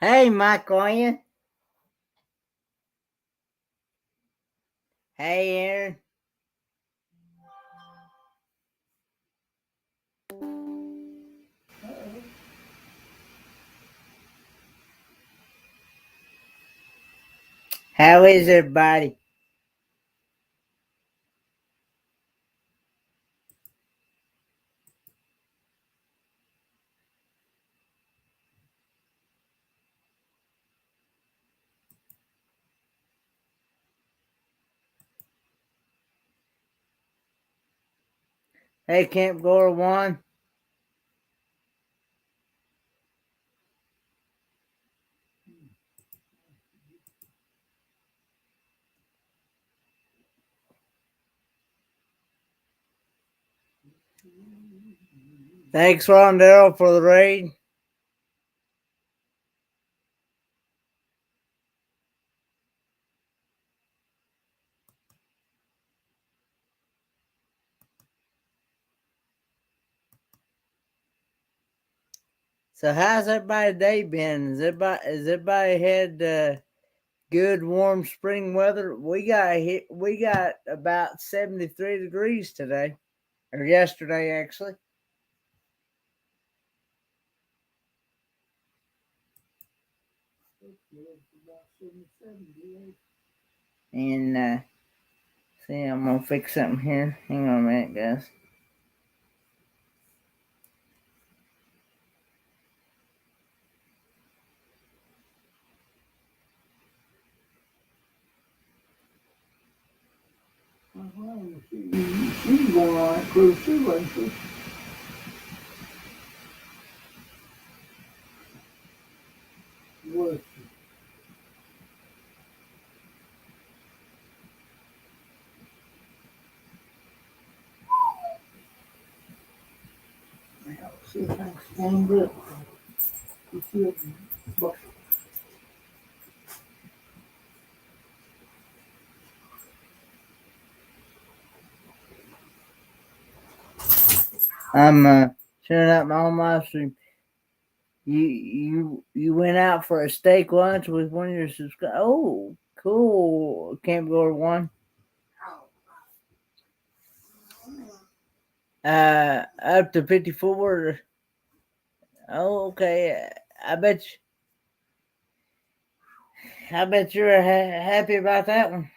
Hey, Mike, are you? Hey, Aaron. How is everybody? Hey, Camp Gore One. Thanks, Ron Darrell, for the raid. So, how's everybody's day been? Has everybody had good warm spring weather? We got about 73 degrees today, or yesterday actually. And see, I'm gonna fix something here. Hang on a minute, guys. She's going on that cruise too, ain't she? Was see if I can stand up. You see it? I'm sharing out my own live stream. You went out for a steak lunch with one of your subscribers. Oh, cool. Camp Goer One. Up to 54. Oh, okay. I bet you. I bet you're happy about that one.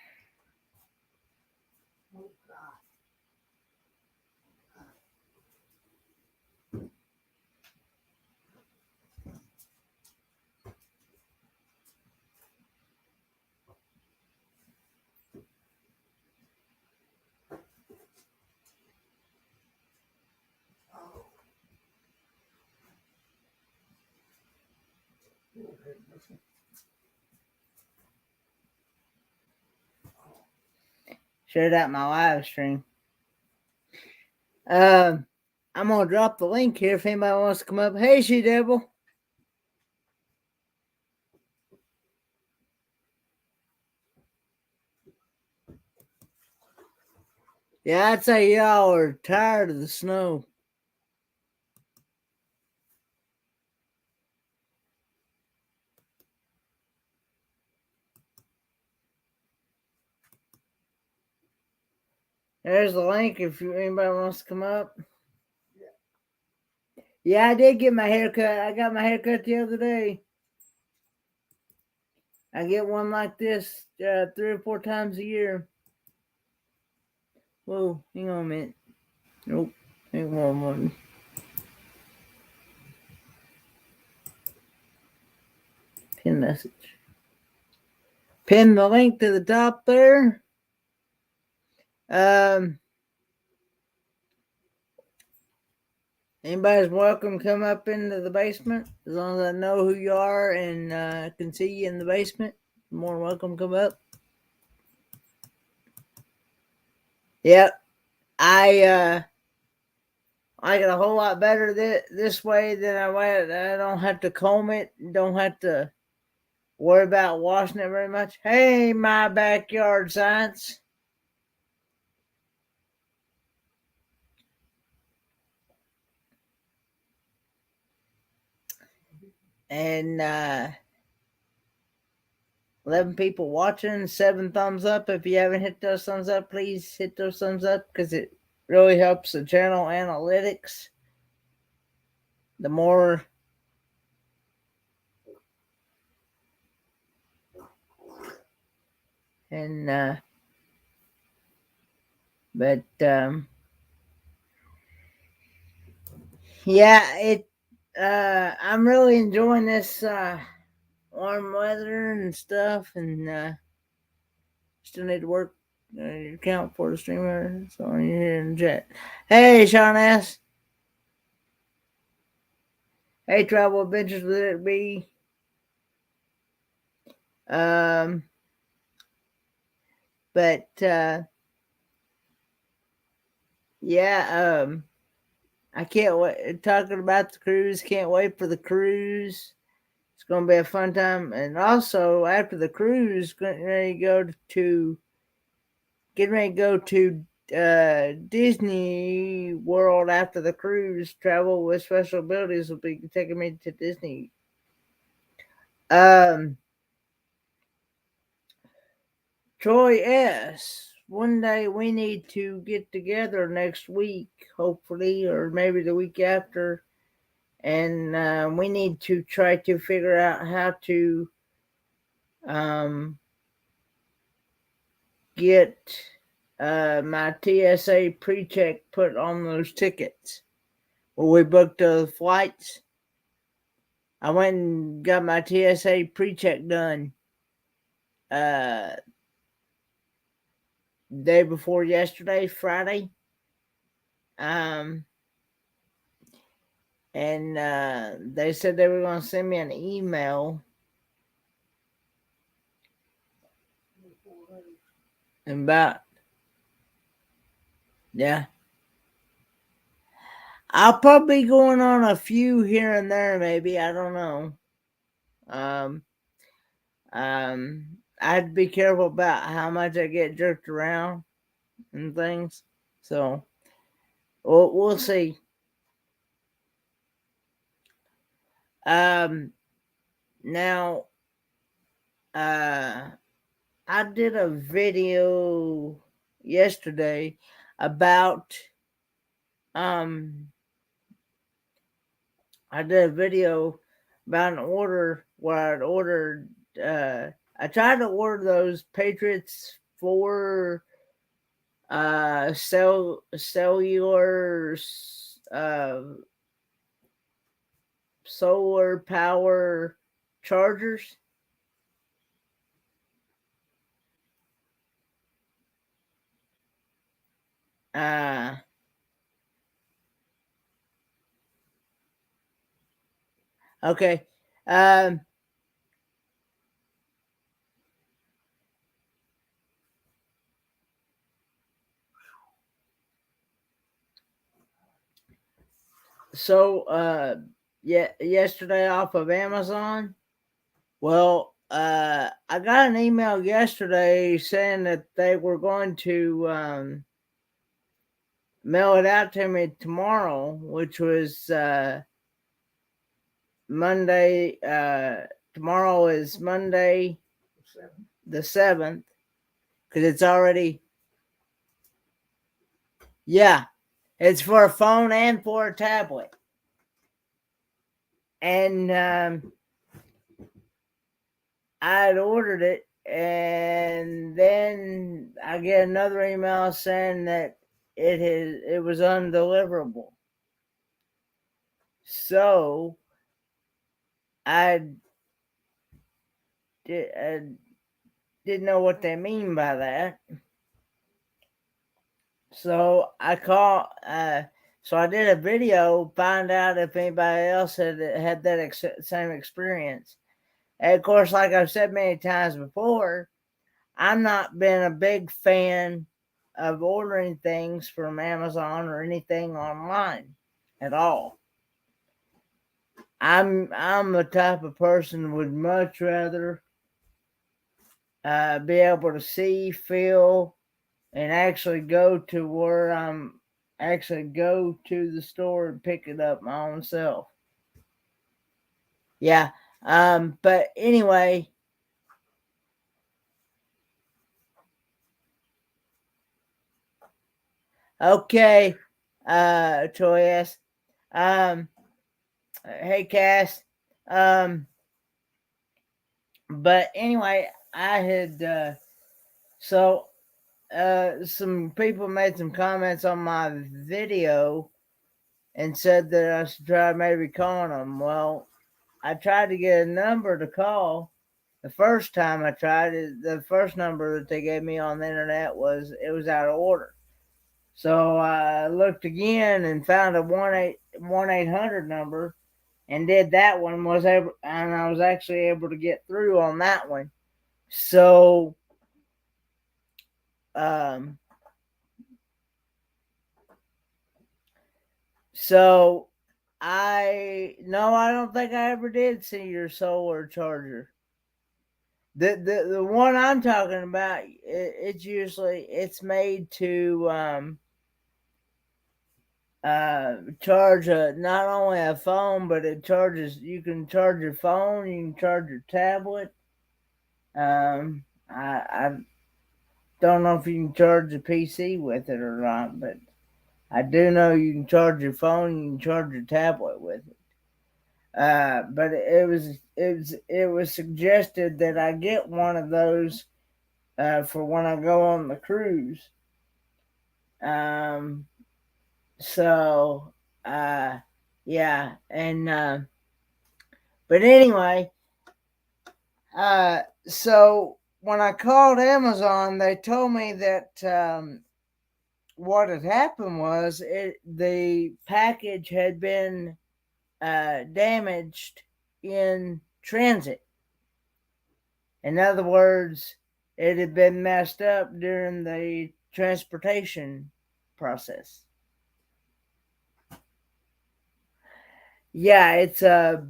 Shared out my live stream. I'm gonna drop the link here if anybody wants to come up. Hey, She Devil. Yeah, I'd say y'all are tired of the snow. There's the link if anybody wants to come up. Yeah, I did get my hair cut. I got my hair cut the other day. I get one like this 3 or 4 times a year. Whoa, hang on a minute. Nope, hang on one. Pin message. Pin the link to the top there. Anybody's welcome to come up into the basement as long as I know who you are and can see you in the basement. You're more than welcome to come up. Yep, I like it a whole lot better this way than I don't have to comb it. Don't have to worry about washing it very much. Hey, my backyard science. And 11 people watching, 7 thumbs up. If you haven't hit those thumbs up, please hit those thumbs up because it really helps the channel analytics. The more and but yeah, I'm really enjoying this warm weather and stuff, and still need to work your account for the streamer. So I'm here in chat. Hey, Sean S. Hey, Travel Adventures with it be. But yeah, I can't wait. Talking about the cruise, can't wait for the cruise. It's gonna be a fun time, and also after the cruise, getting ready to go to Disney World after the cruise. Travel with special abilities will be taking me to Disney. Troy S. One day we need to get together next week, hopefully, or maybe the week after, and we need to try to figure out how to get my TSA pre-check put on those tickets. Well, we booked the flights. I went and got my TSA pre-check done day before yesterday, Friday. And they said they were going to send me an email about, yeah. I'll probably be going on a few here and there, maybe. I don't know. I'd be careful about how much I get jerked around and things. So we'll see. Now, I did a video yesterday about I did a video about an order where I'd ordered I tried to order those Patriots 4 cellular solar power chargers. Okay. So yeah, yesterday off of Amazon. Well, I got an email yesterday saying that they were going to mail it out to me tomorrow, which was Monday. Tomorrow is Monday, the 7th, because it's already, yeah, it's for a phone and for a tablet. And I'd ordered it, and then I get another email saying that it was undeliverable. So I didn't know what they mean by that. So I called. So I did a video, find out if anybody else had that same experience. And of course, like I've said many times before, I'm not been a big fan of ordering things from Amazon or anything online at all. I'm the type of person who would much rather be able to see, feel, and actually go to where go to the store and pick it up my own self. Yeah. But anyway, Okay, Troy S. Um, hey, Cass. Um, but anyway, I had so some people made some comments on my video and said that I should try maybe calling them. Well, I tried to get a number to call. The first time I tried it, the first number that they gave me on the internet was out of order. So I looked again and found a 1-800 number and did that one, and I was actually able to get through on that one. So um so I don't think I ever did see your solar charger. The one I'm talking about, it's made to charge not only a phone, but you can charge your phone, you can charge your tablet. I don't know if you can charge a PC with it or not, but I do know you can charge your phone, you can charge your tablet with it. But it was suggested that I get one of those for when I go on the cruise. Um, so yeah, and but anyway, so when I called Amazon, they told me that what had happened was the package had been damaged in transit. In other words, it had been messed up during the transportation process. Yeah, it's a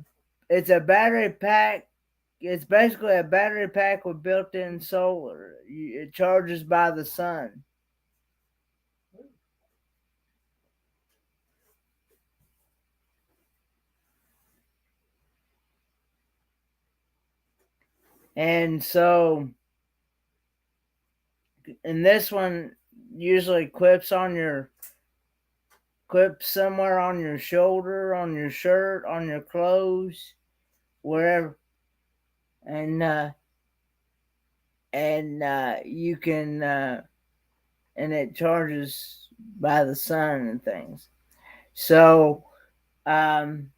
battery pack. It's basically a battery pack with built-in solar. It charges by the sun. And so, and this one usually clips somewhere on your shoulder, on your shirt, on your clothes, wherever, and you can and it charges by the sun and things. So um,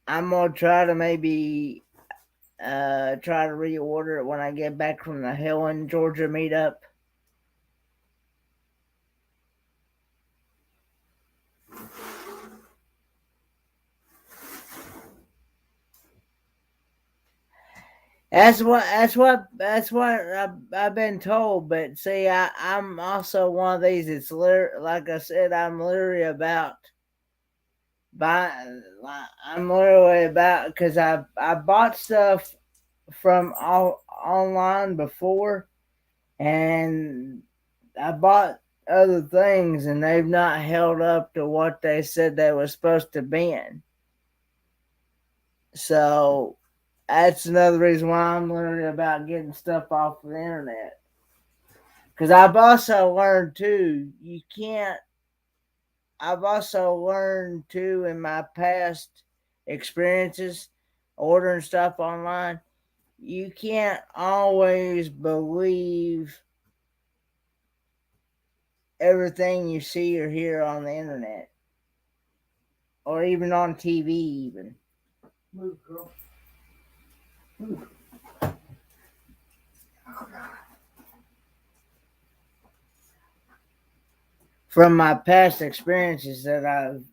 I'm gonna try to maybe try to reorder it when I get back from the Helen, Georgia meetup. That's what I've been told. But see, I'm also one of these. Like I said, I'm literally about because I bought stuff from online before, and I bought other things, and they've not held up to what they said they were supposed to be in. So that's another reason why I'm learning about getting stuff off the internet. Because I've also learned too in my past experiences ordering stuff online, you can't always believe everything you see or hear on the internet or even on TV even. Move, girl. Move. From my past experiences that I've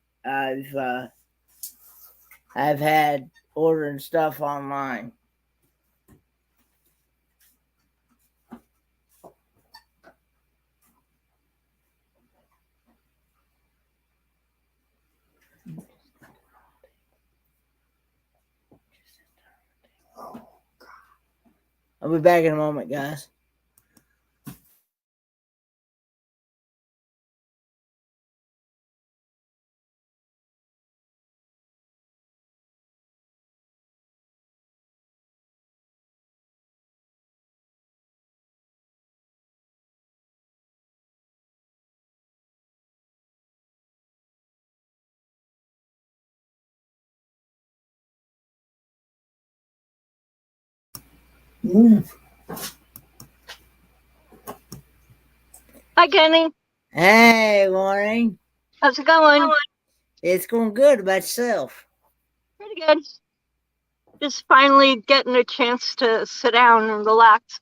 I've had ordering stuff online. I'll be back in a moment, guys. Mm. Hi, Kenny. Hey, morning. How's it going? It's going good about yourself. Pretty good. Just finally getting a chance to sit down and relax.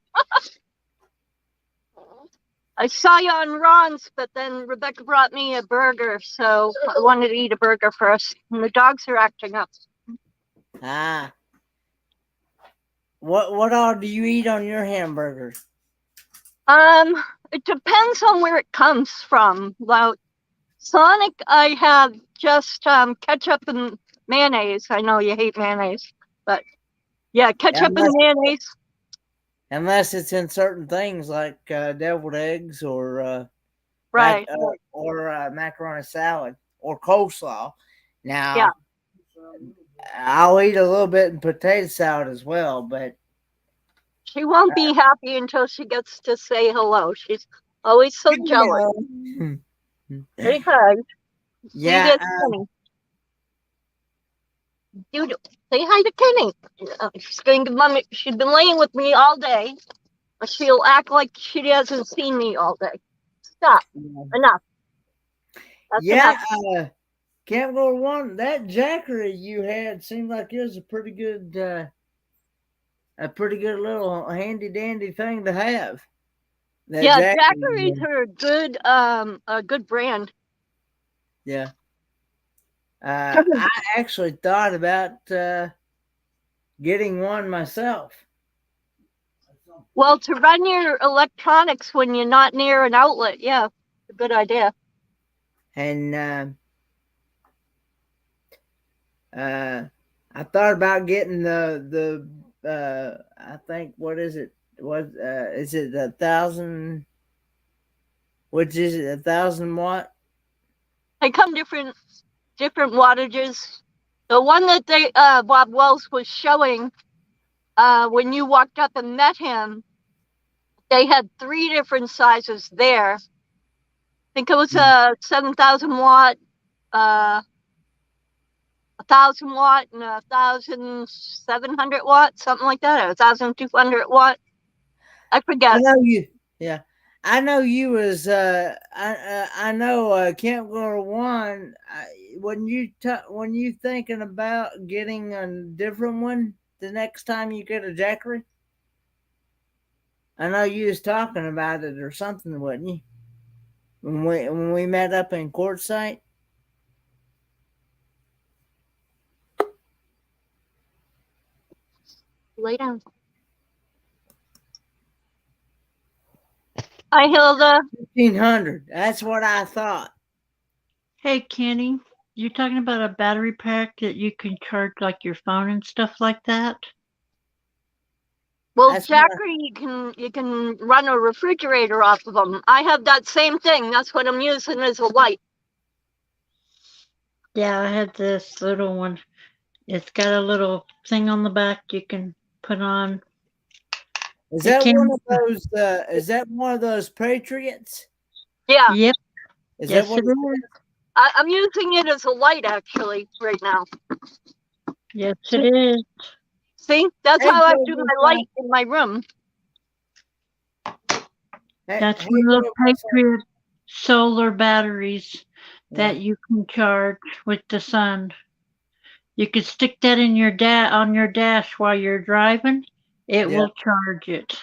I saw you on Ron's, but then Rebecca brought me a burger, so I wanted to eat a burger first. And the dogs are acting up. Ah. What all do you eat on your hamburgers? It depends on where it comes from. Like Sonic, I have just ketchup and mayonnaise. I know you hate mayonnaise, but yeah, ketchup and Unless mayonnaise. unless it's in certain things like deviled eggs or Right. macaroni salad or coleslaw. Yeah. Now, I'll eat a little bit in potato salad as well, but She won't be happy until she gets to say hello. She's always so jealous. Say hi. See, yeah, there's Kenny. Dude, say hi to Kenny. She's going to mommy. She's been laying with me all day, but she'll act like she hasn't seen me all day. Stop. Enough. That's yeah. enough. Camp Gold One, that Jackery you had seemed like it was a pretty good little handy dandy thing to have. That Yeah, Jackery, Daiquiris are a good brand. yeah. I actually thought about getting one myself. Well, to run your electronics when you're not near an outlet, yeah, a good idea. And I thought about getting the I think what is it? What is it? 1,000? Which is it? 1,000 watt? They come different wattages. The one that they Bob Wells was showing when you walked up and met him, they had three different sizes there. I think it was a 7,000 watt, 1,000 watt, and 1,700 watt, something like that, or 1,200 watt. I I forget. know you. Yeah, I know you was. I know Camp Gore One. When you thinking about getting a different one the next time you get a Jackery? I know you was talking about it or something, wasn't you? When we met up in Quartzsite. Lay down. Hi, Hilda. 1,500. That's what I thought. Hey, Kenny, you're talking about a battery pack that you can charge like your phone and stuff like that? Well, That's what. Jackery, you can run a refrigerator off of them. I have that same thing. That's what I'm using as a light. Yeah, I had this little one. It's got a little thing on the back you can put on. Is It that one came. of those? Is that one of those Patriots? Yeah, Yep, Is that yes what? it is. I'm using it as a light actually right now. Yes it is. See, that's Hey, how I Joe do my Bus. light in my room. That's Hey, one of those Joe Bus. Patriot solar batteries Yeah, that you can charge with the sun. You could stick that in your on your dash while you're driving. It yeah, will charge it.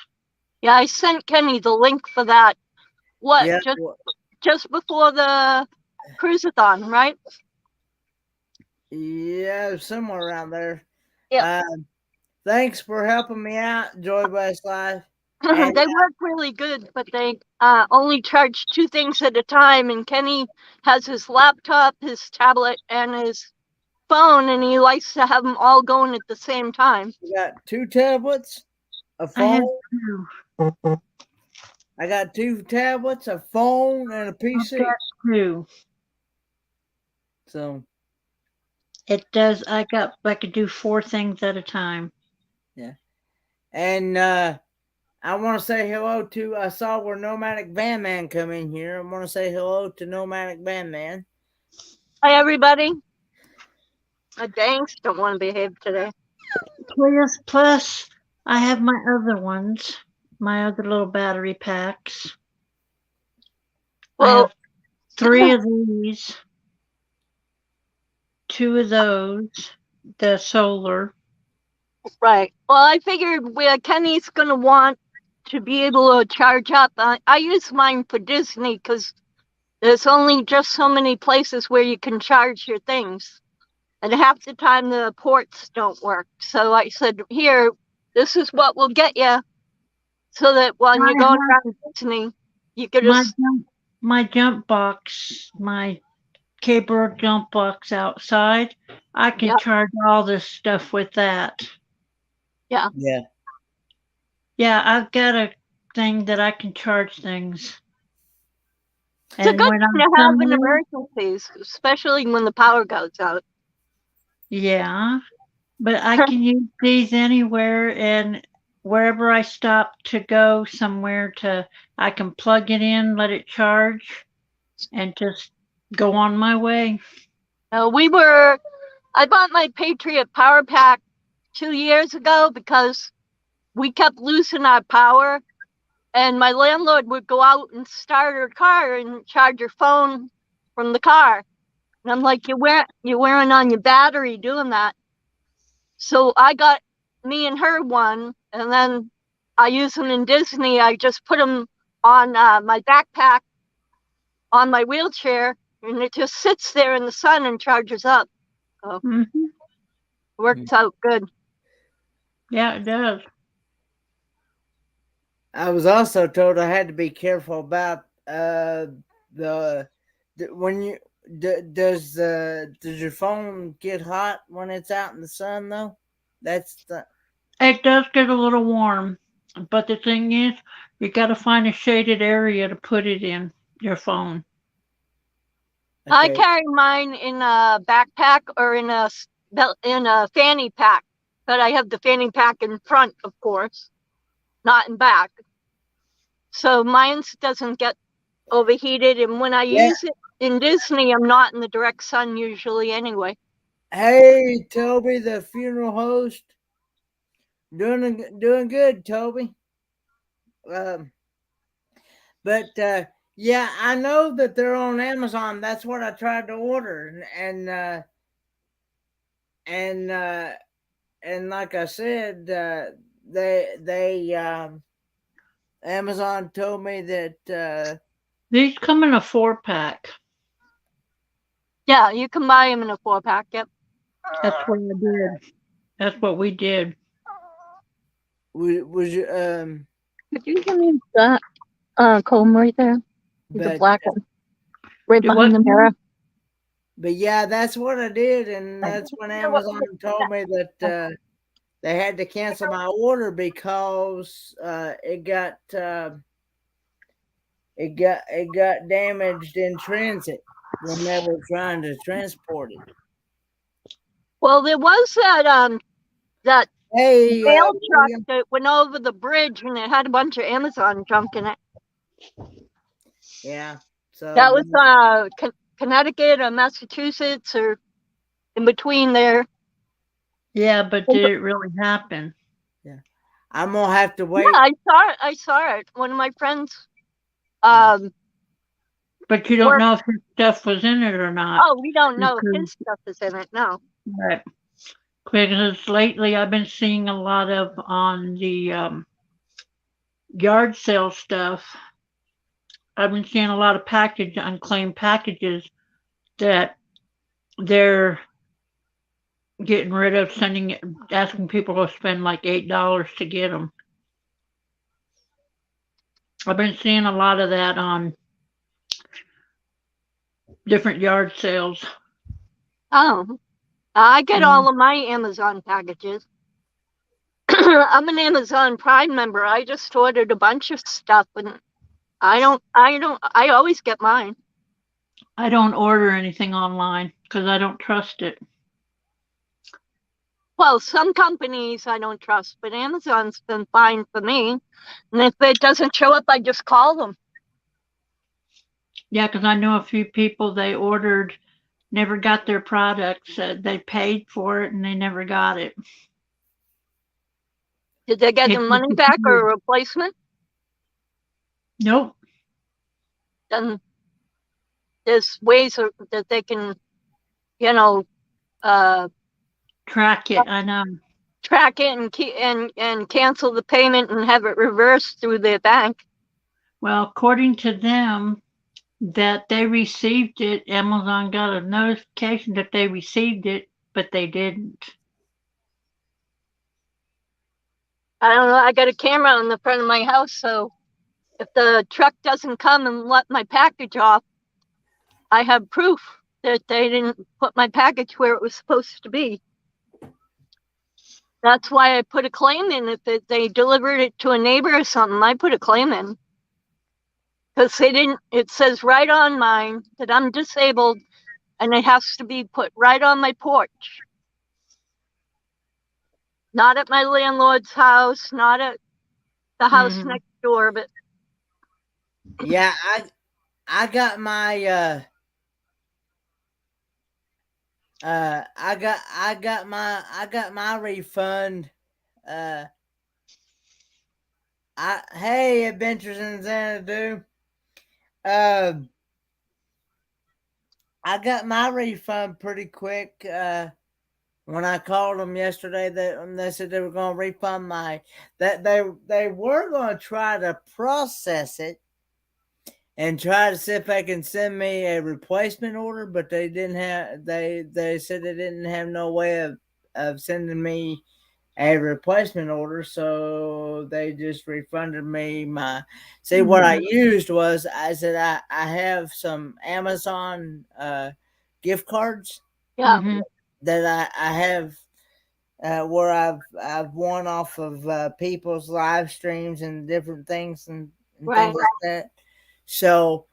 Yeah, I sent Kenny the link for that. What, yeah. just before the cruisathon, right? Yeah, somewhere around there. Yeah. Uh, Thanks for helping me out, Joy Bus Life. And They work really good, but they only charge two things at a time. And Kenny has his laptop, his tablet, and his phone, and he likes to have them all going at the same time. we got two tablets, a I have phone. two. I got two tablets, a phone, and a I've PC. got two. So It does. I could do four things at a time. yeah, and I want to say hello to. I saw where Nomadic Van Man come in here. I want to say hello to Nomadic Van Man. Hi, everybody. My Danks don't want to behave today. Plus, I have my other ones, my other little battery packs. I Well, have 3 of these, 2 of those, the solar. right. Well, I figured where Kenny's gonna want to be able to charge up. I use mine for Disney because there's only just so many places where you can charge your things, and half the time the ports don't work. So I said, "Here, this is what will get you, so that when I you're going have around Disney, you can my just jump box, my cable jump box outside. I can yeah, charge all this stuff with that. yeah." Yeah. Yeah, I've got a thing that I can charge things. It's a And good when thing I'm to have in somewhere, emergencies, especially when the power goes out. yeah, but I can use these anywhere and wherever I stop to go somewhere to, I can plug it in, let it charge, and just go on my way. We I bought my Patriot Power Pack 2 years ago because we kept losing our power, and my landlord would go out and start her car and charge her phone from the car. And I'm like, you're wearing on your battery doing that. So I got me and her one, and then I use them in Disney. I just put them on my backpack on my wheelchair, and it just sits there in the sun and charges up. So it Hmm. works out good. Yeah, it does. I was also told I had to be careful about the when you does your phone get hot when it's out in the sun though? That's the It does get a little warm, but the thing is, you got to find a shaded area to put it in your phone. I okay. carry mine in a backpack or in a fanny pack, but I have the fanny pack in front, of course, not in back. So mine doesn't get overheated, and when I Yeah. use it in Disney, I'm not in the direct sun usually anyway. Hey, Toby, the funeral host, doing good, Toby. Um, but yeah, I know that they're on Amazon. That's what I tried to order, and and like I said, they Amazon told me that These come in a 4-pack. Yeah, you can buy them in a 4-pack. Yep. That's what I did. That's what we did. was Could you give me that comb right there? The but black one, right Do behind what? the mirror. but yeah, that's what I did, and that's when Amazon told me that they had to cancel my order because it got damaged in transit when they were trying to transport it. Well, there was that Hey, mail truck William. that went over the bridge and it had a bunch of Amazon junk in it. Yeah. So That was Connecticut or Massachusetts or in between there. Yeah, but did it really happen? yeah, I'm gonna have to Yeah, wait. I saw it. I saw it. One of my friends Yeah. But you don't worked. know if his stuff was in it or not. Oh, we don't know if Because, his stuff is in it. No. right. Because lately I've been seeing a lot of on the yard sale stuff. I've been seeing a lot of unclaimed packages that they're getting rid of, asking people to spend like $8 to get them. I've been seeing a lot of that on different yard sales. Oh, I get Mm. all of my Amazon packages. I'm an Amazon Prime member. I just ordered a bunch of stuff, and I always get mine. I don't order anything online because I don't trust it. Well, some companies I don't trust, but Amazon's been fine for me. And if it doesn't show up, I just call them. Yeah, because I know a few people they ordered, never got their products. They paid for it and they never got it. Did they get It their money back or a replacement? Nope. Then there's ways that they can, you know, Track it. I know. track it and cancel the payment and have it reversed through their bank. Well, according to them, that they received it, Amazon got a notification that they received it, but they didn't. I don't know. I got a camera on the front of my house, so if the truck doesn't come and let my package off, I have proof that they didn't put my package where it was supposed to be. That's why I put a claim in. If they delivered it to a neighbor or something, I put a claim in. Because they didn't, it says right on mine that I'm disabled and it has to be put right on my porch. Not at my landlord's house, not at the house next door, but Yeah, I got my I got my refund. Hey, Adventures in Xanadu. I got my refund pretty quick. When I called them yesterday, they said they were going to refund that they were going to try to process it and try to see if they can send me a replacement order, but they didn't have they said they didn't have no way of sending me a replacement order, so they just refunded me my. See, what I used was I said I have some Amazon gift cards. yeah. That I have where I've won off of people's live streams and different things and Right. things like that. So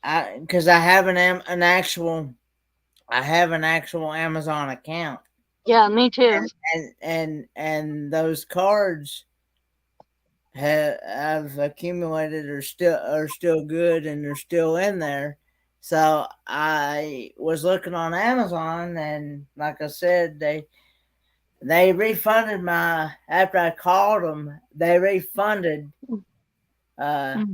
because I have an actual Amazon account. Yeah, me too. And those cards have accumulated are still good and they're still in there. So I was looking on Amazon and like I said, they refunded my after I called them, they refunded The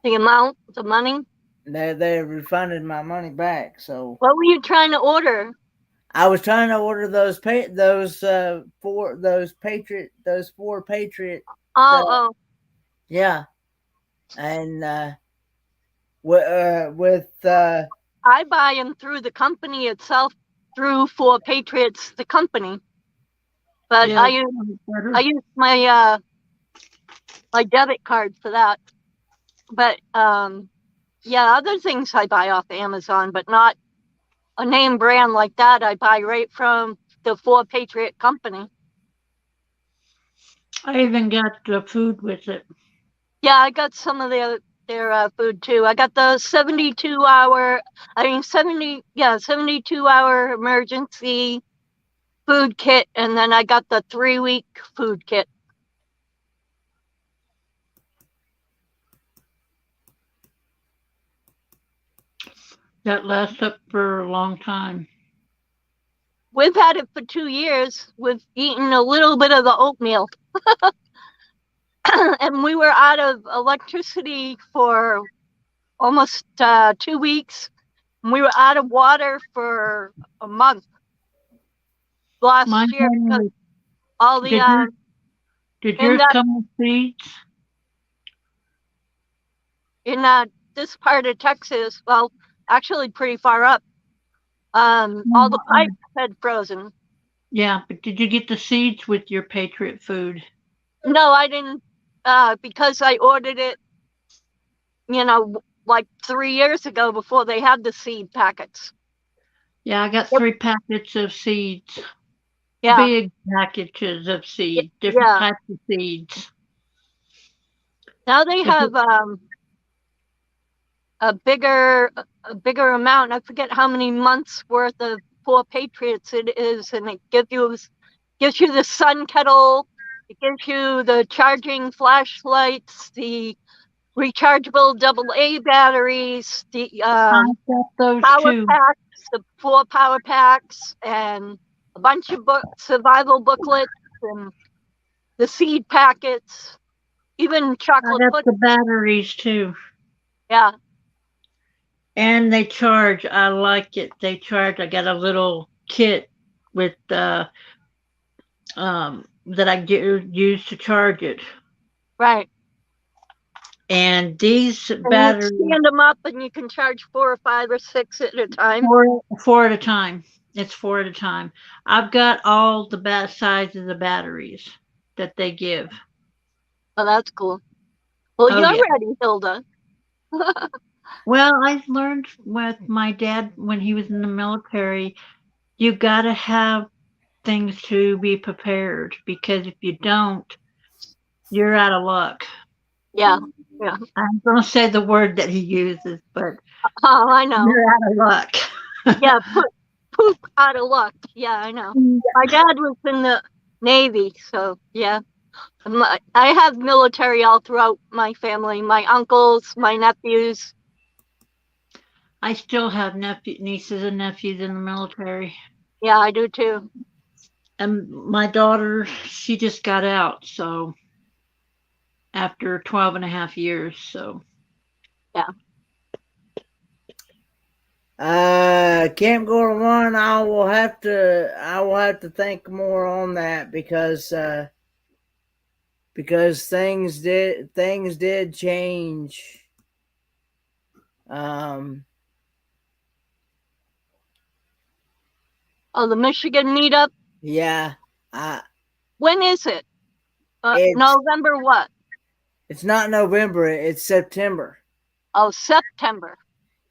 amount, the money. they refunded my money back. So What were you trying to order? I was trying to order those four Patriot. Oh, Yeah, and with I buy them through the company itself, through For Patriots, the company. But Yeah, I use my my debit card for that. But yeah, other things I buy off Amazon, but not a name brand like that. I buy right from the For Patriot company. I even got the food with it. Yeah, I got some of their food too. I got the 72-hour, 72-hour emergency food kit, and then I got the 3-week food kit. That lasts up for a long time. We've had it for 2 years. We've eaten a little bit of the oatmeal. And we were out of electricity for almost 2 weeks. And we were out of water for a month last year because all the did yours come with seeds? In this part of Texas, well, actually pretty far up, all the pipes had frozen. Yeah, but did you get the seeds with your Patriot food? No, I didn't, because I ordered it, like 3 years ago before they had the seed packets. Yeah, I got 3 packets of seeds. Yeah. Big packages of seeds, different types of seeds. Now they have a bigger amount. I forget how many months worth of For Patriots it is, and it gives you the sun kettle, it gives you the charging flashlights, the rechargeable AA batteries, the power packs, the 4 power packs, and a a bunch of survival booklets and the seed packets, even I chocolate got pudding. the batteries too. Yeah, And they charge. I like it. They charge. I got a little kit with that I use to charge it. right. And these And you batteries, stand them up and you can charge 4 or 5 or 6 at a time. four at a time. It's four at a time. I've got all the sizes of batteries that they give. Oh, that's cool. Well, Oh you're yeah. ready, Hilda. Well, I learned with my dad when he was in the military, you got to have things to be prepared because if you don't, you're out of luck. Yeah, yeah. I'm going to say the word that he uses, but Oh, I know. you're out of luck. Yeah, poop out of luck. Yeah, I know. My dad was in the Navy, so yeah. I have military all throughout my family. My uncles, my nephews. I still have nieces and nephews in the military. Yeah, I do too. And my daughter, she just got out, so after 12 and a half years, so. Yeah. Camp Gore One, I will have to think more on that because things did change. Um, Oh, the Michigan meetup. yeah, I When is it? it's November what? it's not November, it's September. Oh, September.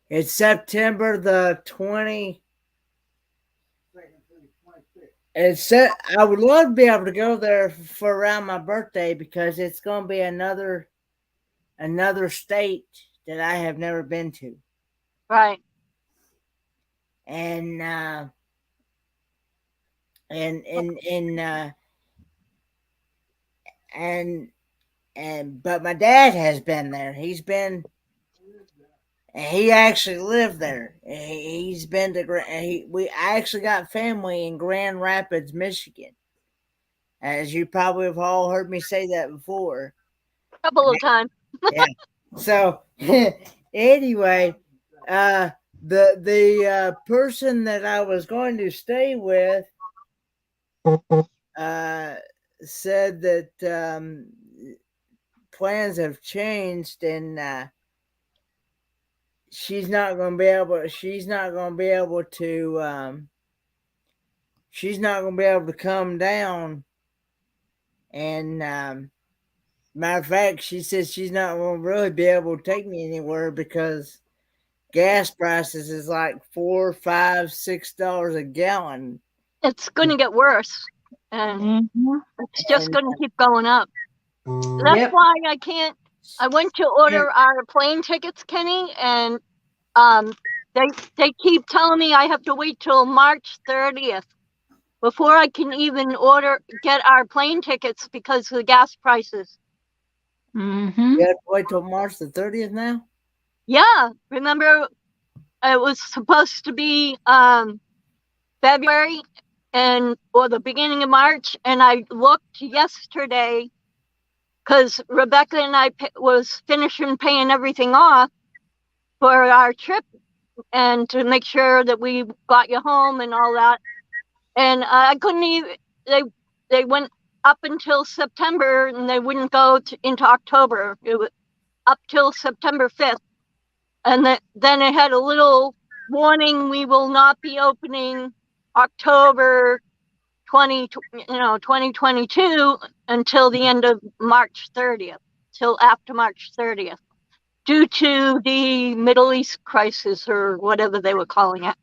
It's September the 20. I would love to be able to go there for around my birthday because it's going to be another state that I have never been to, Right. and and and but my dad has been there. He actually lived there. He's been to I actually got family in Grand Rapids, Michigan, as you probably have all heard me say that before. A couple of times. Yeah. So anyway, the person that I was going to stay with uh, said that plans have changed and she's not going to be able. She's not going to be able to. She's not going to be able to come down. And matter of fact, she says she's not going to really be able to take me anywhere because gas prices is like $4, $5, $6 a gallon. It's going to get worse. And it's just And going to keep going up. That's Yep. why I can't. I went to order our plane tickets, Kenny, and they keep telling me I have to wait till March 30th before I can even get our plane tickets because of the gas prices. Mm-hmm. you have to wait till March the 30th now? Yeah, remember it was supposed to be February or the beginning of March, and I looked yesterday because Rebecca and I was finishing paying everything off for our trip and to make sure that we got you home and all that. And I couldn't even. They went up until September, and they wouldn't go into October. It was up till September 5th, and then it had a little warning: we will not be opening October 2022 until the end of March 30th, till after March 30th, due to the Middle East crisis or whatever they were calling it.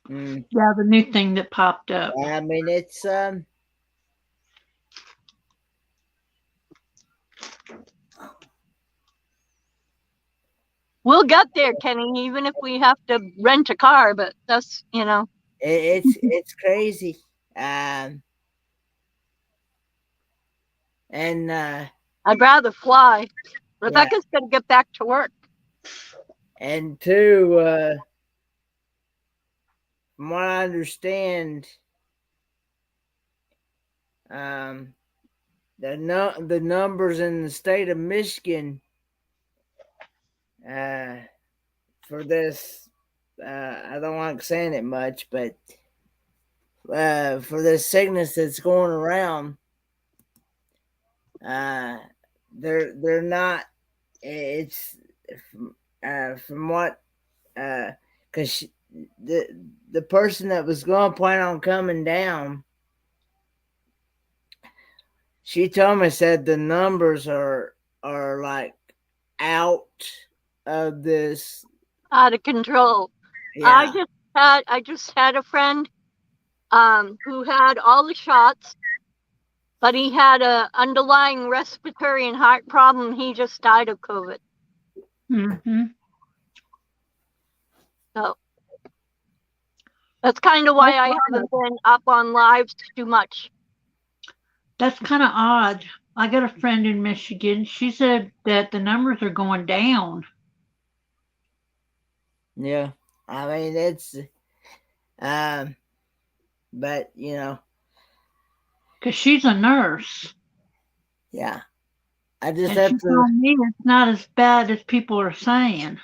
Yeah, the new thing that popped up. I mean, it's We'll get there, Kenny, even if we have to rent a car, but that's, it's crazy. And I'd rather fly. Rebecca's got to get back to work. and two, from what I understand, um, the numbers in the state of Michigan uh, for this, I don't like saying it much, but for this sickness that's going around, uh, they're not. It's from what because the the person that was going to plan on coming down, she told me said the numbers are like out of this. Out of control. Yeah, I just had a friend who had all the shots, but he had a underlying respiratory and heart problem. He just died of COVID. Mm-hmm. So that's kind of why I haven't been up on lives too much. That's kind of odd. I got a friend in Michigan. She said that the numbers are going down. yeah. I mean it's but Because she's a nurse. yeah. I just And have she to. told me it's not as bad as people are saying.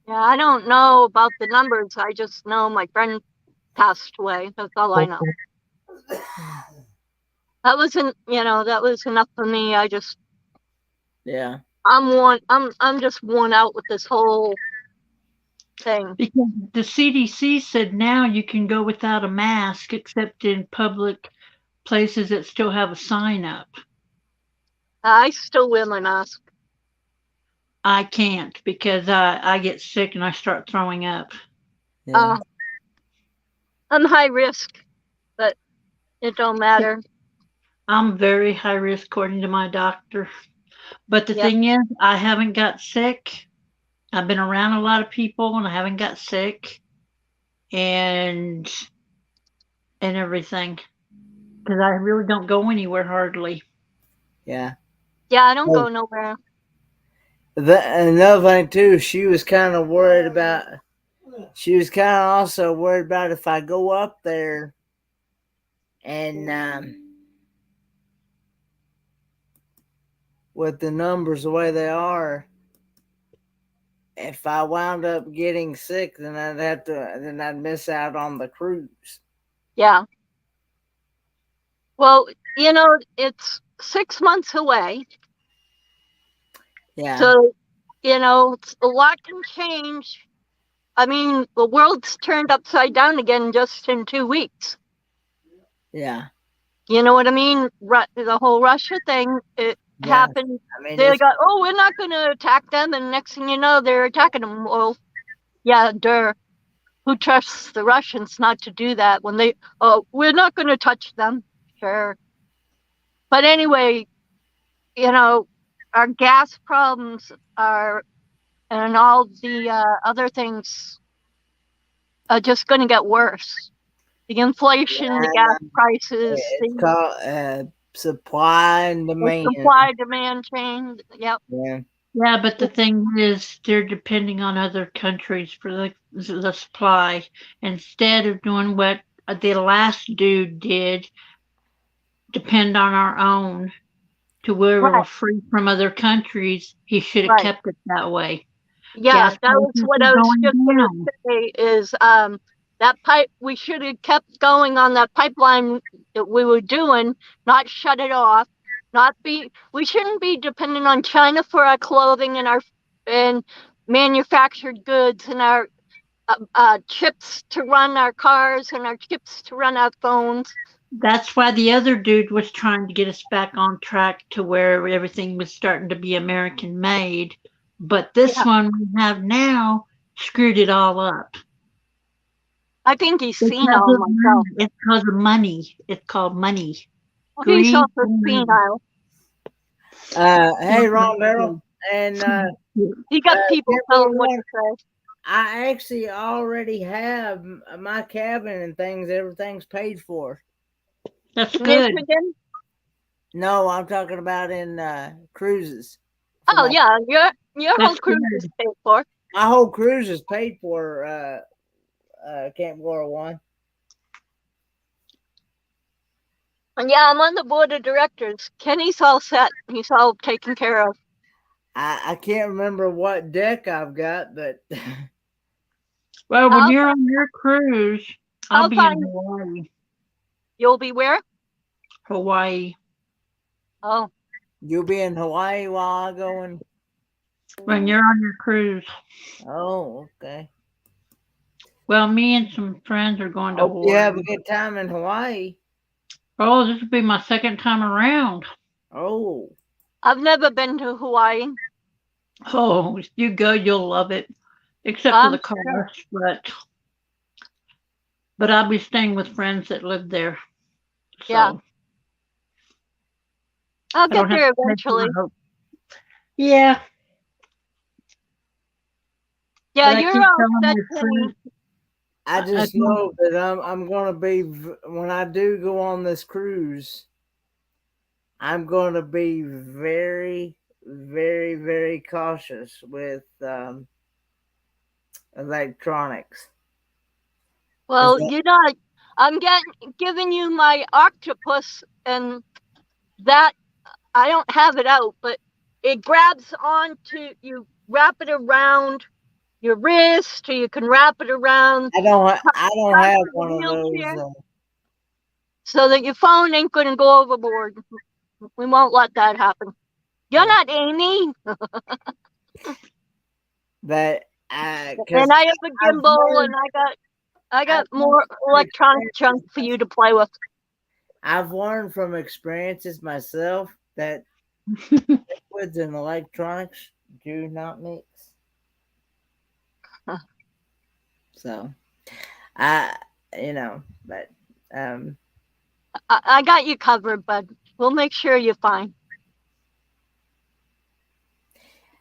Yeah, I don't know about the numbers. I just know my friend passed away. That's all I know. That wasn't, that was enough for me. Yeah. I'm just worn out with this whole thing. Because the CDC said now you can go without a mask except in public places that still have a sign up. I still wear my mask. I can't because I get sick and I start throwing up. Yeah. I'm high risk, but it don't matter. I'm very high risk according to my doctor. But the Yep. thing is, I haven't got sick. I've been around a lot of people and I haven't got sick and everything because I really don't go anywhere hardly. Yeah. Yeah, I don't Oh, go nowhere. another thing too, she was kind of worried about. She was kind of also worried about if I go up there and with the numbers the way they are, if I wound up getting sick, then I'd miss out on the cruise. Yeah. Well, it's 6 months away. Yeah. So, a lot can change. I mean, the world's turned upside down again just in 2 weeks. Yeah. You know what I mean? The whole Russia thing, it Yeah. happened. I mean, They got, oh, we're not going to attack them. And next thing you know, they're attacking them. Well, yeah, who trusts the Russians not to do that when we're not going to touch them. Sure. But anyway, our gas problems and all the other things are just going to get worse. The inflation, the gas prices, it's called supply and the demand. supply demand chain. Yep. Yeah. Yeah, but the thing is, they're depending on other countries for the supply instead of doing what the last dude did, depend on our own to where we're Right. free from other countries. He should have Right. kept it that way. Yeah, Gas that was prices what are I was going just going to down. say is that pipe, we should have kept going on that pipeline that we were doing, not shut it off, we shouldn't be dependent on China for our clothing and manufactured goods and our chips to run our cars and our chips to run our phones. That's why the other dude was trying to get us back on track to where everything was starting to be American made. But this Yeah, one we have now screwed it all up. I think he's Because senile of money. myself. It's because of money. It's called money. Well, he's Greed also and money. senile. Hey, Ron Darrell, and He got people telling him what to say. I actually already have my cabin and things. Everything's paid for. That's good. Michigan? No, I'm talking about in cruises. Oh yeah, your whole That's cruise good. is paid for. My whole cruise is paid for. Camp Laura 1. Yeah, I'm on the board of directors. Kenny's all set. He's all taken care of. I can't remember what deck I've got, but Well, when I'll, you're on your cruise, I'll I'll be in find. Hawaii. You'll be where? Hawaii. Oh, you'll be in Hawaii while I go in. When you're on your cruise. Oh, okay. Well, me and some friends are going to Hope you have Hawaii. a good time in Hawaii. Oh, this will be my second time around. Oh, I've never been to Hawaii. Oh, if you go, you'll love it. Except for the Sure. cost, but I'll be staying with friends that live there. So Yeah. I'll I get don't have there to pay for eventually. my hotel. Yeah, Yeah, but I you're keep all telling set, my Kenny. friends. I I just told, know that I'm gonna be when I do go on this cruise. I'm gonna be very, very, very cautious with electronics. Well, you know, I'm giving you my octopus, and that I don't have it out, but it grabs onto you. Wrap it around your wrist, or you can wrap it around I don't front have of the one of wheelchair, those. so that your phone ain't going to go overboard. We won't let that happen. You're not Amy. But And because I have a I've gimbal, learned, and I I've got learned more from electronic junk experiences. for you to play with. I've learned from experiences myself that liquids and electronics do not mix. So I, but um, I got you covered, bud. We'll make sure you're fine.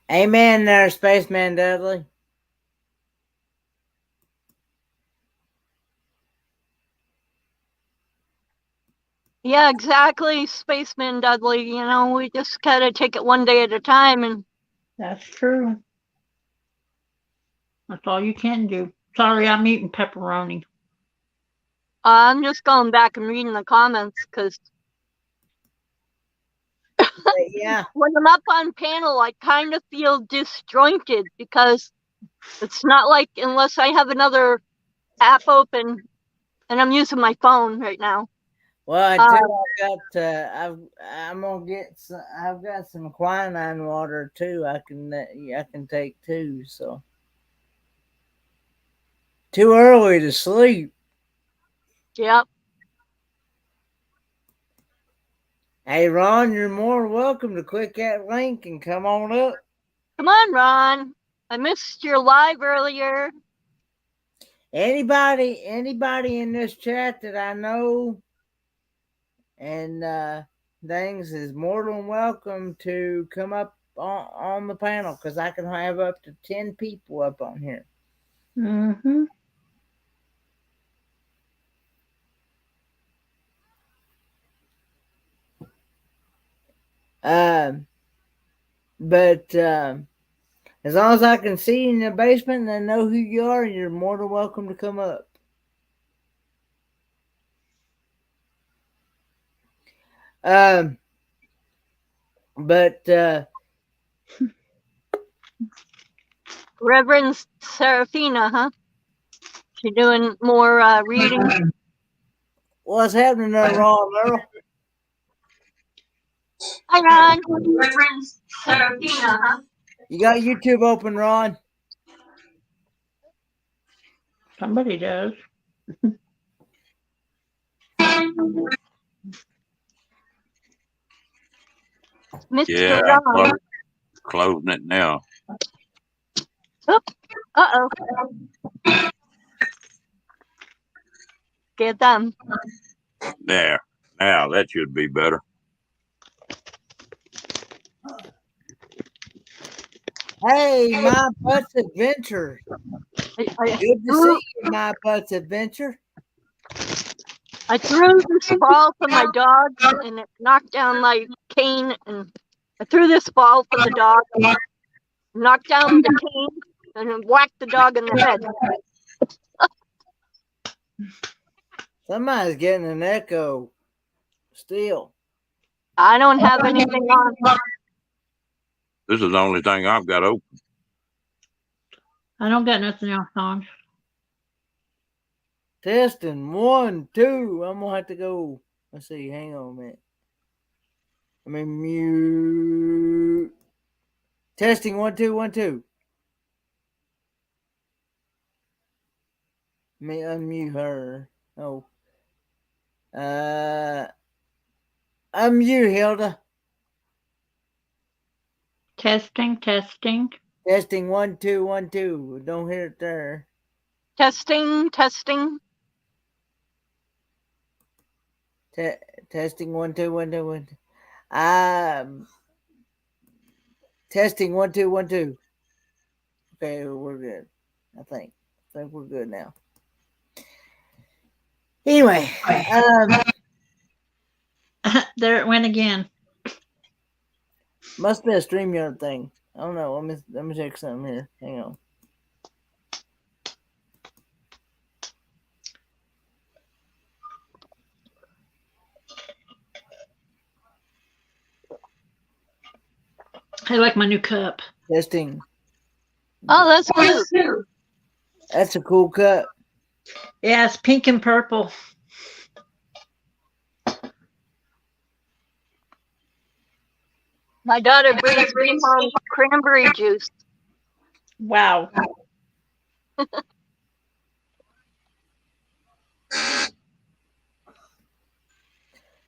amen there, Spaceman Dudley. Yeah, exactly, Spaceman Dudley. You know, we just gotta take it one day at a time. And that's true. That's all you can do. Sorry, I'm eating pepperoni. I'm just going back and reading the comments, because Yeah, when I'm up on panel, I kind of feel disjointed, because it's not like, unless I have another app open, and I'm using my phone right now. well, until I got, I'm gonna get some. I've got some quinine water too. I can take too. So too early to sleep. Yep. Hey, Ron, you're more welcome to click that link and come on up. Come on, Ron. I missed your live earlier. Anybody in this chat that I know and things is more than welcome to come up on the panel, because I can have up to 10 people up on here. Mm-hmm. But as long as I can see you in the basement and I know who you are, you're more than welcome to come up. But Reverend Serafina, huh? She doing more reading. what's happening there, Ron Earl? Hi, Ron. Reverend Serafina, huh? You got YouTube open, Ron? Somebody does. Mr. Yeah, Ron. closing it now. Oop. Uh-oh. Get them. There. Now that should be better. Hey, My Butts Adventure. Good to see you, My Butts Adventure. I threw this ball for my dog, and it knocked down my cane, and I threw this ball for the dog, knocked down the cane, and it whacked the dog in the head. Somebody's getting an echo. Still. I don't have anything on. This is the only thing I've got open. I don't got nothing else on. Testing 1, 2. I'm gonna have to go. Let's see. Hang on a minute. Let me mute. Testing 1, 2, 1, 2. Let me unmute her. Oh. Unmute Hilda. Testing. Testing 1, 2, 1, 2. Don't hear it there. Testing. Testing 1, 2, 1, 2, 1, 2. Testing 1, 2, 1, 2. Okay, we're good. I think we're good now. Anyway, There it went again. must be a StreamYard thing. I don't know. Let me check something here. Hang on. I like my new cup. Testing. Oh, that's cute. That's a cool cup. Yeah, it's pink and purple. My daughter brings me home cranberry juice. Wow.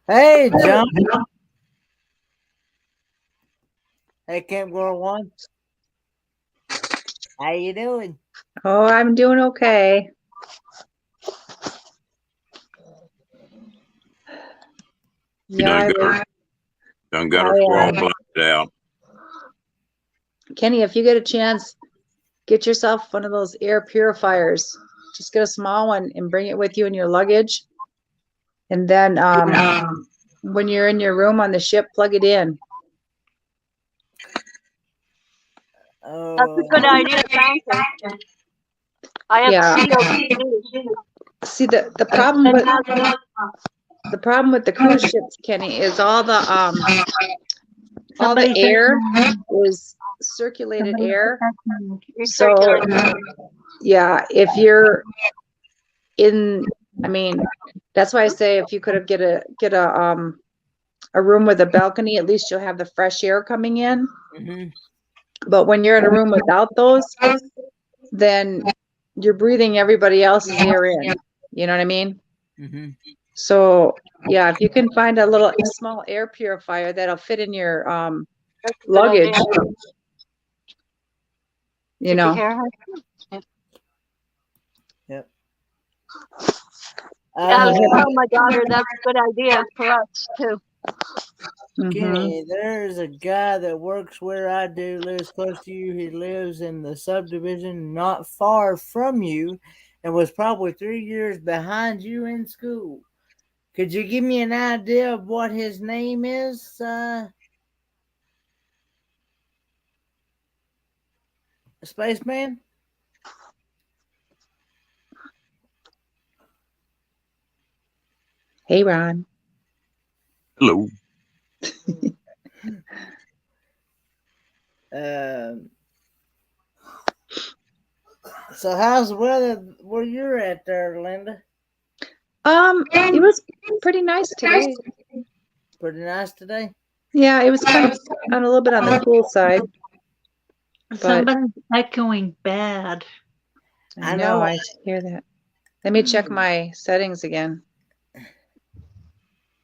Hey, John. Hey, Camp Girl 1. How you doing? Oh, I'm doing okay. Yeah, Done got her squall plugged out. Kenny, if you get a chance, get yourself one of those air purifiers. Just get a small one and bring it with you in your luggage. And then when you're in your room on the ship, plug it in. Oh, That's a good idea, thank you. I have COPD. See the problem with the cruise ships, Kenny, is all the air is circulated air. So yeah, if you're in, I mean, that's why I say if you could get a room with a balcony, at least you'll have the fresh air coming in. mm-hmm. But when you're in a room without those, then you're breathing everybody else's air in. You know what I mean? Mm-hmm. So yeah, if you can find a small air purifier that'll fit in your luggage, you know. Yep. I was telling my daughter that's a good idea for us too. Kenny, there's a guy that works where I do, lives close to you. He lives in the subdivision not far from you and was probably 3 years behind you in school. Could you give me an idea of what his name is? Spaceman? Hey, Ron. Hello. So how's the weather where you're at there, Linda? It was pretty nice today. Pretty nice today? Yeah, it was kind of on a little bit on the cool side. Somebody's echoing bad. I know, I hear that. Let me check my settings again.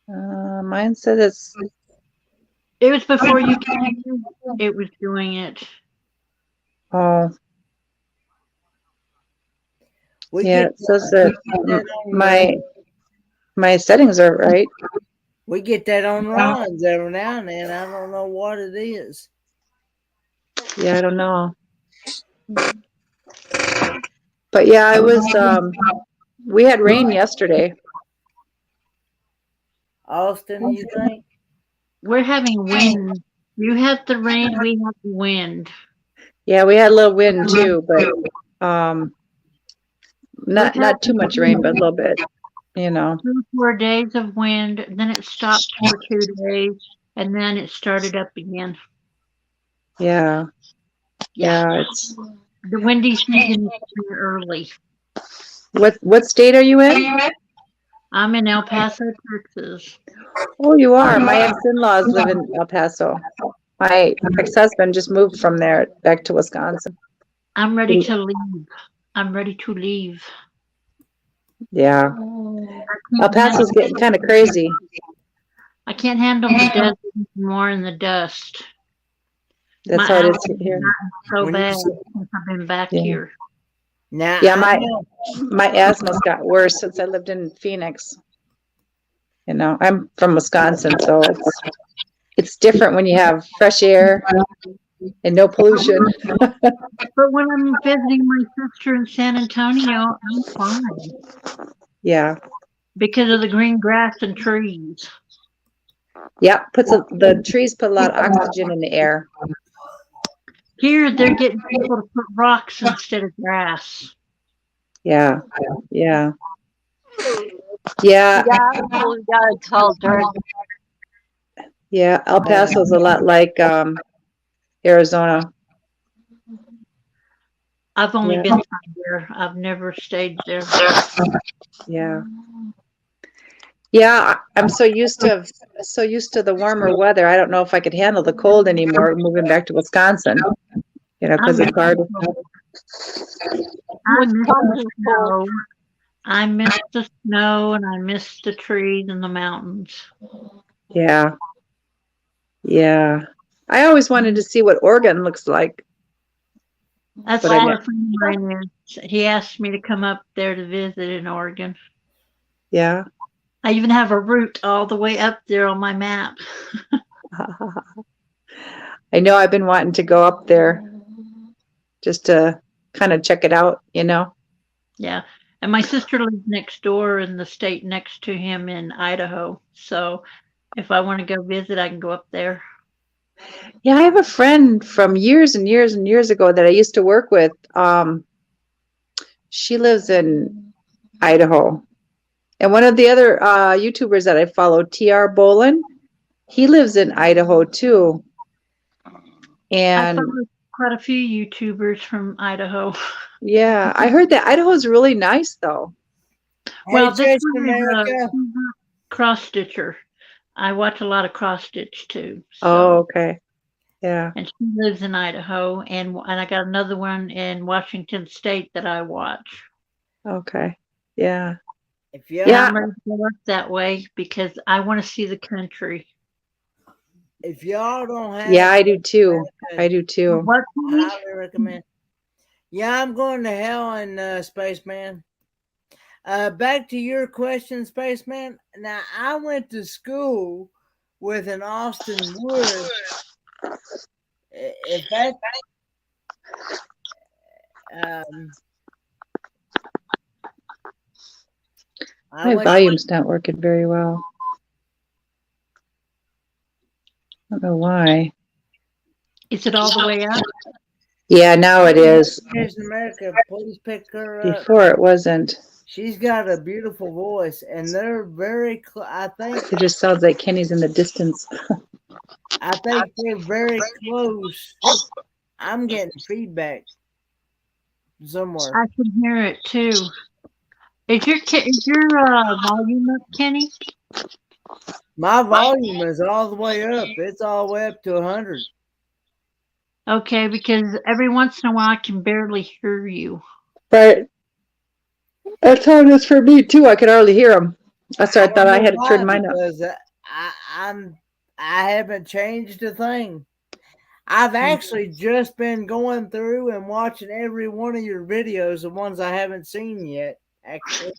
Mine says it was before you came. It was doing it. Oh. Yeah, it says that my settings are right. We get that on Ron's every now and then. I don't know what it is. Yeah, I don't know. But yeah, it was we had rain yesterday. Austin, you think? We're having wind. You have the rain, we have the wind. Yeah, we had a little wind too, but not too much rain, but a little bit. you know. 2 or 4 days of wind, then it stopped for 2 days, and then it started up again. Yeah. Yeah. It's The windy season is pretty early. what state are you in? I'm in El Paso, Texas. Oh, you are. My ex-in-laws live in El Paso. My ex-husband just moved from there back to Wisconsin. I'm ready to leave. I'm ready to leave. Yeah. El Paso's getting kind of crazy. I can't handle the desert anymore and the dust. That's My how it is allergies here. have gotten so When you bad see- since I've been back Yeah. here. Now, Yeah, I know my asthma's got worse since I lived in Phoenix. You know, I'm from Wisconsin, so it's different when you have fresh air and no pollution. But when I'm visiting my sister in San Antonio, I'm fine Yeah. because of the green grass and trees. Yeah, the trees put a lot of oxygen in the air. Here, they're getting people to put rocks instead of grass. Yeah. Yeah. Yeah. Yeah, we got it all dirt. Yeah. El Paso's a lot like Arizona. I've only Yeah. been there. I've never stayed there. Yeah. Yeah, I'm so used to the warmer weather. I don't know if I could handle the cold anymore moving back to Wisconsin. You know, because it's hard. I miss the snow. I miss the snow and I miss the trees and the mountains. Yeah. Yeah. I always wanted to see what Oregon looks like. That's But I where a didn't. friend of mine is. He asked me to come up there to visit in Oregon. Yeah. I even have a route all the way up there on my map. I know I've been wanting to go up there just to kind of check it out, you know. Yeah. And my sister lives next door in the state next to him in Idaho. So if I want to go visit, I can go up there. Yeah, I have a friend from years and years and years ago that I used to work with. She lives in Idaho. And one of the other YouTubers that I follow, TR Bolin, he lives in Idaho too. I And follow quite a few YouTubers from Idaho. yeah, I heard that Idaho's really nice though. Well, Hey, this Church one is America. a cross stitcher. I watch a lot of cross stitch too. So. Oh, okay. Yeah. And she lives in Idaho, and I got another one in Washington State that I watch. Okay. Yeah. If y'all, Yeah, I'm ready to go up that way because I want to see the country. if y'all don't have, Yeah, I do too. I do too. What? I highly recommend. Yeah, I'm going to hell in Spaceman. Back to your question, Spaceman. Now, I went to school with an Austin Wood. If that, My volume's not working very well. I don't know why. Is it all the way up? Yeah, now it is. Church America, please pick her up. Before it wasn't. She's got a beautiful voice, and they're very. I think It just sounds like Kenny's in the distance. I think they're very close. I'm getting feedback somewhere. I can hear it too. Is your volume up, Kenny? My volume is all the way up. It's all the way up to 100. Okay, because every once in a while I can barely hear you. Right. That's how it is for me too. I could hardly hear them. That's why I thought I had to turn mine up. Because I haven't changed a thing. I've actually just been going through and watching every one of your videos, the ones I haven't seen yet. Actually,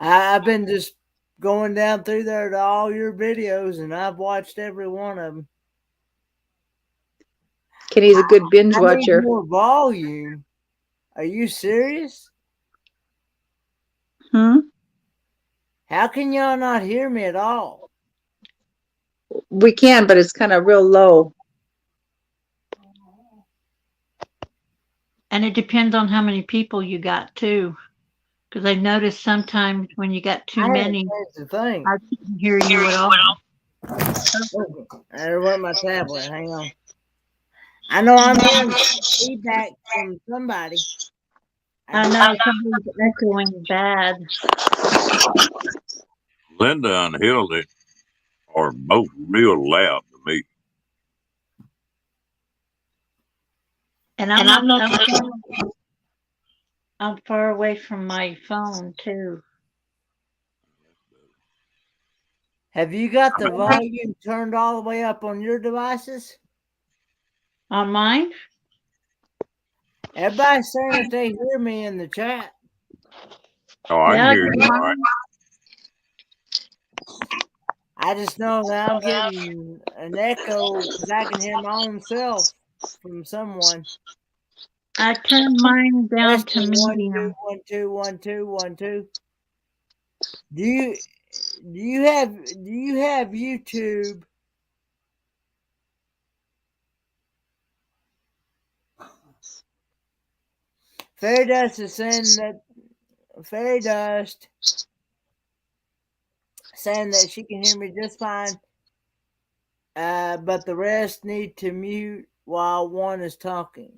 I've been just going down through there to all your videos, and I've watched every one of them. Kenny's a good binge watcher. More volume. Are you serious? How can y'all not hear me at all? We can, but it's kind of real low. And it depends on how many people you got too. Because I noticed sometimes when you got too I haven't many, changed the thing. I couldn't hear you at all. I went my tablet. Hang on. I know I'm hearing feedback from somebody. I know somebody's echoing bad. Linda and Hildy are both real loud to me. And I'm far away from my phone too. Have you got the volume turned all the way up on your devices? On mine? Everybody's saying that they hear me in the chat. Oh, I can hear you. All right. I just know that I'm getting an echo because I can hear my own self from someone. I turned mine down to Testing medium. 1 2 1 2 1 2 1 2. Do you have YouTube? Fairy Dust is saying that she can hear me just fine, but the rest need to mute while one is talking.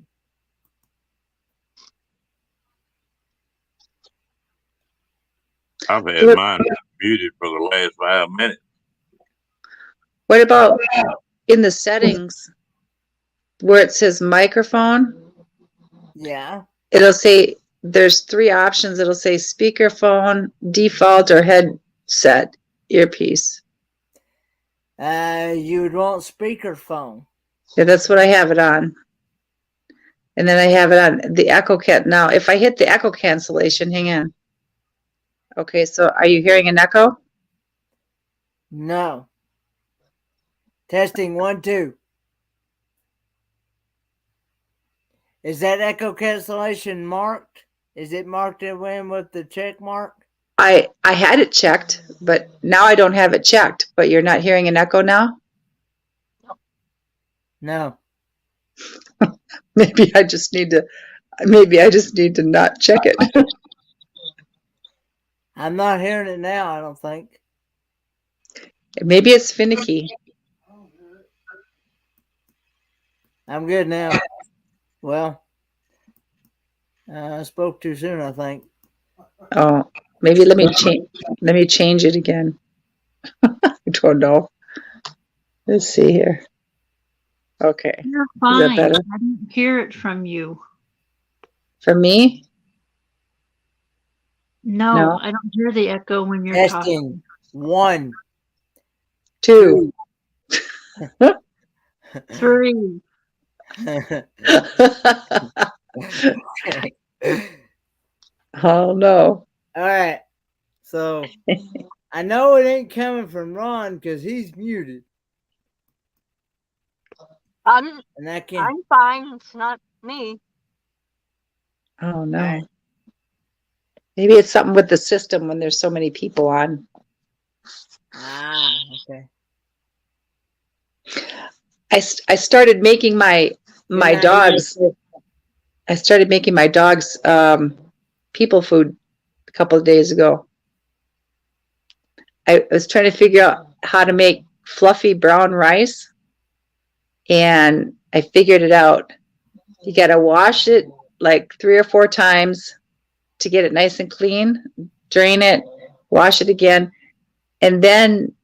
I've had mine muted for the last 5 minutes. What about in the settings where it says microphone? Yeah. It'll say there's 3 options. It'll say speakerphone, default, or headset earpiece. You would want speakerphone. Yeah, that's what I have it on. And then I have it on the echo now. If I hit the echo cancellation, hang on. Okay, so are you hearing an echo? No. Testing 1 2. Is that echo cancellation marked? Is it marked in with the check mark? I had it checked, but now I don't have it checked. But you're not hearing an echo now? No. Maybe I just need to not check it. I'm not hearing it now, I don't think. Maybe it's finicky. I'm good now. Well, I spoke too soon, I think. Oh, maybe let me change it again. I don't know. Let's see here. Okay. You're fine. Is that better? I didn't hear it from you. From me? No, I don't hear the echo when you're Testing. talking. 1 2 3. Oh no. All right. So I know it ain't coming from Ron because he's muted. I'm fine. It's not me. Oh no. Right. Maybe it's something with the system when there's so many people on. Ah, okay. I started making my dogs. I started making my dogs people food a couple of days ago. I was trying to figure out how to make fluffy brown rice, and I figured it out. You got to wash it like 3 or 4 times to get it nice and clean, drain it, wash it again, and then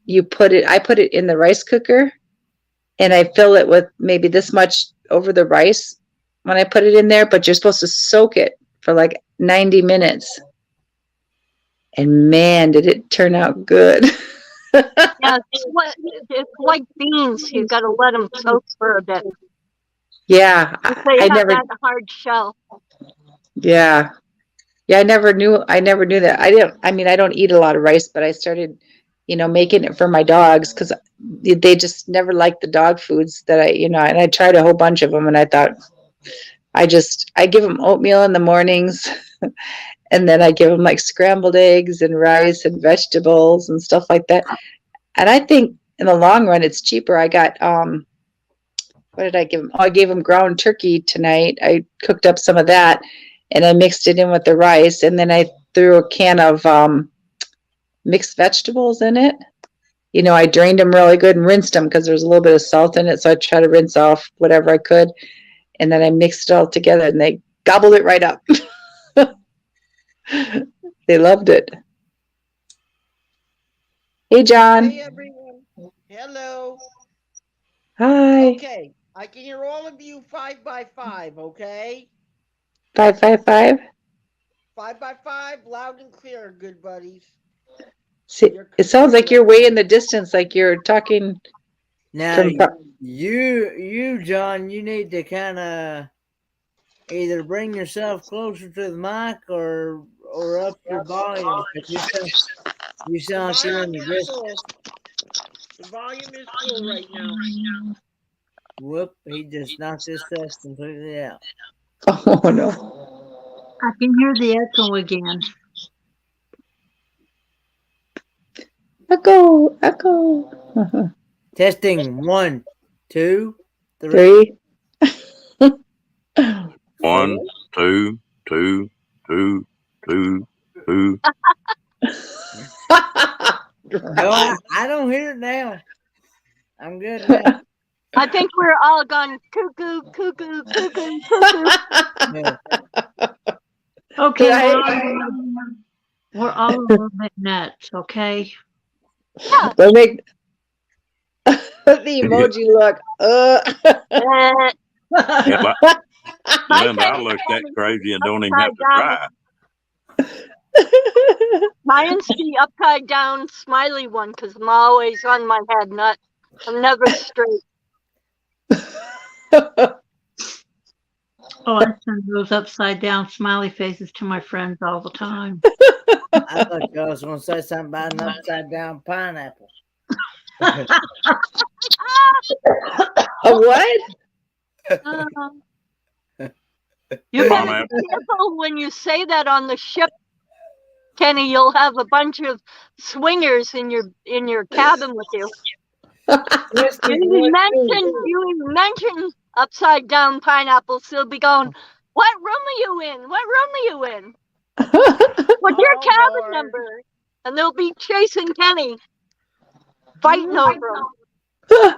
I put it in the rice cooker, and I fill it with maybe this much over the rice when I put it in there, but you're supposed to soak it for like 90 minutes. And man, did it turn out good. Yeah, it's like beans. You've got to let them soak for a bit. Yeah. They have that hard shell. Yeah. Yeah, I never knew that. I don't eat a lot of rice, but I started, making it for my dogs because they just never liked the dog foods that and I tried a whole bunch of them, and I thought I give them oatmeal in the mornings and then I give them like scrambled eggs and rice and vegetables and stuff like that. And I think in the long run, it's cheaper. I got, what did I give them? Oh, I gave them ground turkey tonight. I cooked up some of that. and I mixed it in with the rice, and then I threw a can of mixed vegetables in it. You know, I drained them really good and rinsed them because there's a little bit of salt in it, so I try to rinse off whatever I could, and then I mixed it all together, and they gobbled it right up. They loved it. Hey, John. Hey everyone. Hello. Hi. Okay. I can hear all of you 5 by 5, okay? 555. 5 by 5, loud and clear, good buddies. See, it sounds like you're way in the distance, like you're talking. Now, you, John, you need to kind of either bring yourself closer to the mic or up your volume. You sound like you're in the distance. The volume is full right now. Whoop, he just knocked this stuff completely out. Oh, no. I can hear the echo again. Echo, echo. Testing 1, 2, 3. 3. 1, 2, 2, 2, 2, 2. No, I don't hear it now. I'm good now. I think we're all gone cuckoo, cuckoo, cuckoo, cuckoo. Yeah. Okay, Right. we're all a little bit nuts, okay? Yeah. Don't make the emoji look. Yeah, My Linda, I face look is that crazy and don't even have to upside try. Mine's the upside down smiley one because I'm always on my head. I'm never straight. Oh, I send those upside down smiley faces to my friends all the time. I thought you was going to say something about an upside down pineapple. A what? You better be careful when you say that on the ship, Kenny. You'll have a bunch of swingers in your cabin with you. You mention upside down pineapples, they'll be going, "What room are you in? What room are you in? What's your cabin number?" And they'll be chasing Kenny, fighting over him.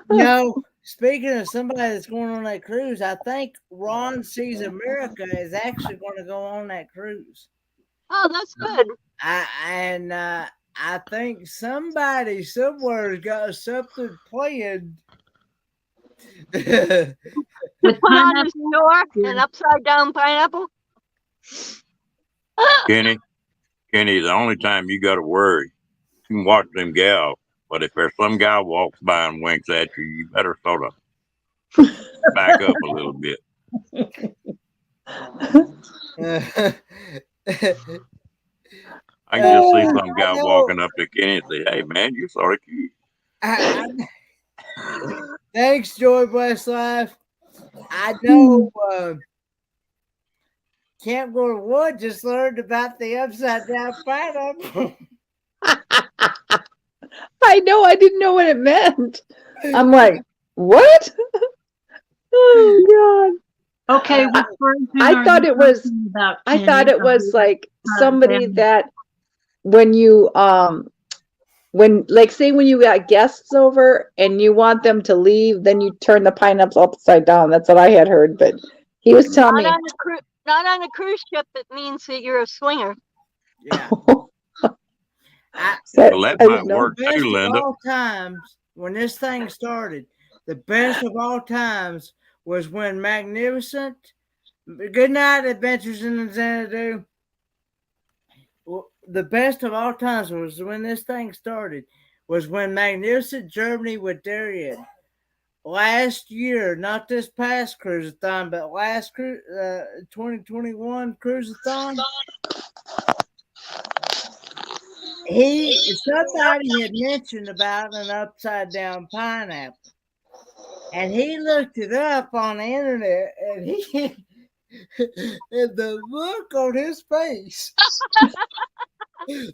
No, speaking of somebody that's going on that cruise, I think Ron Sees America is actually going to go on that cruise. Oh, that's good. I think somebody somewhere's got something planned. To put on his door an upside down pineapple. Kenny, the only time you got to worry, you can watch them gals, but if there's some guy walks by and winks at you, you better sort of back up a little bit. I can just see some guy walking up to Kenny and say, "Hey, man, you're sort of cute." Thanks, Joy Bless Life. I know Camp Go to Wood just learned about the upside down pineapple. I know, I didn't know what it meant. I'm like, what? Oh God. Okay, I thought it was like somebody that when you like say when you got guests over and you want them to leave, then you turn the pineapple upside down. That's what I had heard, but he was telling me not on a cruise ship. It means that you're a swinger. Yeah. That might work too, Linda. All times when this thing started, the best of all times was when Magnificent Good Night Adventures in Xanadu. The best of all times was when this thing started, was when Magnificent Germany with Darrell last year, not this past cruise-a-thon, but last 2021 cruise-a-thon. Somebody had mentioned about an upside down pineapple, and he looked it up on the internet, and and the look on his face, when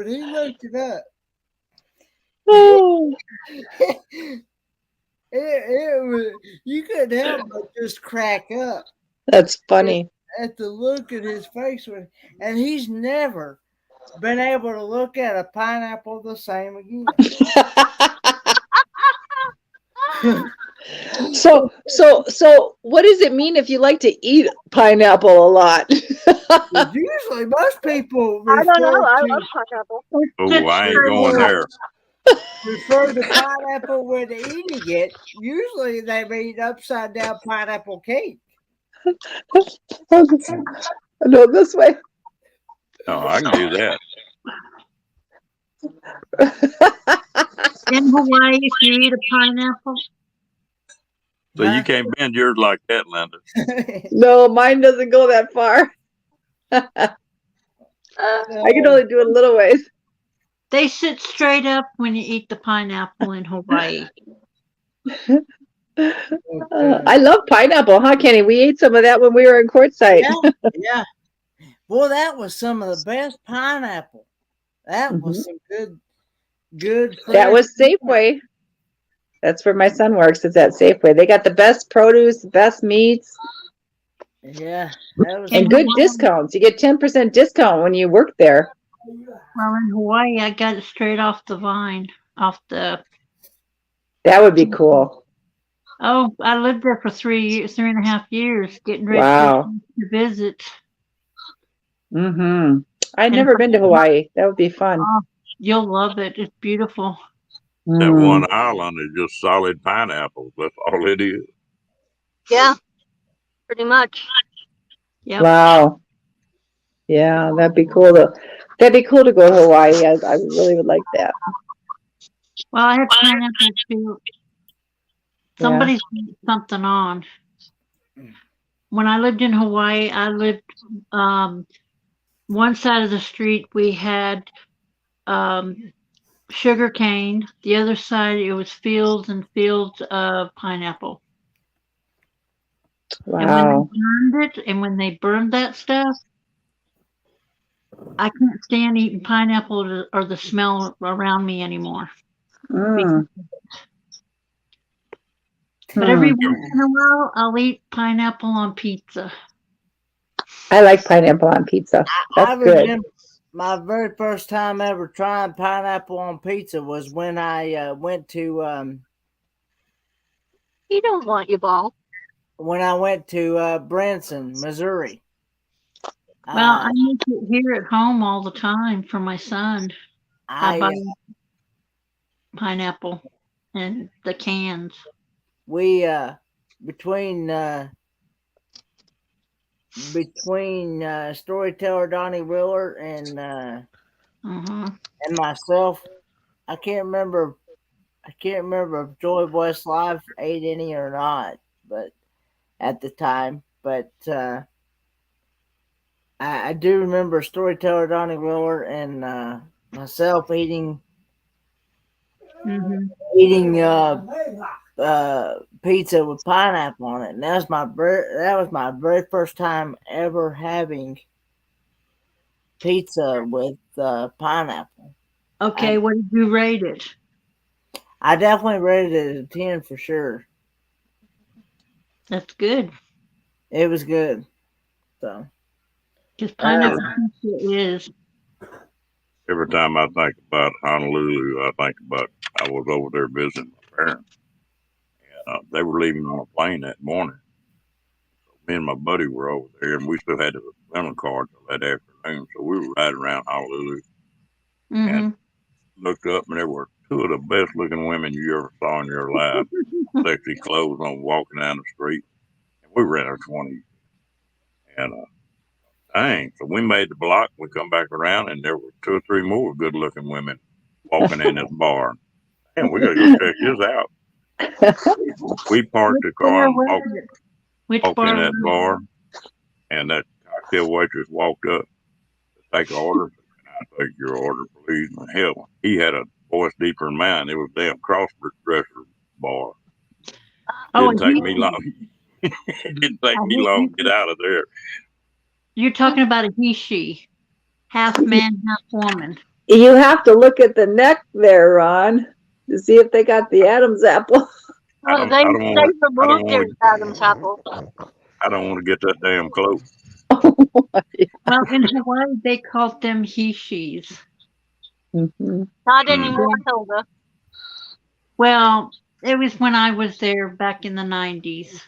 he looked it up, it was, you couldn't help but just crack up. That's funny. at the look at his face, and he's never been able to look at a pineapple the same again. So what does it mean if you like to eat pineapple a lot? Usually, most people I don't know. I refer love to pineapple. Oh, I ain't going there. pineapple when eating it. Usually, they mean upside down pineapple cake. No, this way. No, I can do that. In Hawaii, if you eat a pineapple, So you can't bend yours like that, Linda. No, mine doesn't go that far. I can only do it a little ways. they sit straight up when you eat the pineapple in Hawaii. I love pineapple, huh, Kenny? We ate some of that when we were in Quartzsite. Yeah. Boy, that was some of the best pineapple. That was some good. That was Safeway. That's where my son works. It's at Safeway. They got the best produce, the best meats. Yeah, that was and good discounts. You get 10% discount when you work there. Well, in Hawaii, I got it straight off the vine, off the. That would be cool. Oh, I lived there for 3.5 years, getting ready to visit. Mm-hmm. I'd never been to Hawaii. That would be fun. Oh, you'll love it. It's beautiful. That one island is just solid pineapples. That's all it is. Yeah, pretty much. Yep. Wow. Yeah, that'd be cool to go to Hawaii. I really would like that. Well, I had pineapple too. Somebody's put something on. When I lived in Hawaii, I lived one side of the street we had sugar cane. The other side it was fields and fields of pineapple. Wow. And when they burned that stuff, I couldn't stand eating pineapple or the smell around me anymore. Mm. But every once in a while, I'll eat pineapple on pizza. I like pineapple on pizza. That's good. My very first time ever trying pineapple on pizza was when I went to. He don't want you, ball. When I went to Branson, Missouri. Well, I make it here at home all the time for my son. I buy pineapple and the cans. We between storyteller Donnie Wheeler and myself, I can't remember if Joy Westlife ate any or not, but at the time, but I do remember storyteller Donnie Wheeler and myself eating pizza with pineapple on it, and that was my very first time ever having pizza with pineapple. Okay, what did you rate it? I definitely rated it a 10 for sure. That's good. It was good. So, because pineapple pizza is. Every time I think about Honolulu, I think about I was over there visiting my parents. And, they were leaving on a plane that morning. So me and my buddy were over there, and we still had the rental car till that afternoon. So we were riding around Honolulu and looked up, and there were two of the best looking women you ever saw in your life. Sexy clothes on, walking down the street. And we were in our 20s. And dang, so we made the block. We come back around, and there were 2 or 3 more good looking women walking in this bar. And we got to go check this out. We parked the car and walked in that bar, and that cocktail waitress walked up to take an order. Can I take your order, please? And hell, he had a voice deeper than mine. It was a damn cross-dresser bar. Didn't take me long. It didn't take me long to get out of there. You're talking about a he-she, half man, half woman. You have to look at the neck there, Ron, to see if they got the Adam's apple. Well, they removed their Adam's apple. I don't want to get that damn close. Well, in Hawaii, they called them he-she's. Mhm. Not Mm. anymore, Hilda. Well, it was when I was there back in the 90s.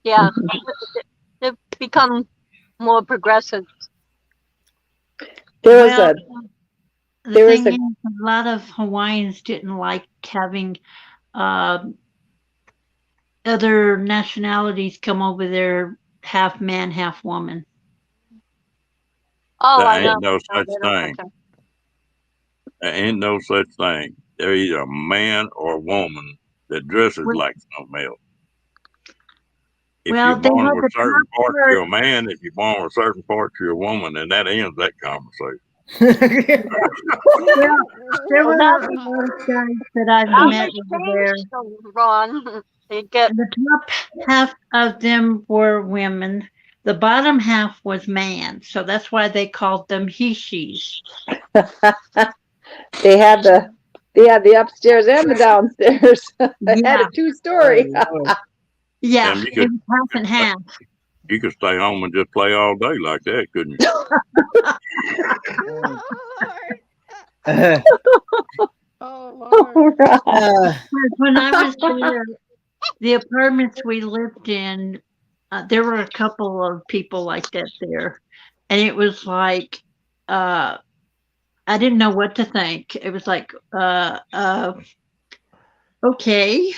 Yeah, they've become more progressive. There was Well, a the there was thing a is, a lot of Hawaiians didn't like having other nationalities come over there, half man, half woman. Oh, There I know. ain't no No, such they don't like thing. them. There ain't no such thing. They're either a man or a woman that dresses Well, like something else. If well, you're they born had with the certain top parts, part. you're a man. If you're born with certain parts, you're a woman, and that ends that conversation. Well, there Well, were now a they lot of guys that I've now met they over there. changed them, Ron. They get The top half of them were women. The bottom half was man. So that's why they called them he-she's. they had the upstairs and the downstairs. They had Yeah. a 2-story. Yeah. Damn, It was half and half. you could stay home and just play all day like that, couldn't you? Oh, All Lord. right. When I was there, the apartments we lived in, there were a couple of people like that there. And it was like, I didn't know what to think. It was like, okay.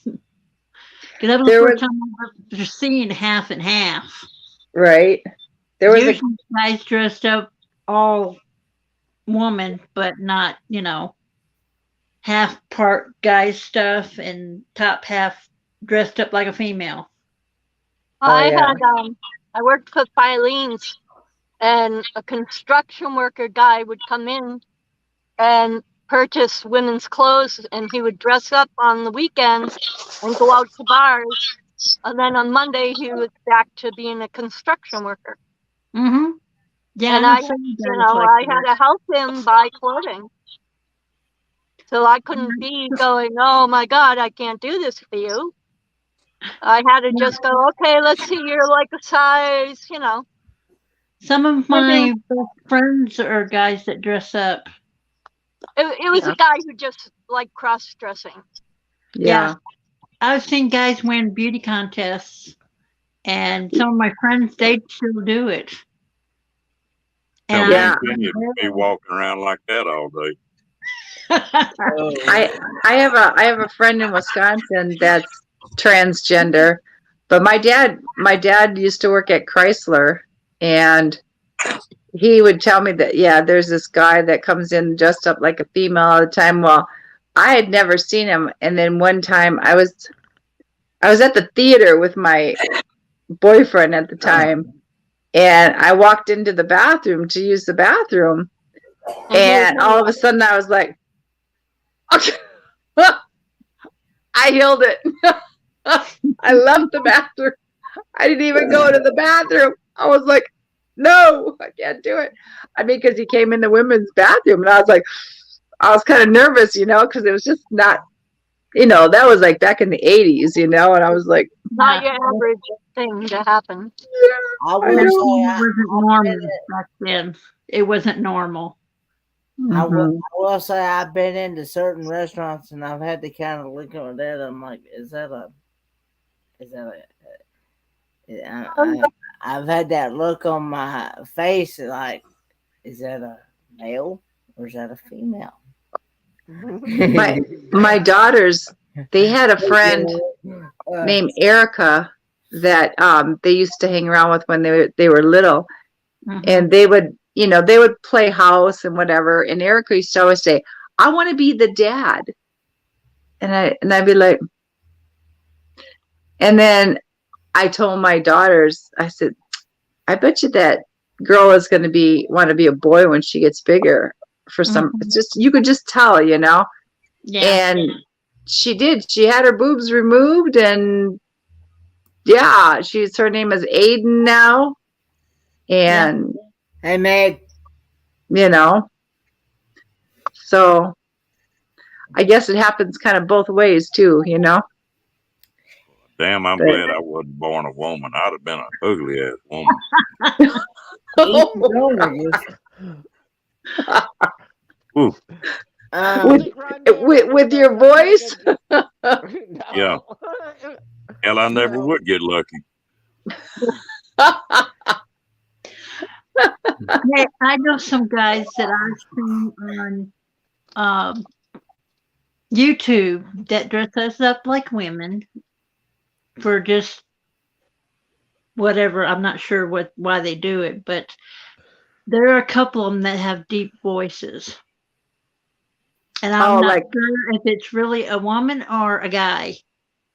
Because that was the There first was time I was seeing half and half. right. There was a Usually guys dressed up all woman, but not, half part guy stuff and top half dressed up like a female. oh I yeah. had I worked for Filene's, and a construction worker guy would come in and purchase women's clothes, and he would dress up on the weekends and go out to bars, and then on Monday he was back to being a construction worker. Mm-hmm. Yeah, And I know I, some guys like I had that. to help him buy clothing. So I couldn't be going, oh my God, I can't do this for you. I had to just go, okay, let's see, you're like a size, Some of maybe my best friends are guys that dress up. it was Yeah. a guy who just liked cross dressing. Yeah. I've seen guys win beauty contests, and some of my friends, they still do it. Tell And me, Yeah. you be walking around like that all day. I have a friend in Wisconsin that's transgender, but my dad used to work at Chrysler, and he would tell me that yeah, there's this guy that comes in dressed up like a female all the time. Well, I had never seen him, and then one time I was at the theater with my boyfriend at the time, and I walked into the bathroom to use the bathroom, and all of a sudden I was like, okay. I held it. I left the bathroom. I didn't even go to the bathroom. I was like, no, I can't do it. I mean, because he came in the women's bathroom, and I was like, I was kind of nervous, because it was just not, that was like back in the 80s, and I was like, Not your average thing to happen. yeah, I I will It know. wasn't say normal back then. It wasn't normal. I Mhm. will say I've been into certain restaurants and I've had to kind of look at that. I'm like, is that a? I've had that look on my face like, is that a male or is that a female? My daughters, they had a friend named Erica that they used to hang around with when they were little, and they would play house and whatever, and Erica used to always say, I want to be the dad, and I'd be like, and then I told my daughters, I said, I bet you that girl is going to want to be a boy when she gets bigger. For some, it's just, you could just tell, Yeah. and she did. She had her boobs removed, and yeah, her name is Aiden now, and Hey Meg. So I guess it happens kind of both ways too, Damn, I'm But- glad I wasn't born a woman. I'd have been an ugly ass woman. Ooh, with your voice. yeah. Hell, I never would get lucky. Hey, I know some guys that I've seen on YouTube that dress us up like women for just whatever. I'm not sure why they do it, but there are a couple of them that have deep voices. And I'm not like sure if it's really a woman or a guy.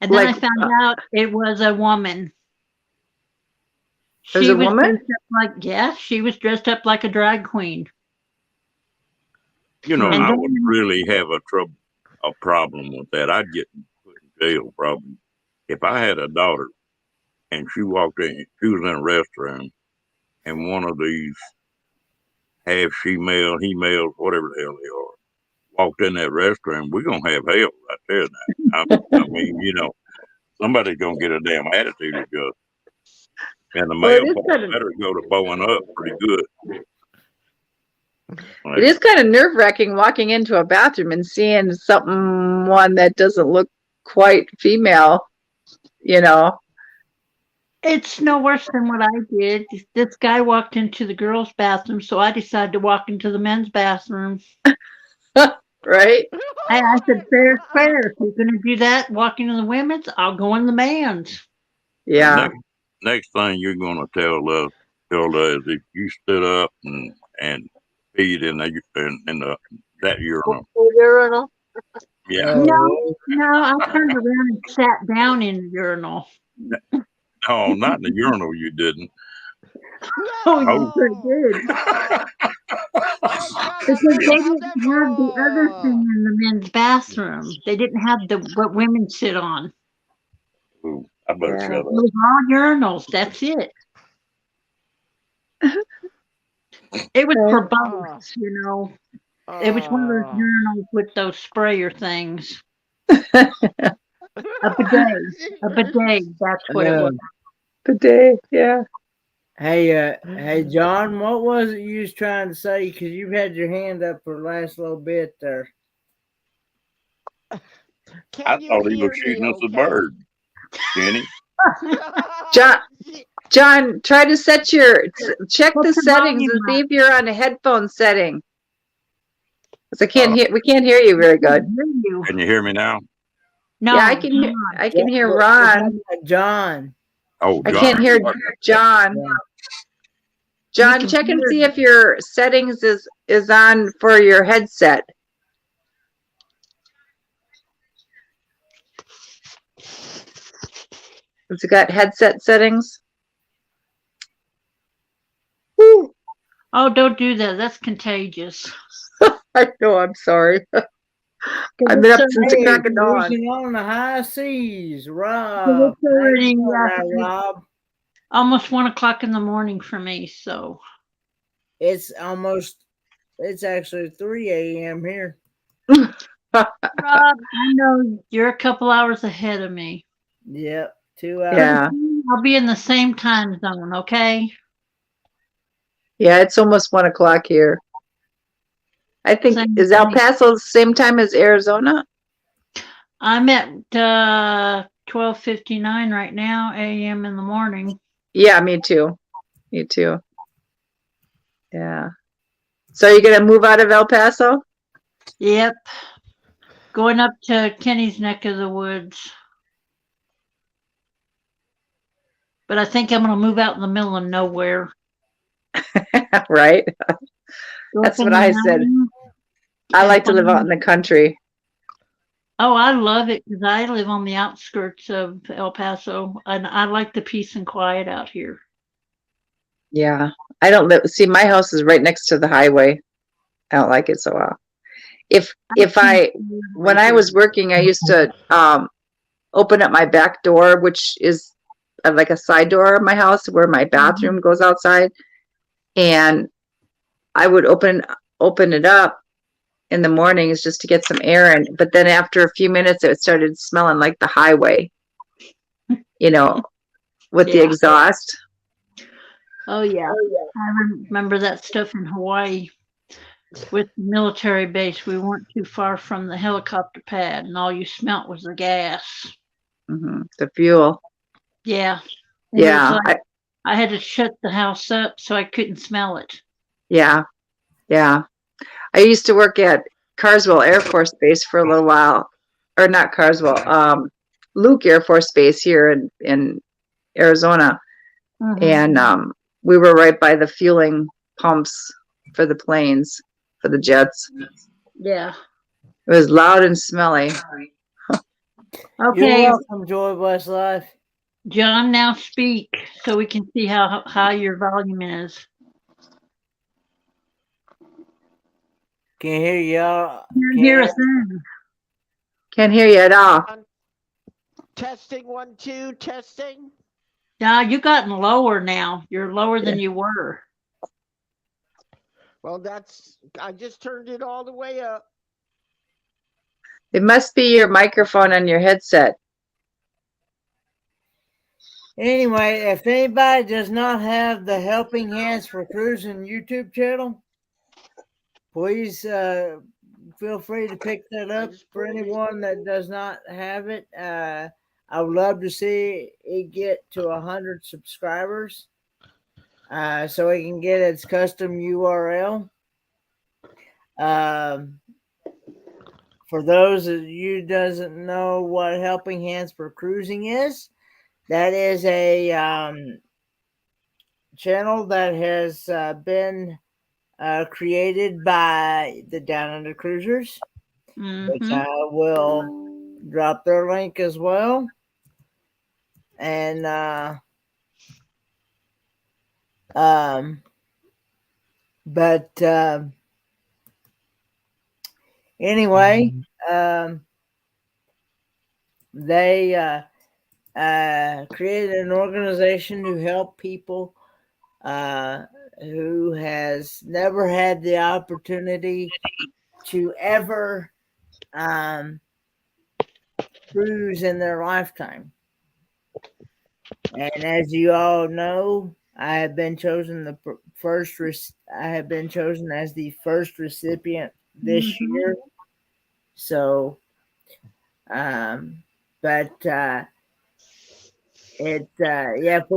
And then I Like, found out it was a woman. There's She a was woman? dressed up she was dressed up like a drag queen. You know, And I then- would really have a problem with that. I'd get put in jail probably. If I had a daughter and she walked in, she was in a restroom, and one of these half female, he-males, whatever the hell they are, walked in that restroom, we're gonna have hell right there now. I mean, you know, somebody's gonna get a damn attitude adjustment. And the Well, male part better go to bowing up pretty good. It is kind of nerve-wracking walking into a bathroom and seeing someone that doesn't look quite female, you know. It's no worse than what I did. This guy walked into the girls' bathroom, so I decided to walk into the men's bathroom. Right? I said, fair, fair. If you're going to do that, walk into the women's, I'll go in the man's. Yeah. Next thing you're gonna tell Hilda is if you stood up and peed in that urinal. Urinal. Yeah. No, I turned around and sat down in the urinal. No, not in the urinal. You didn't. Oh, you sure did. Because they didn't have the other thing in the men's bathroom. They didn't have what women sit on. Ooh, I better shut It up. was all urinals. That's it. It was for both, you know. It was one of those urinals with those sprayer things. A bidet. That's what it was. Bidet, yeah. Hey, John, what was it you was trying to say? Because you've had your hand up for the last little bit there. I thought he was shooting us a bird, Kenny. John, try to check the settings and see if you're on a headphone setting. Because we can't hear you very good. Can you hear me now? No, yeah, I can hear Ron. John. Oh, I John. can't hear John. John, check and see if your settings is on for your headset. Has it got headset settings? Woo. Oh, don't do that. That's contagious. I know, I'm sorry. I've been up since the crack of dawn. On the high seas, Rob. It's already Rob. Almost 1 o'clock in the morning for me, so. It's actually 3 a.m. here. Rob, I know you're a couple hours ahead of me. Yep, 2 hours. Yeah. I'll be in the same time zone, okay? Yeah, it's almost 1 o'clock here. I think, is El Paso the same time as Arizona? I'm at 12:59 right now, a.m. in the morning. Yeah, me too. Me too. Yeah. So you're going to move out of El Paso? Yep. Going up to Kenny's neck of the woods. But I think I'm going to move out in the middle of nowhere. Right? That's what I said. I like to live out in the country. Oh, I love it because I live on the outskirts of El Paso, and I like the peace and quiet out here. Yeah. I don't live, see, my house is right next to the highway. I don't like it so well. When I was working, I used to open up my back door, which is like a side door of my house where my bathroom goes outside. And I would open it up in the mornings just to get some air in. But then after a few minutes, it started smelling like the highway. you know, with the Yeah. exhaust. Oh yeah. I remember that stuff in Hawaii with the military base. We weren't too far from the helicopter pad, and all you smelt was the gas. The fuel. Yeah. And it was Yeah. like I had to shut the house up so I couldn't smell it. Yeah. Yeah. I used to work at Carswell Air Force Base for a little while, or not Carswell, Luke Air Force Base here in Arizona. And we were right by the fueling pumps for the planes, for the jets. Yeah. It was loud and smelly. You're Okay, welcome, Joy West Life. John, now speak so we can see how your volume is. Can't hear y'all. Can't hear a thing. Can't hear you at all. Testing 1, 2, testing. Now you gotten lower now. You're lower than you were. Well, I just turned it all the way up. It must be your microphone on your headset. Anyway, if anybody does not have the Helping Hands for Cruising YouTube channel, please feel free to pick that up. For anyone that does not have it, I would love to see it get to 100 subscribers so it can get its custom URL. For those of you who doesn't know what Helping Hands for Cruising is, that is a channel that has been created by the Down Under Cruisers, which I will drop their link as well. And anyway, they created an organization to help people who has never had the opportunity to ever cruise in their lifetime. And as you all know, I have been chosen as the first recipient this year. So, if we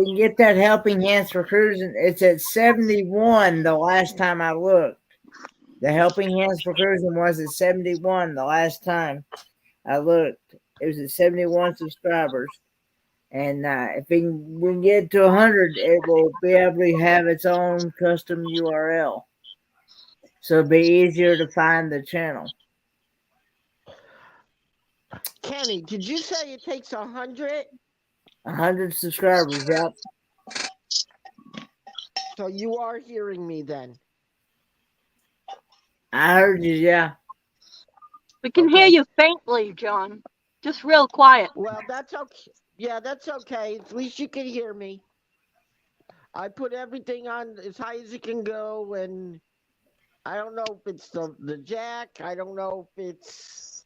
can get that Helping Hands for Cruising, it's at 71 the last time I looked. The Helping Hands for Cruising was at 71 the last time I looked. It was at 71 subscribers. And if we can get to 100, it will be able to have its own custom URL. So it'll be easier to find the channel. Kenny, did you say it takes 100? 100 subscribers, yep. So you are hearing me then? I heard you, yeah. We can hear you faintly, John. Just real quiet. Well, that's okay. Yeah, that's okay. At least you can hear me. I put everything on as high as it can go, and I don't know if it's the jack. I don't know if it's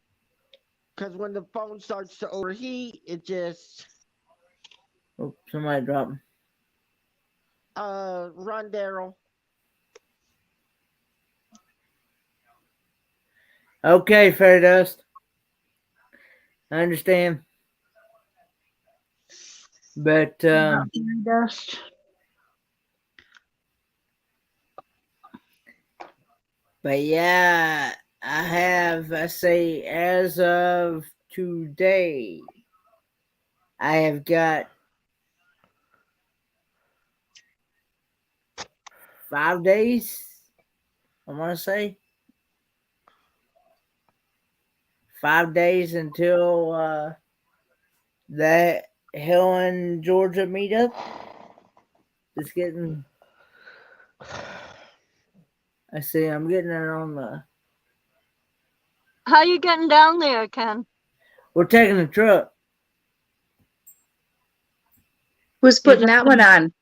because when the phone starts to overheat, it just. Oh, somebody dropped. Run, Darrell. Okay, Fairy Dust. I understand. But Dust. But yeah, I have, as of today, I have got 5 days, I want to say. 5 days until that Helen, Georgia meetup. It's getting, I'm getting it on the. How you getting down there, Ken? We're taking a truck. Who's putting that one on?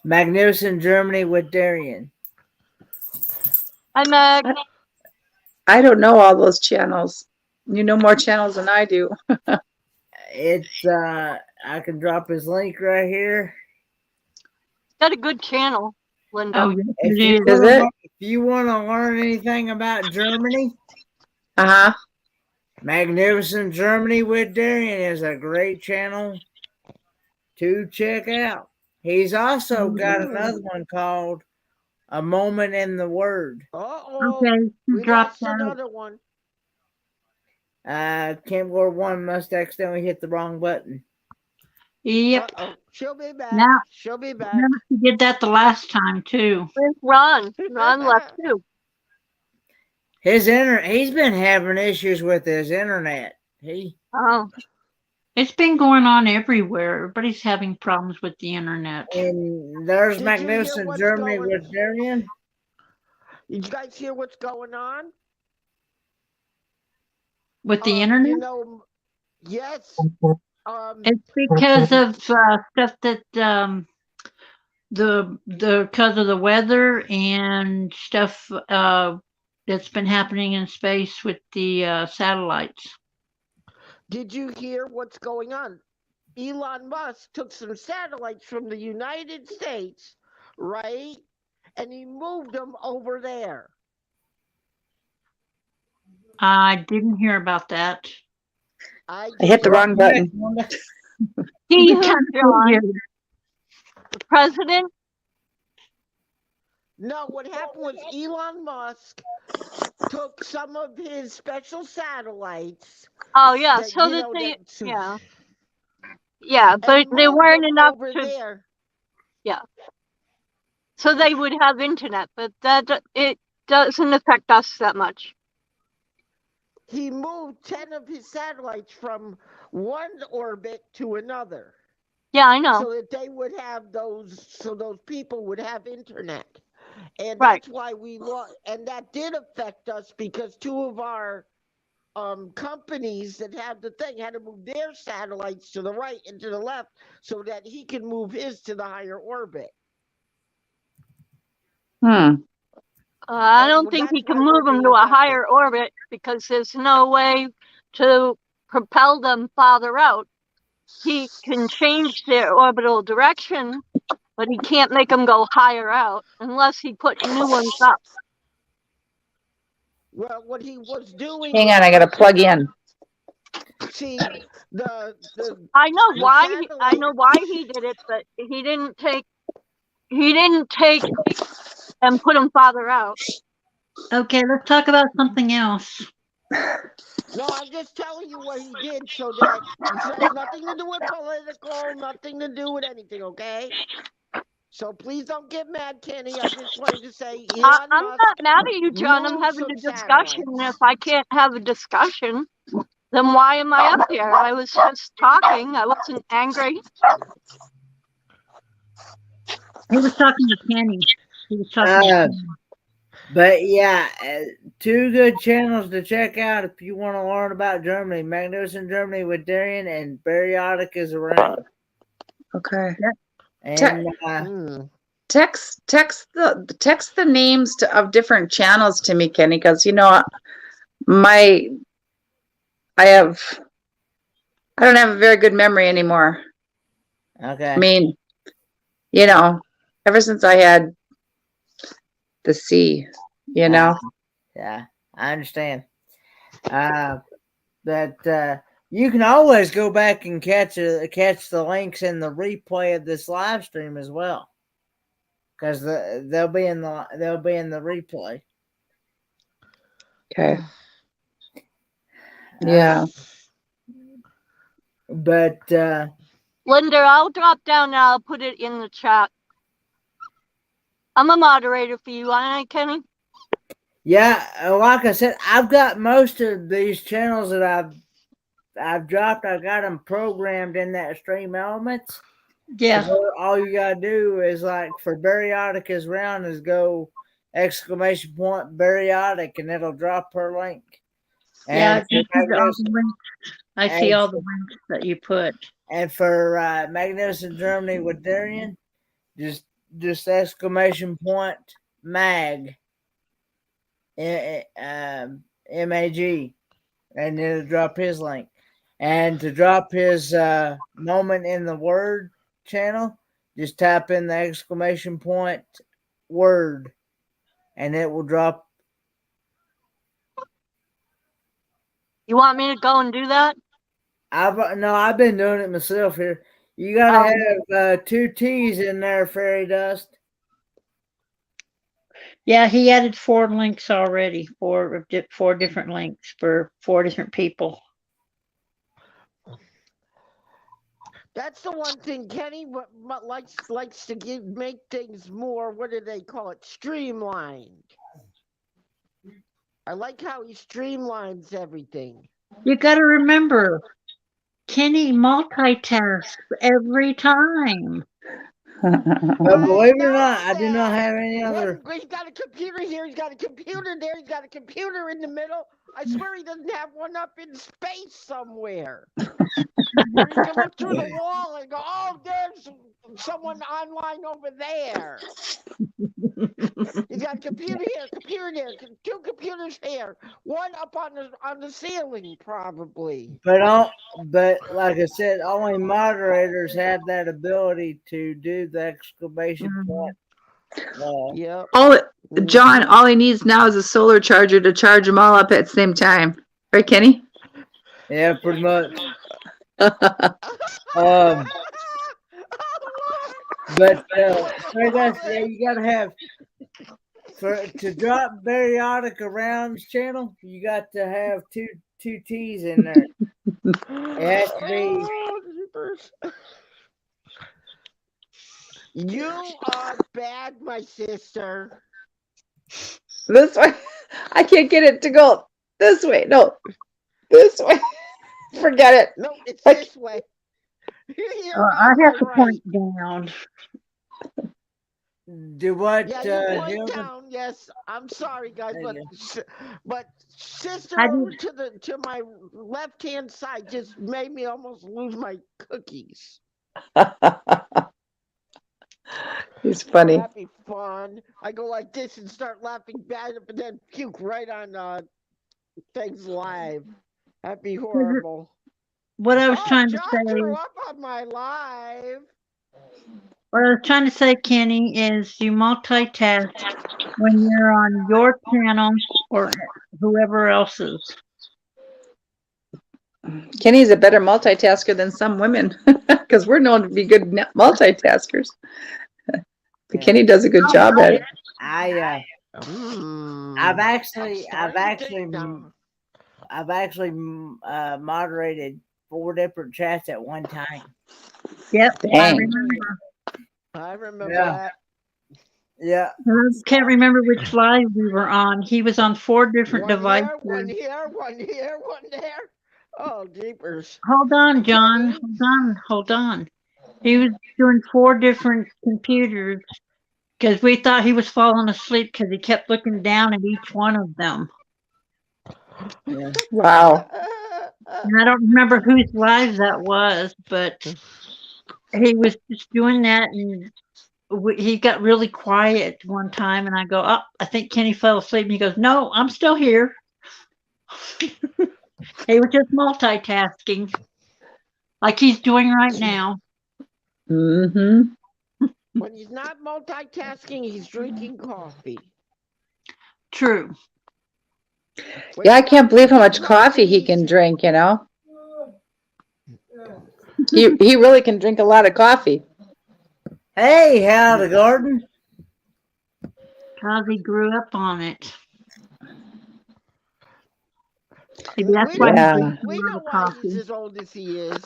Magnificent Germany with Darian. Hi, Meg. I don't know all those channels. You know more channels than I do. It's I can drop his link right here. Got a good channel, Linda. Oh, yes, If it you is. Is it? if you want to learn anything about Germany, Uh-huh. Magnificent Germany with Darien is a great channel to check out. He's also got another one called A Moment in the Word. Uh-oh. Okay, We drop lost that. another one. Camcorder 1 must accidentally hit the wrong button. Yep. Uh-oh. She'll be back. Now, She'll be back. remember she did that the last time too. Where's Ron? Ron left too. He's been having issues with his internet. Oh, It's been going on everywhere. Everybody's having problems with the internet. And there's Did you hear Magnificent what's Germany going- with Darien. Did you guys hear what's going on? With the internet? You know, yes. It's because of stuff that the because of the weather and stuff that's been happening in space with the satellites. Did you hear what's going on? Elon Musk took some satellites from the United States, right? And he moved them over there. I didn't hear about that. I hit the wrong button. he It's who, kind of John, weird. the president. No, what happened was Elon Musk took some of his special satellites. Oh yeah, that, so you that know, they, that- yeah, yeah, and but they moved weren't them enough over to, there. so they would have internet, but that it doesn't affect us that much. He moved 10 of his satellites from one orbit to another. Yeah, I know. So that they would have those people would have internet. And Right. that's why we lost, and that did affect us because two of our companies that have the thing had to move their satellites to the right and to the left so that he can move his to the higher orbit. Hmm. I And don't think he that's can why we're move them being to a affected. higher orbit because there's no way to propel them farther out. He can change their orbital direction, but he can't make them go higher out unless he put new ones up. Well, what he was doing. Hang on, I gotta plug in. See, the I know the why. I satellite- know why he did it, but he didn't take and put them farther out. Okay, let's talk about something else. No, I'm just telling you what he did so that it has nothing to do with political, nothing to do with anything, okay? So please don't get mad, Kenny. I just wanted to say Elon I'm Musk not mad at you, John. I'm moved having some a discussion. satellites. If I can't have a discussion, then why am I up here? I was just talking. I wasn't angry. He was talking to Kenny. He was talking to Kenny. But yeah, two good channels to check out if you want to learn about Germany. Magnificent Germany with Darien and Periodic is around. Okay. And Text the names of different channels to me, Kenny, because I don't have a very good memory anymore. okay. I mean, ever since I had the C, Yeah, I understand. But you can always go back and catch the links in the replay of this live stream as well, because they'll be in the replay. Okay. Yeah. But Linda, I'll drop down and I'll put it in the chat. I'm a moderator for you, aren't I, Kenny? yeah, like I said, I've got most of these channels that I've dropped. I got them programmed in that Stream Elements. Yeah. So all you gotta do is, like, for Periodic is round, is go ! Periodic, and it'll drop her link. Yeah, And I see all the links that you put. And for Magnificent Germany with Darien, just !mag, MAG, and it'll drop his link. And to drop his moment in the word channel, just type in the exclamation point word, and it will drop. You want me to go and do that? I've been doing it myself here. You gotta have 2 T's in there, Fairy Dust. Yeah, he added 4 links already, 4 different links for 4 different people. That's the one thing Kenny likes to make things more. What do they call it? Streamlined. I like how he streamlines everything. You got to remember, Kenny multitasks every time. But believe it or not, I do that. not have any other. He's got a computer here. He's got a computer there. He's got a computer in the middle. I swear he doesn't have one up in space somewhere. Where you can look through the wall and go, oh, there's someone online over there. He's got a computer here, computer there, 2 computers here, one up on the ceiling, probably. But like I said, only moderators have that ability to do the exclamation point. Yep. John, all he needs now is a solar charger to charge them all up at the same time. Right, Kenny? Yeah, pretty much. But you gotta have to drop periodic arounds channel. You got to have two T's in there. It has to be. You are bad, my sister. This way. I can't get it to go this way. No, this way. Forget it. No, it's this way. I have to point down. Do what? Yeah, you point down. Yes, I'm sorry, guys, but sister over to my left hand side just made me almost lose my cookies. He's funny. That'd be fun. I go like this and start laughing bad, but then puke right on things live. That'd be horrible. What I was trying to John say. threw up on my live. What I was trying to say, Kenny, is you multitask when you're on your channel or whoever else's. Kenny's a better multitasker than some women because we're known to be good multitaskers. But Kenny does a good job at it. I've actually moderated 4 different chats at one time. Yep, dang. I remember that. Yeah. I can't remember which live we were on. He was on 4 different devices. One here, one there. Oh, jeepers. Hold on, John. Hold on. He was doing 4 different computers because we thought he was falling asleep because he kept looking down at each one of them. Yeah. Wow. And I don't remember whose live that was, but he was just doing that, and he got really quiet one time, and I go, oh, I think Kenny fell asleep, and he goes, no, I'm still here. He was just multitasking like he's doing right now. Mm-hmm. When he's not multitasking, he's drinking coffee. True. Yeah, I can't believe how much coffee he can drink, you know. He really can drink a lot of coffee. Hey, howdy, Garden. Because he grew up on it. Maybe that's why we know why he's as old as he is.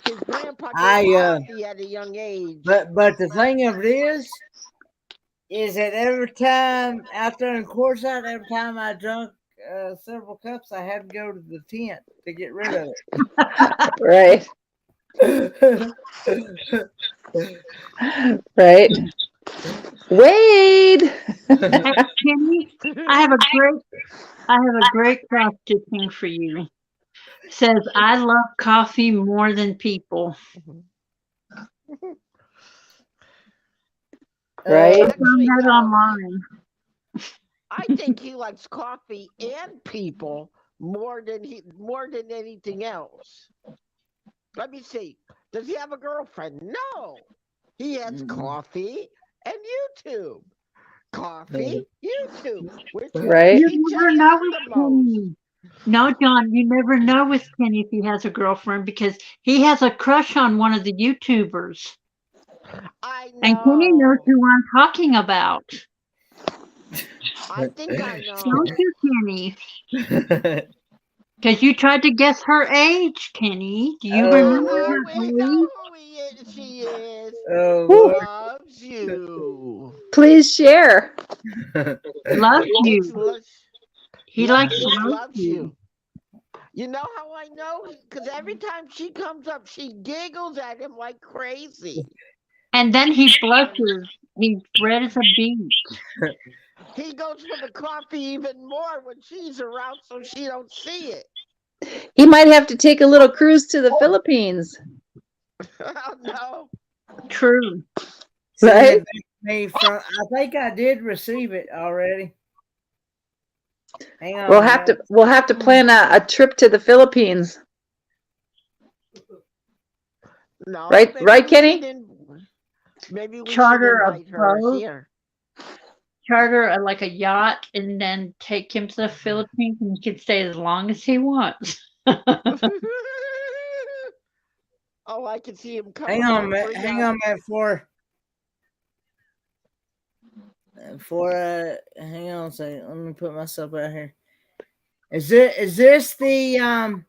His grandpa drank coffee at a young age. But the thing of it is that every time out there in courtside, every time I drank several cups, I had to go to the tent to get rid of it. Right. Right. Wade. Kenny, I have a great question for you. It says, I love coffee more than people. Right. I found that online. I think he likes coffee and people more than anything else. Let me see. Does he have a girlfriend? No. He has coffee and YouTube. Coffee, YouTube. Which one Right. does he You check never know out with the most? Kenny. No, John, you never know with Kenny if he has a girlfriend because he has a crush on one of the YouTubers. I And Kenny knows know. who I'm talking about. I think I Don't know. you, Kenny? Because you tried to guess her age, Kenny. Do you remember Oh, her we know age? who he is. She is. Oh, Woo. Lord. Loves you. Please share. Loves It's you. He yes, likes it's loves loves you. you. You know how I know? Because every time she comes up, she giggles at him like crazy. And then he blushes. He's red as a beet. He goes for the coffee even more when she's around, so she don't see it. He might have to take a little cruise to the Philippines. Oh no! True. Send Right? it back to me from. I think I did receive it already. Hang on. We'll have to plan a trip to the Philippines. No, Right, maybe right, we Kenny? should maybe we should Charter a invite her boat, here. like a yacht, and then take him to the Philippines, and he can stay as long as he wants. Oh, I can see him coming. Hang on, up, man. bring Hang up. on, man. Hang on a second. Let me put myself out here. Is this the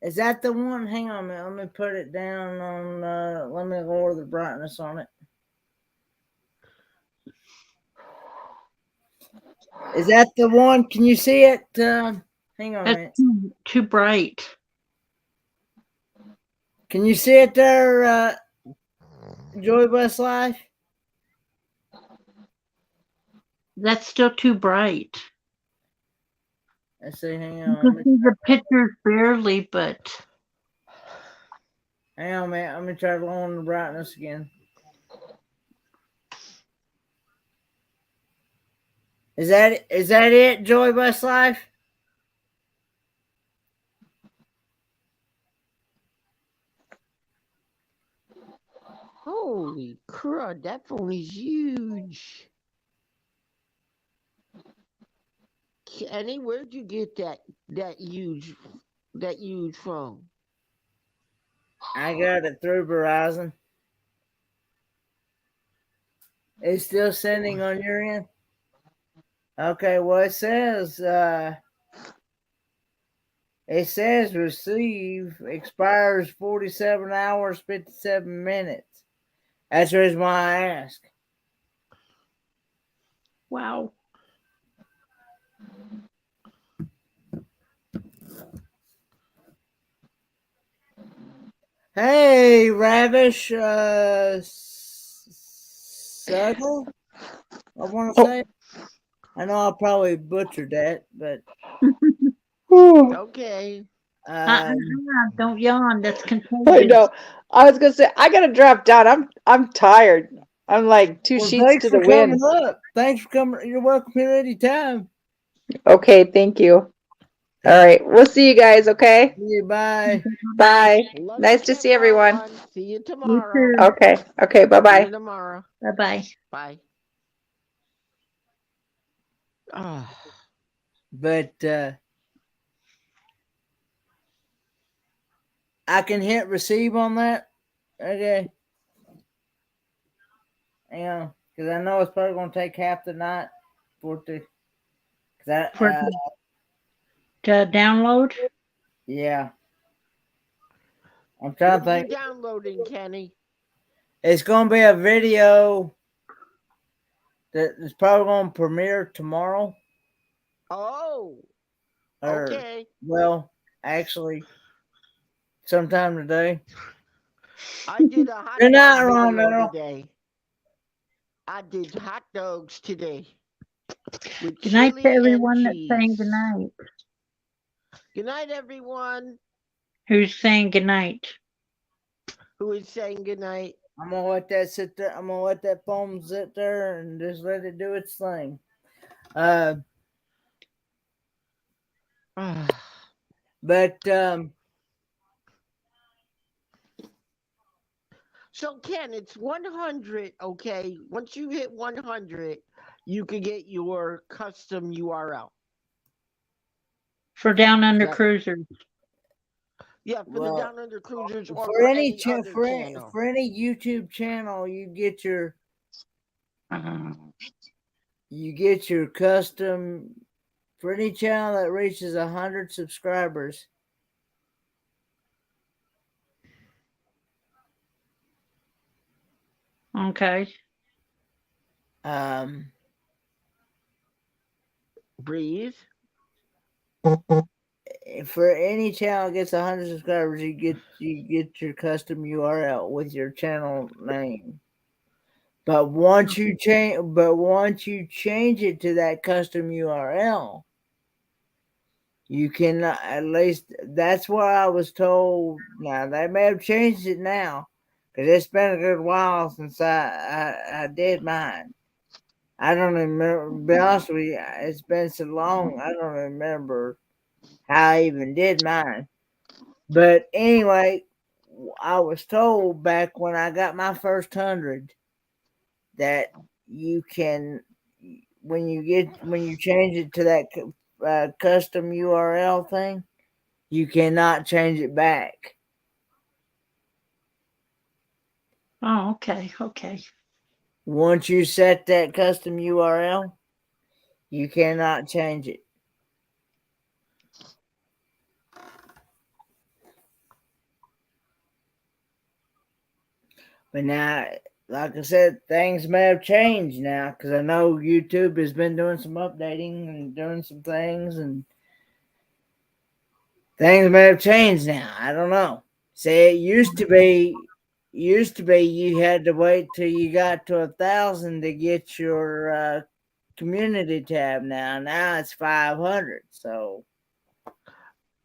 Is that the one? Hang on, man. Let me put it down on. Let me lower the brightness on it. Is that the one? Can you see it? Hang on, man. That's too bright. Can you see it there, Joy Bus Life? That's still too bright. Let's see. Hang You on. can see the pictures barely, but Hang on, man. Let me try to lower the brightness again. Is that it, Joy Bus Life? Holy crud! That phone is huge. Kenny, where'd you get that huge phone? I got it through Verizon. It's still sending on your end? Okay, well it says receive expires 47 hours 57 minutes. That's the reason why I ask. wow. Hey, Ravish Sugar, I want to say. I know I probably butchered that, but Okay. Don't yawn. That's I contagious. know. I was gonna say I gotta drop down. I'm tired. I'm like two well, sheets thanks to for the wind. coming up. Thanks for coming. You're welcome here anytime. Okay, thank you. All right, we'll see you guys. Okay, Bye. bye. Love Nice you, to see everyone. See you You tomorrow. too. Okay, okay, bye See bye. you tomorrow. Bye-bye. Bye. Ah. But I can hit receive on that. Okay. Hang on, because I know it's probably going to take half the night for it to. Cause To download? yeah. I'm trying What to are you think. downloading, Kenny? It's going to be a video that is probably going to premiere tomorrow. Oh. Or, Okay. well, actually, sometime today. I did a hot Good night, dog video Romero. today. I did hot dogs today with Good night to chili and everyone that's saying cheese. good night. Good night, everyone. Who's saying good night? Who is saying good night? I'm gonna let that sit there. I'm gonna let that phone sit there and just let it do its thing. But So Ken, it's 100. Okay, once you hit 100, you can get your custom URL. For down under That cruisers. yeah, for the well, Down Under Cruisers or for for any any other channel. for any YouTube channel, you get your custom. For any channel that reaches 100 subscribers, Okay. Breathe. For any channel that gets 100 subscribers, you get your custom URL with your channel name. But once you change it to that custom URL, you cannot. At least that's what I was told. Now they may have changed it now, because it's been a good while since I did mine. I don't remember. To be honest with you, it's been so long. I don't remember how I even did mine. But anyway, I was told back when I got my first 100 that you can, when you change it to that custom URL thing, you cannot change it back. Oh, okay. Okay. Once you set that custom URL, you cannot change it. But now, like I said, things may have changed now, because I know YouTube has been doing some updating and doing some things, and things may have changed now. I don't know. Say it used to be you had to wait till you got to 1,000 to get your community tab. Now it's 500. So,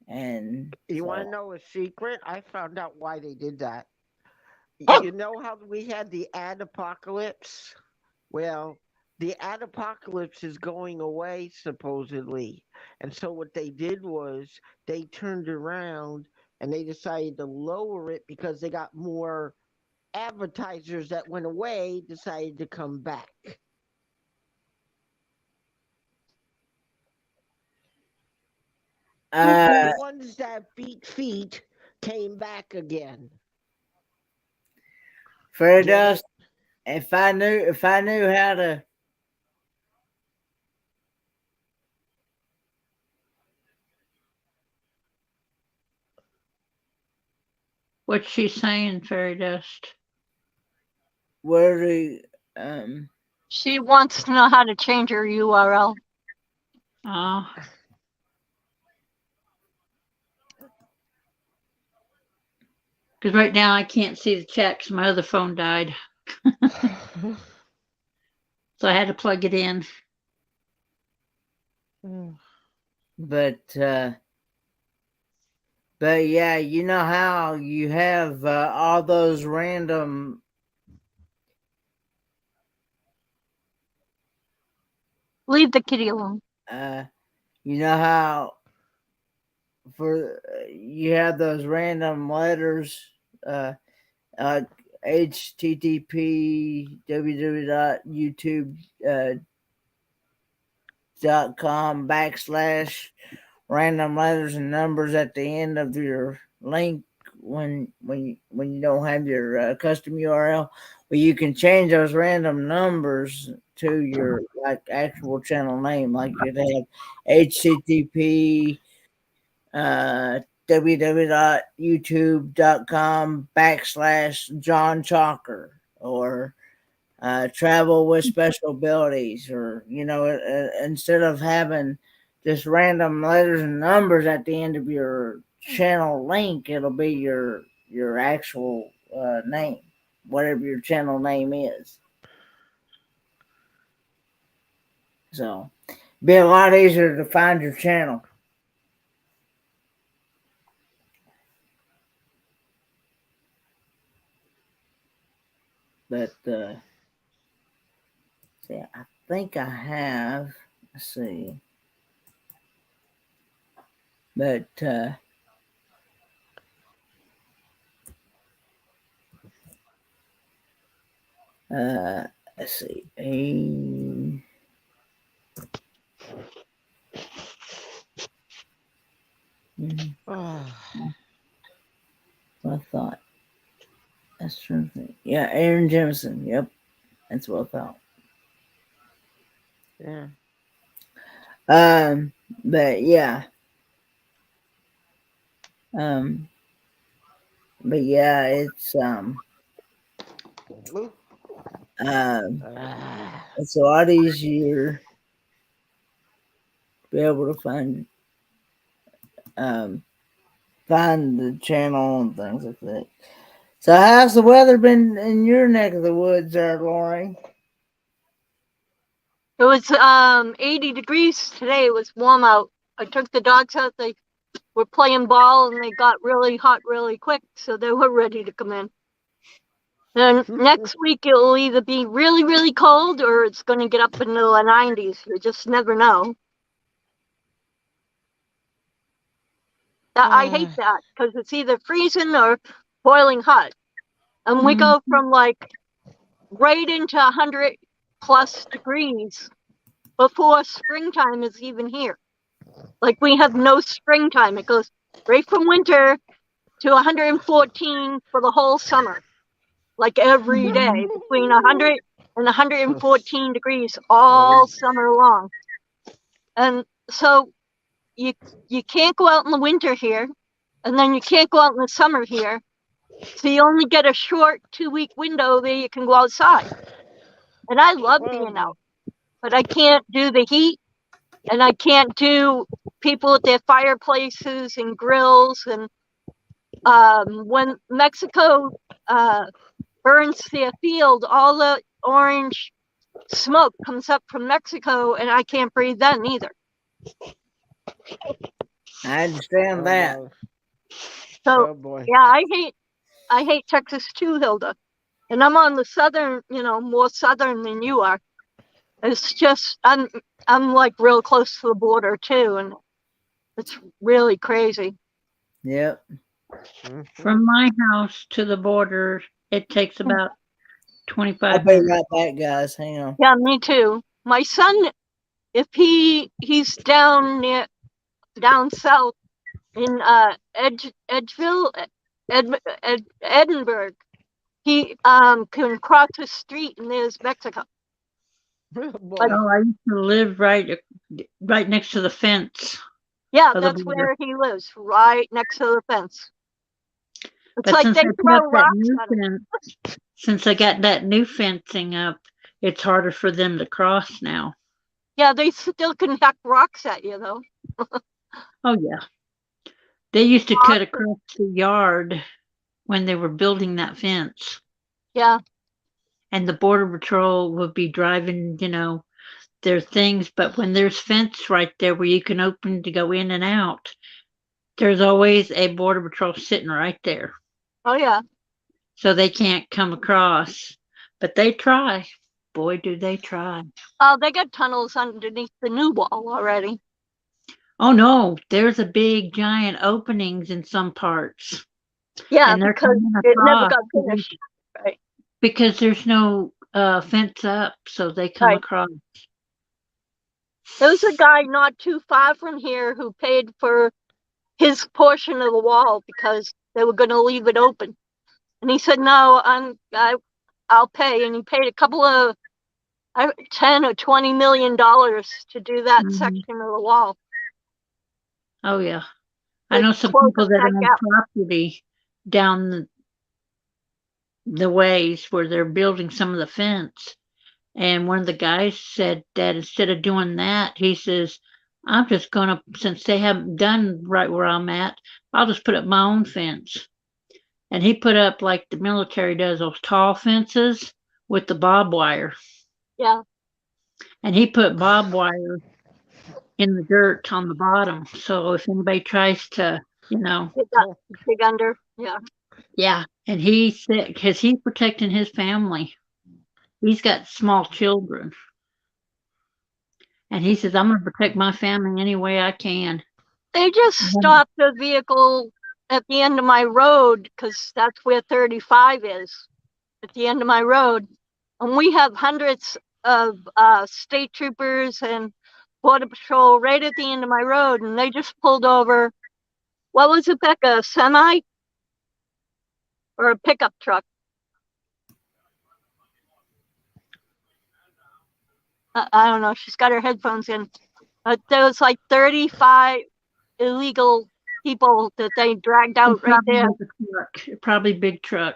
and You so, want to know a secret? I found out why they did that. You know how we had the ad apocalypse? Well, the ad apocalypse is going away supposedly. And so what they did was they turned around and they decided to lower it because they got more advertisers that went away decided to come back. The ones that beat feet came back again. Fair dust. If I knew how to. What's she saying, Fairy Dust? Where do She wants to know how to change her URL. Because right now I can't see the chat because my other phone died. So I had to plug it in. But yeah, you know how you have all those random. Leave the kitty alone. You know how you have those random letters, http www.youtube.com / random letters and numbers at the end of your link when you don't have your custom URL. Well, you can change those random numbers to your like actual channel name, like you'd have http www.youtube.com / John Chalker, or travel with special abilities, or instead of having just random letters and numbers at the end of your channel link, it'll be your actual name, whatever your channel name is. So be a lot easier to find your channel. But see, I think I have. Let's see. But let's see. I thought. That's true. Yeah, Aaron Jemison. Yep, that's what I thought. Yeah. But yeah. But yeah, it's a lot easier to be able to find the channel and things like that. So how's the weather been in your neck of the woods there, Lori? It was 80 degrees today. It was warm out. I took the dogs out. They were playing ball and they got really hot really quick, so they were ready to come in. Then next week it'll either be really, really cold or it's going to get up into the 90s. You just never know. I hate that because it's either freezing or boiling hot. And we go from like right into 100 plus degrees before springtime is even here. Like we have no springtime. It goes right from winter to 114 for the whole summer. Like every day between 100 and 114 degrees all summer long. And so you can't go out in the winter here, and then you can't go out in the summer here. So you only get a short 2-week window that you can go outside. And I love being out, but I can't do the heat, and I can't do people at their fireplaces and grills. And when Mexico burns their field, all the orange smoke comes up from Mexico, and I can't breathe then either. I understand that. So yeah, I hate Texas too, Hilda. And I'm on the southern, more southern than you are. It's just I'm like real close to the border too, and it's really crazy. Yep. From my house to the border, it takes about 25 I'll be minutes. right back, guys. Hang on. Yeah, me too. My son, if he's down south in Edinburgh, he can cross the street and there's Mexico. Oh, I used to live right next to the fence. Yeah, that's where he lives, right next to the fence. It's but like since they throw rocks at him. Since they got that new fencing up, it's harder for them to cross now. Yeah, they still can huck rocks at you, though. Oh, yeah. They used to cut across the yard when they were building that fence. Yeah. And the Border Patrol would be driving, their things. But when there's fence right there where you can open to go in and out, there's always a Border Patrol sitting right there. Oh, yeah. So they can't come across. But they try. Boy, do they try. Oh, they got tunnels underneath the new wall already. Oh, no. There's a big, giant openings in some parts. Yeah, and because it never got finished. Right. Because there's no fence up, so they come across. There's a guy not too far from here who paid for his portion of the wall because they were going to leave it open. And he said, no, I'll pay. And he paid a couple of $10 or $20 million to do that section of the wall. Oh, yeah. I know some people that own property down the ways where they're building some of the fence. And one of the guys said that instead of doing that, he says, I'm just going to, since they haven't done right where I'm at, I'll just put up my own fence. And he put up like the military does, those tall fences with the barbed wire. Yeah. And he put barbed wire in the dirt on the bottom. So if anybody tries to, dig under. Yeah. Yeah. And he said, because he's protecting his family. He's got small children. And he says, I'm going to protect my family any way I can. They just stopped the vehicle at the end of my road because that's where 35 is, at the end of my road. And we have hundreds of state troopers and border patrol right at the end of my road, and they just pulled over. What was it, Beck? A semi or a pickup truck? I don't know. She's got her headphones in. But there was like 35 illegal people that they dragged out right there. Probably big truck.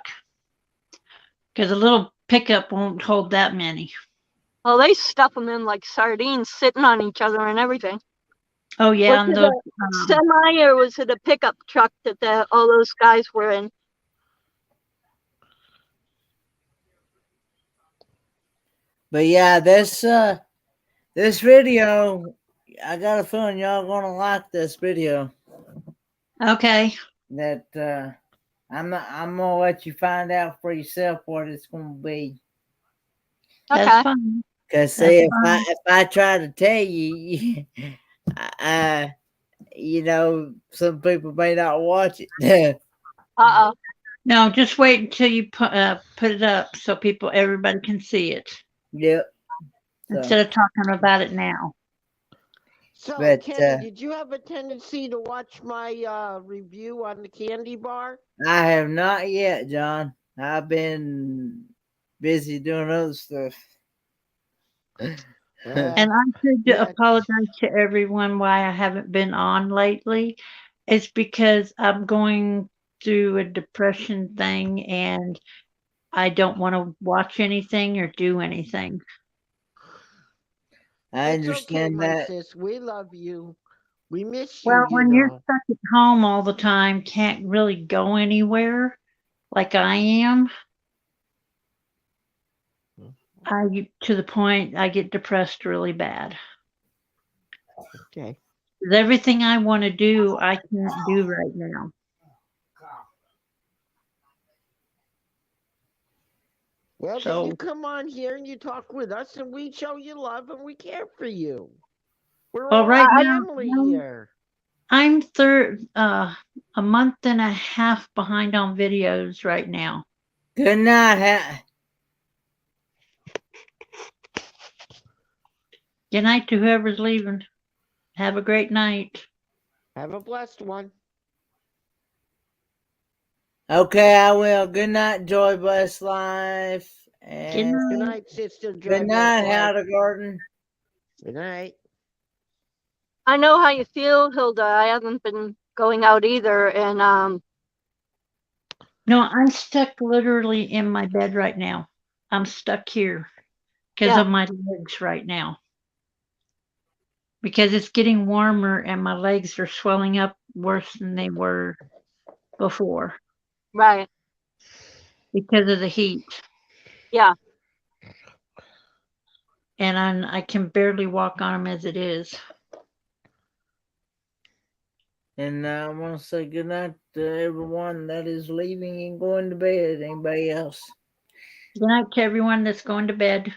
Because a little pickup won't hold that many. Well, they stuff them in like sardines, sitting on each other and everything. Oh yeah, Was and it those a semi or was it a pickup truck that all those guys were in? But yeah, this video, I got a feeling y'all gonna like this video. okay. That I'm gonna let you find out for yourself what it's gonna be. That's Okay. fine. Cause see, if I try to tell you, you know, some people may not watch it. Uh-oh. No, just wait until you put it up so everybody can see it. Yep. Instead of talking about it now. So, But, Kenny, did you have a tendency to watch my review on the candy bar? I have not yet, John. I've been busy doing other stuff. And I should apologize to everyone why I haven't been on lately. It's because I'm going through a depression thing and I don't want to watch anything or do anything. I It's understand okay, my that. sis. We love you. We miss you. Well, you when know. you're stuck at home all the time, can't really go anywhere like I am. I get to the point I get depressed really bad. Okay. 'Cause everything I want to do, I can't do right now. Well, So- then you come on here and you talk with us, and we show you love and we care for you. We're Well, all right now, family here. I'm a month and a half behind on videos right now. Good night. Good night to whoever's leaving. Have a great night. Have a blessed one. Okay, I will. Good night, Joy Bless Life. And Good night, Sister Joy. good night, Howdergarden. Good night. I know how you feel, Hilda. I haven't been going out either, and No, I'm stuck literally in my bed right now. I'm stuck here because of my legs right now. Because it's getting warmer and my legs are swelling up worse than they were before. Right. Because of the heat. Yeah. And I can barely walk on them as it is. And I want to say good night to everyone that is leaving and going to bed. Anybody else? Good night to everyone that's going to bed.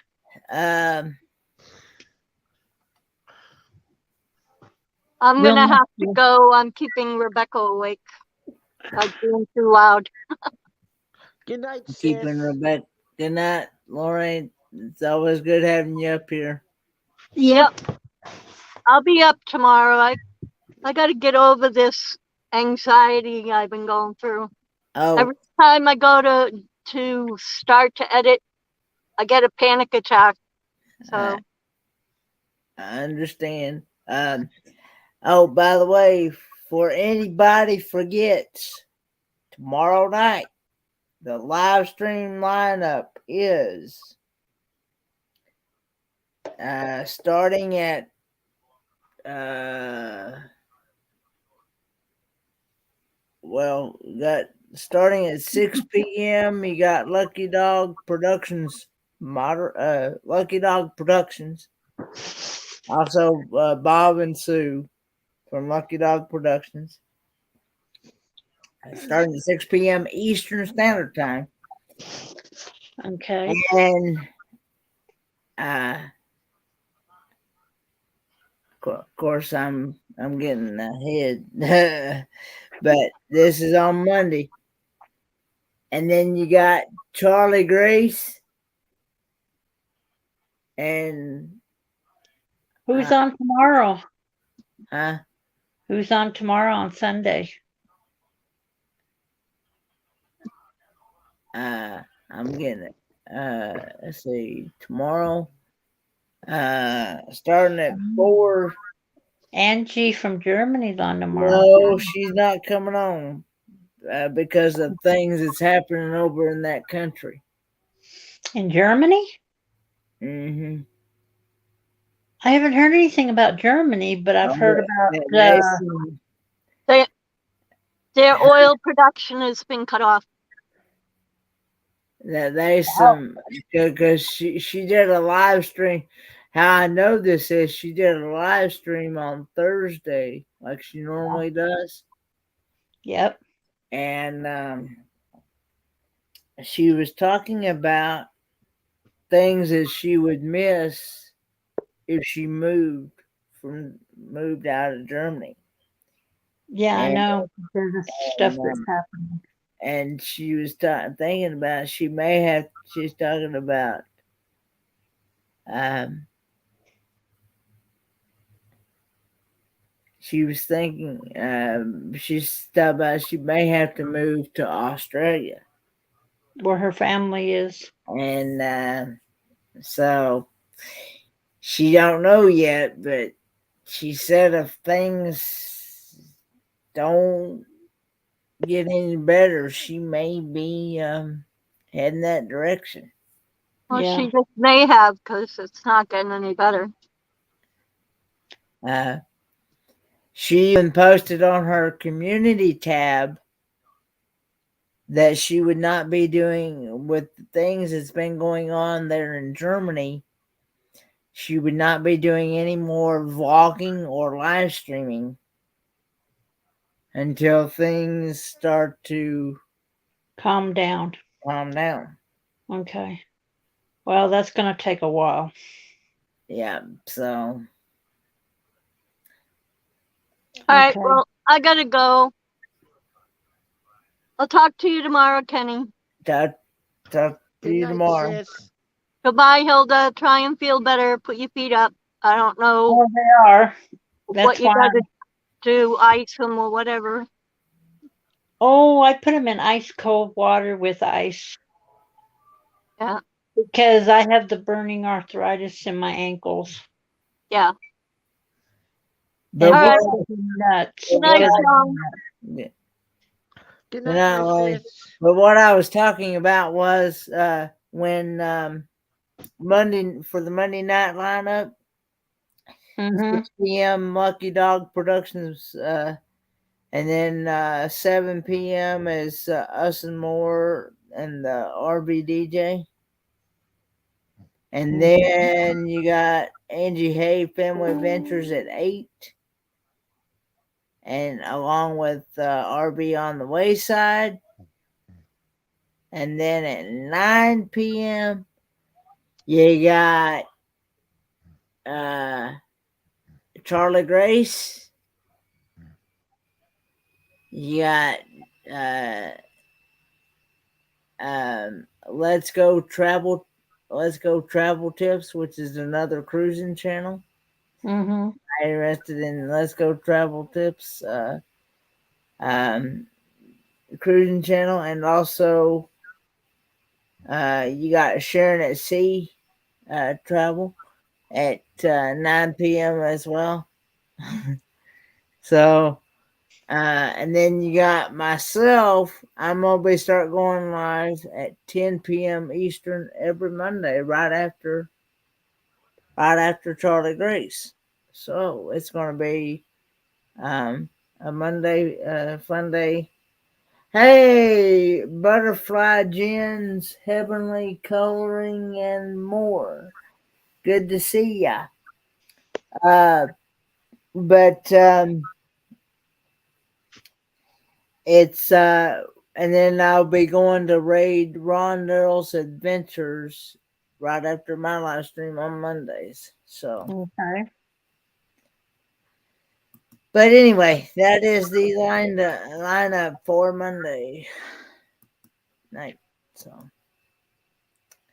I'm going to have to go. I'm keeping Rebecca awake by being too loud. Good night, sis. Keeping Rebecca. Good night, Lorraine. It's always good having you up here. Yep. I'll be up tomorrow. I got to get over this anxiety I've been going through. Oh. Every time I go to start to edit, I get a panic attack. So I understand. Oh, by the way, for anybody forgets, tomorrow night the live stream lineup is starting at starting at 6 p.m. You got Lucky Dog Productions, Lucky Dog Productions. Also, Bob and Sue from Lucky Dog Productions. Starting at 6 p.m. Eastern Standard Time. Okay. And of course, I'm I'm getting ahead. But this is on Monday. And then you got Charlie Grace and Who's on tomorrow? huh? Who's on tomorrow on Sunday? I'm getting it. Let's see. Tomorrow, starting at 4. Angie from Germany's on tomorrow. No, she's not coming on because of things that's happening over in that country. In Germany? Mm-hmm. I haven't heard anything about Germany, but I've heard about Their oil production has been cut off. that there's some because she did a live stream. How I know this is she did a live stream on Thursday like she normally does. Yep. And she was talking about things that she would miss if she moved out of Germany. Yeah, I And- know. There's stuff that's happening. And she was thinking about she's talking about she was thinking she's thought about she may have to move to Australia. Where her family is. And so she don't know yet, but she said if things don't get any better, she may be heading that direction. Well, Yeah. she just may have because it's not getting any better. She even posted on her community tab that she would not be doing with the things that's been going on there in Germany. She would not be doing any more vlogging or live streaming until things start to Calm down. Okay. Well, that's going to take a while. Yeah, so. All right, well, I got to go. I'll talk to you tomorrow, Kenny. Talk to you tomorrow. Sis. Goodbye, Hilda. Try and feel better. Put your feet up. I don't know Oh, they are. what you got to do, ice them or whatever. Oh, I put them in ice cold water with ice. Yeah. Because I have the burning arthritis in my ankles. Yeah. But All right. Nuts. Good night, Sean. Yeah. Good night, sis. But what I was talking about was when Monday for the Monday night lineup, 6 p.m. Lucky Dog Productions, and then 7 p.m. is Us and More and the RBDJ. And then you got Angie Hay Family Adventures at 8. And along with RB on the Wayside. And then at 9 p.m., you got Charlie Grace. You got Let's Go Travel Tips, which is another cruising channel. I'm interested in Let's Go Travel Tips cruising channel, and also you got Sharon at Sea Travel at 9 p.m. as well. So and then you got myself. I'm gonna be start going live at 10 p.m. Eastern every Monday, right after Charlie Grace. So it's gonna be a Monday fun day. Hey, Butterfly Gins, Heavenly Coloring, and more. Good to see ya. But it's and then I'll be going to raid Ron Darrell's Adventures right after my live stream on Mondays. So But anyway, that is the lineup for Monday night. So,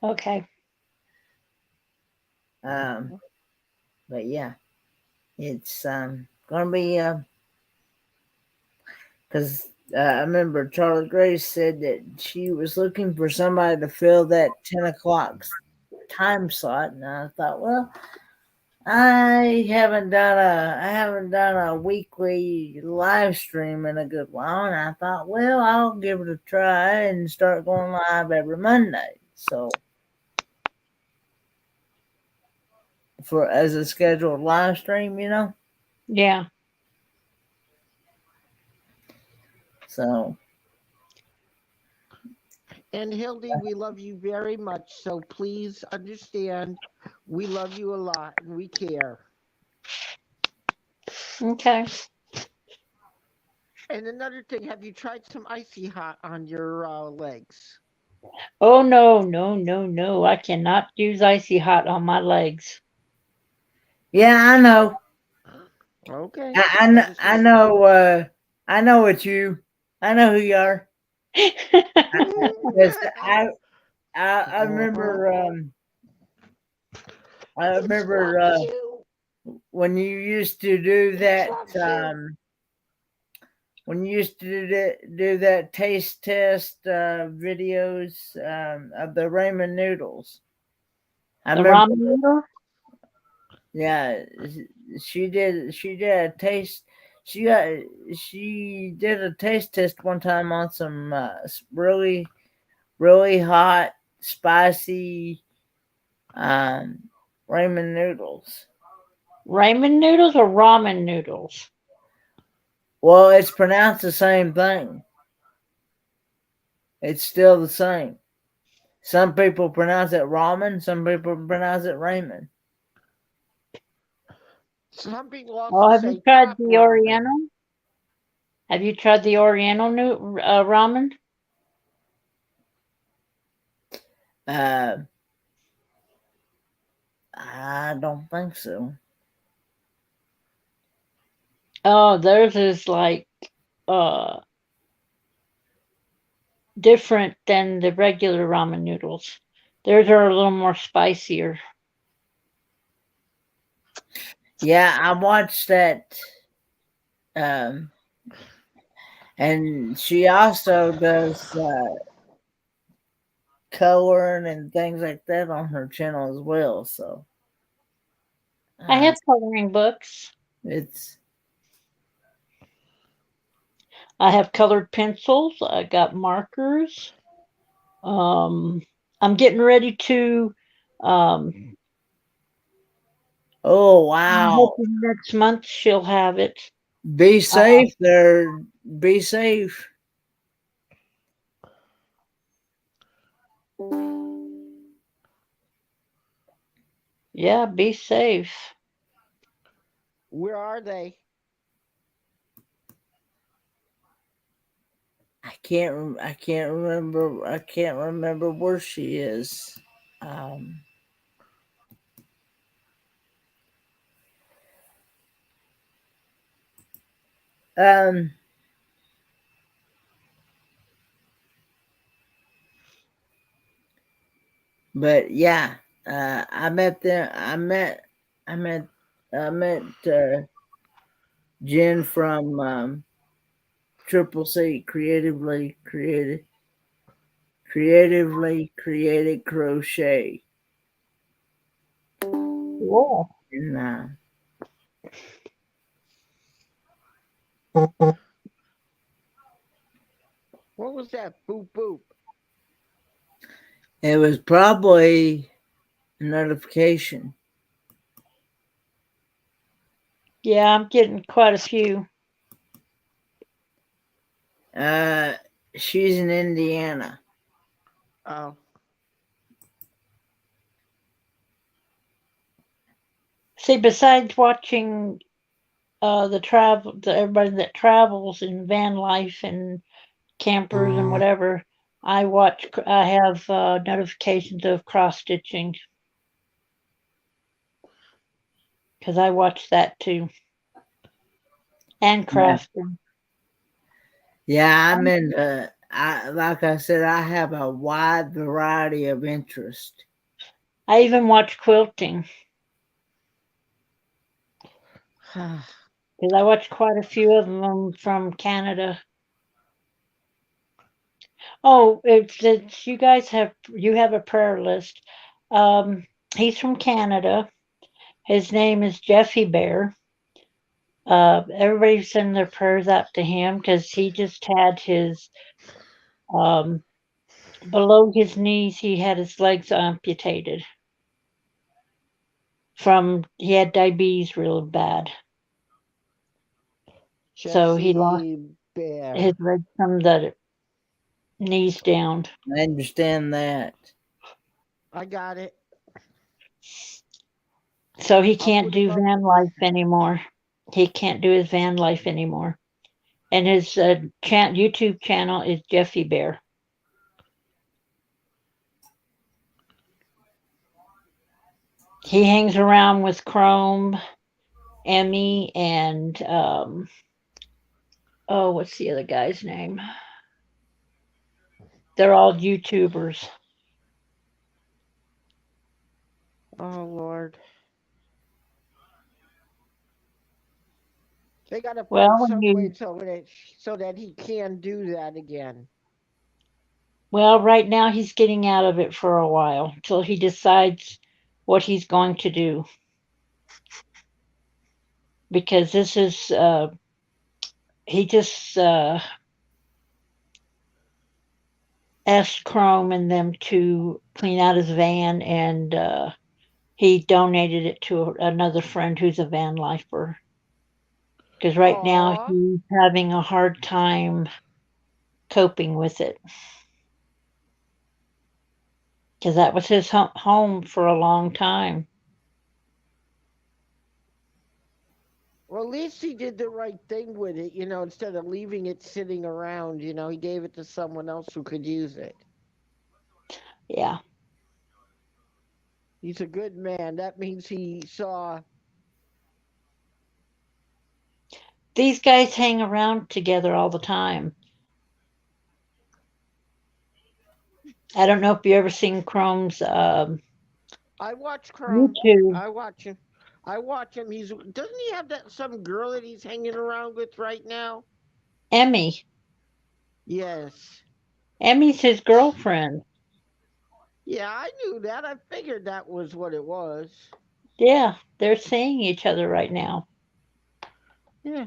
Okay. but yeah, it's gonna be because I remember Charlie Grace said that she was looking for somebody to fill that 10 o'clock time slot, and I thought, well, I haven't done a weekly live stream in a good while, and I thought, well, I'll give it a try and start going live every Monday. So for as a scheduled live stream, Yeah. So And Hildy, we love you very much. So please understand, we love you a lot and we care. Okay. And another thing, have you tried some icy hot on your legs? Oh no, no, no, no. I cannot use icy hot on my legs. yeah, I know. Okay. I know. I know it's you. I know who you are. Yes, I remember. I remember when you used to do that. When you used to do that taste test videos of the ramen noodles. I The remember. ramen noodle? Yeah, she did. She did a taste. She got. She did a taste test one time on some really, really hot, spicy ramen noodles. Ramen noodles or ramen noodles? Well, it's pronounced the same thing. It's still the same. Some people pronounce it ramen. Some people pronounce it ramen. Some people also Oh, have you say tried top the ramen. Oriental? Have you tried the Oriental ramen? I don't think so. Oh, theirs is like uh different than the regular ramen noodles. Theirs are a little more spicier. Yeah, I watched that. Um, and she also does coloring and things like that on her channel as well. So I have coloring books. it's I have colored pencils. I got markers. I'm getting ready to oh I'm wow. hoping next month she'll have it. Be Uh, safe there. Be safe. yeah, be safe. Where are they? I can't remember. I can't remember where she is. Um, um, but yeah, I met them. I met Jen from Triple C, creatively created crochet. Cool. And What was that? Boop boop. it was probably a notification. Yeah, I'm getting quite a few. She's in Indiana. Oh. See, besides watching everybody that travels in van life and campers and whatever, I have notifications of cross stitching because I watch that too. and crafting. Yeah, I'm in. Like I said, I have a wide variety of interest. I even watch quilting because I watch quite a few of them from Canada. Oh, it's you guys have a prayer list. He's from Canada. His name is Jeffy Bear. Everybody send their prayers out to him because he just had his um, below his knees. He had his legs amputated from he had diabetes real bad, so he lost Jesse his Bear. legs from the knees down. I understand that. I got it. So he I'll can't put him do up. van life anymore. He can't do his van life anymore. And his YouTube channel is Jeffy Bear. He hangs around with Chrome, Emmy, and oh, what's the other guy's name? They're all YouTubers. Oh Lord. They gotta Well, find when some way you so that he can do that again. well, right now he's getting out of it for a while until he decides what he's going to do. Because this is he just asked Chrome and them to clean out his van, and he donated it to another friend who's a van lifer. Because right now Aw. he's having a hard time coping with it. Because that was his home for a long time. Well, at least he did the right thing with it, instead of leaving it sitting around, he gave it to someone else who could use it. Yeah. He's a good man. That means he saw. These guys hang around together all the time. I don't know if you ever seen Chrome's I watch Chrome. YouTube. I watch him. I watch him. Doesn't he have that some girl that he's hanging around with right now? Emmy. Yes. Emmy's his girlfriend. Yeah, I knew that. I figured that was what it was. Yeah, they're seeing each other right now. Yeah.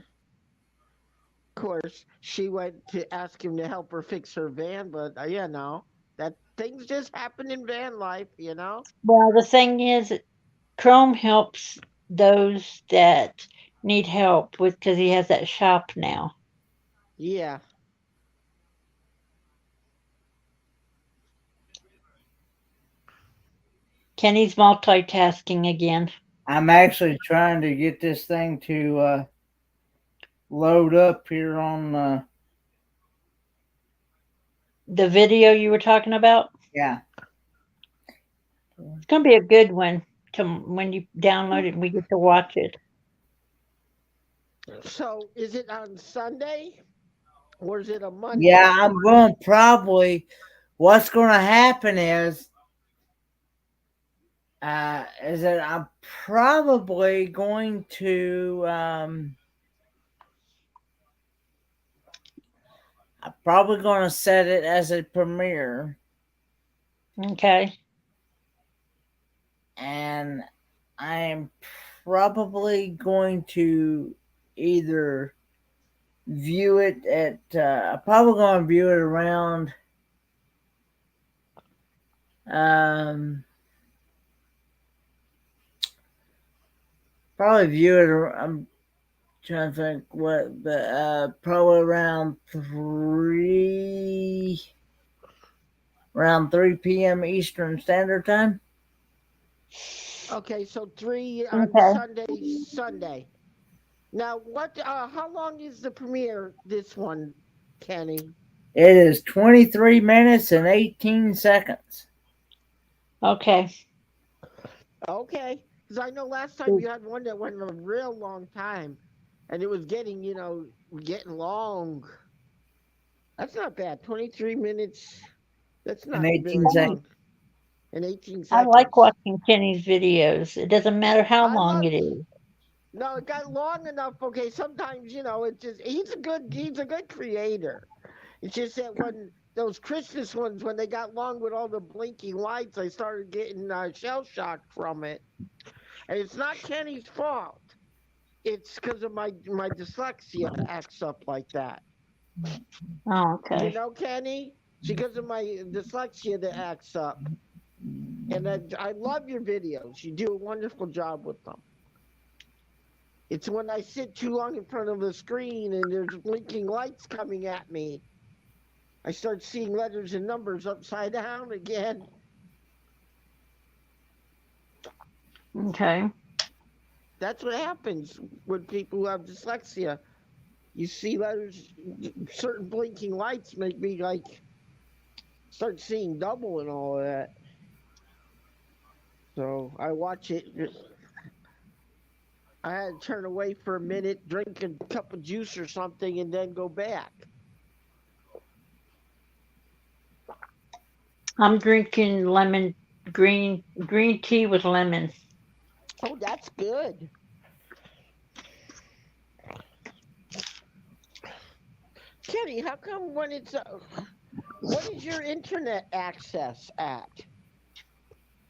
Of course, she went to ask him to help her fix her van, but that things just happen in van life. Well, the thing is, Chrome helps those that need help with because he has that shop now. Yeah. Kenny's multitasking again. I'm actually trying to get this thing to load up here on. The video you were talking about? Yeah. It's going to be a good one to when you download it and we get to watch it. So, is it on Sunday or is it a Monday? Yeah, I'm going to probably. What's going to happen is that I'm probably going to. I'm probably going to set it as a premiere. Okay. And I'm probably going to either view it at. I'm probably going to view it around. Probably view it. I'm trying to think what, but probably around 3 p.m. Eastern Standard Time. Okay, so 3 on Okay. Sunday. Now, how long is the premiere, this one, Kenny? It is 23 minutes and 18 seconds. Okay. Okay, because I know last time you had one that went a real long time, and it was getting, getting long. That's not bad. 23 minutes. That's And not very 18 seconds. long. And 18 I like seconds. watching Kenny's videos. It doesn't matter how I long love. it is. No, it got long enough. Okay, sometimes it just he's a good creator. It's just that when those Christmas ones, when they got long with all the blinking lights, I started getting shell shocked from it. And it's not Kenny's fault. It's because of my dyslexia acts up like that. Oh, You okay. know, Kenny? It's because of my dyslexia that acts up. And I love your videos. You do a wonderful job with them. It's when I sit too long in front of the screen and there's blinking lights coming at me, I start seeing letters and numbers upside down again. Okay. That's what happens with people who have dyslexia. You see letters, certain blinking lights make me start seeing double and all of that. So I watch it. I had to turn away for a minute, drink a cup of juice or something, and then go back. I'm drinking green tea with lemon. Oh, that's good. Kenny, how come when it's what is your internet access at?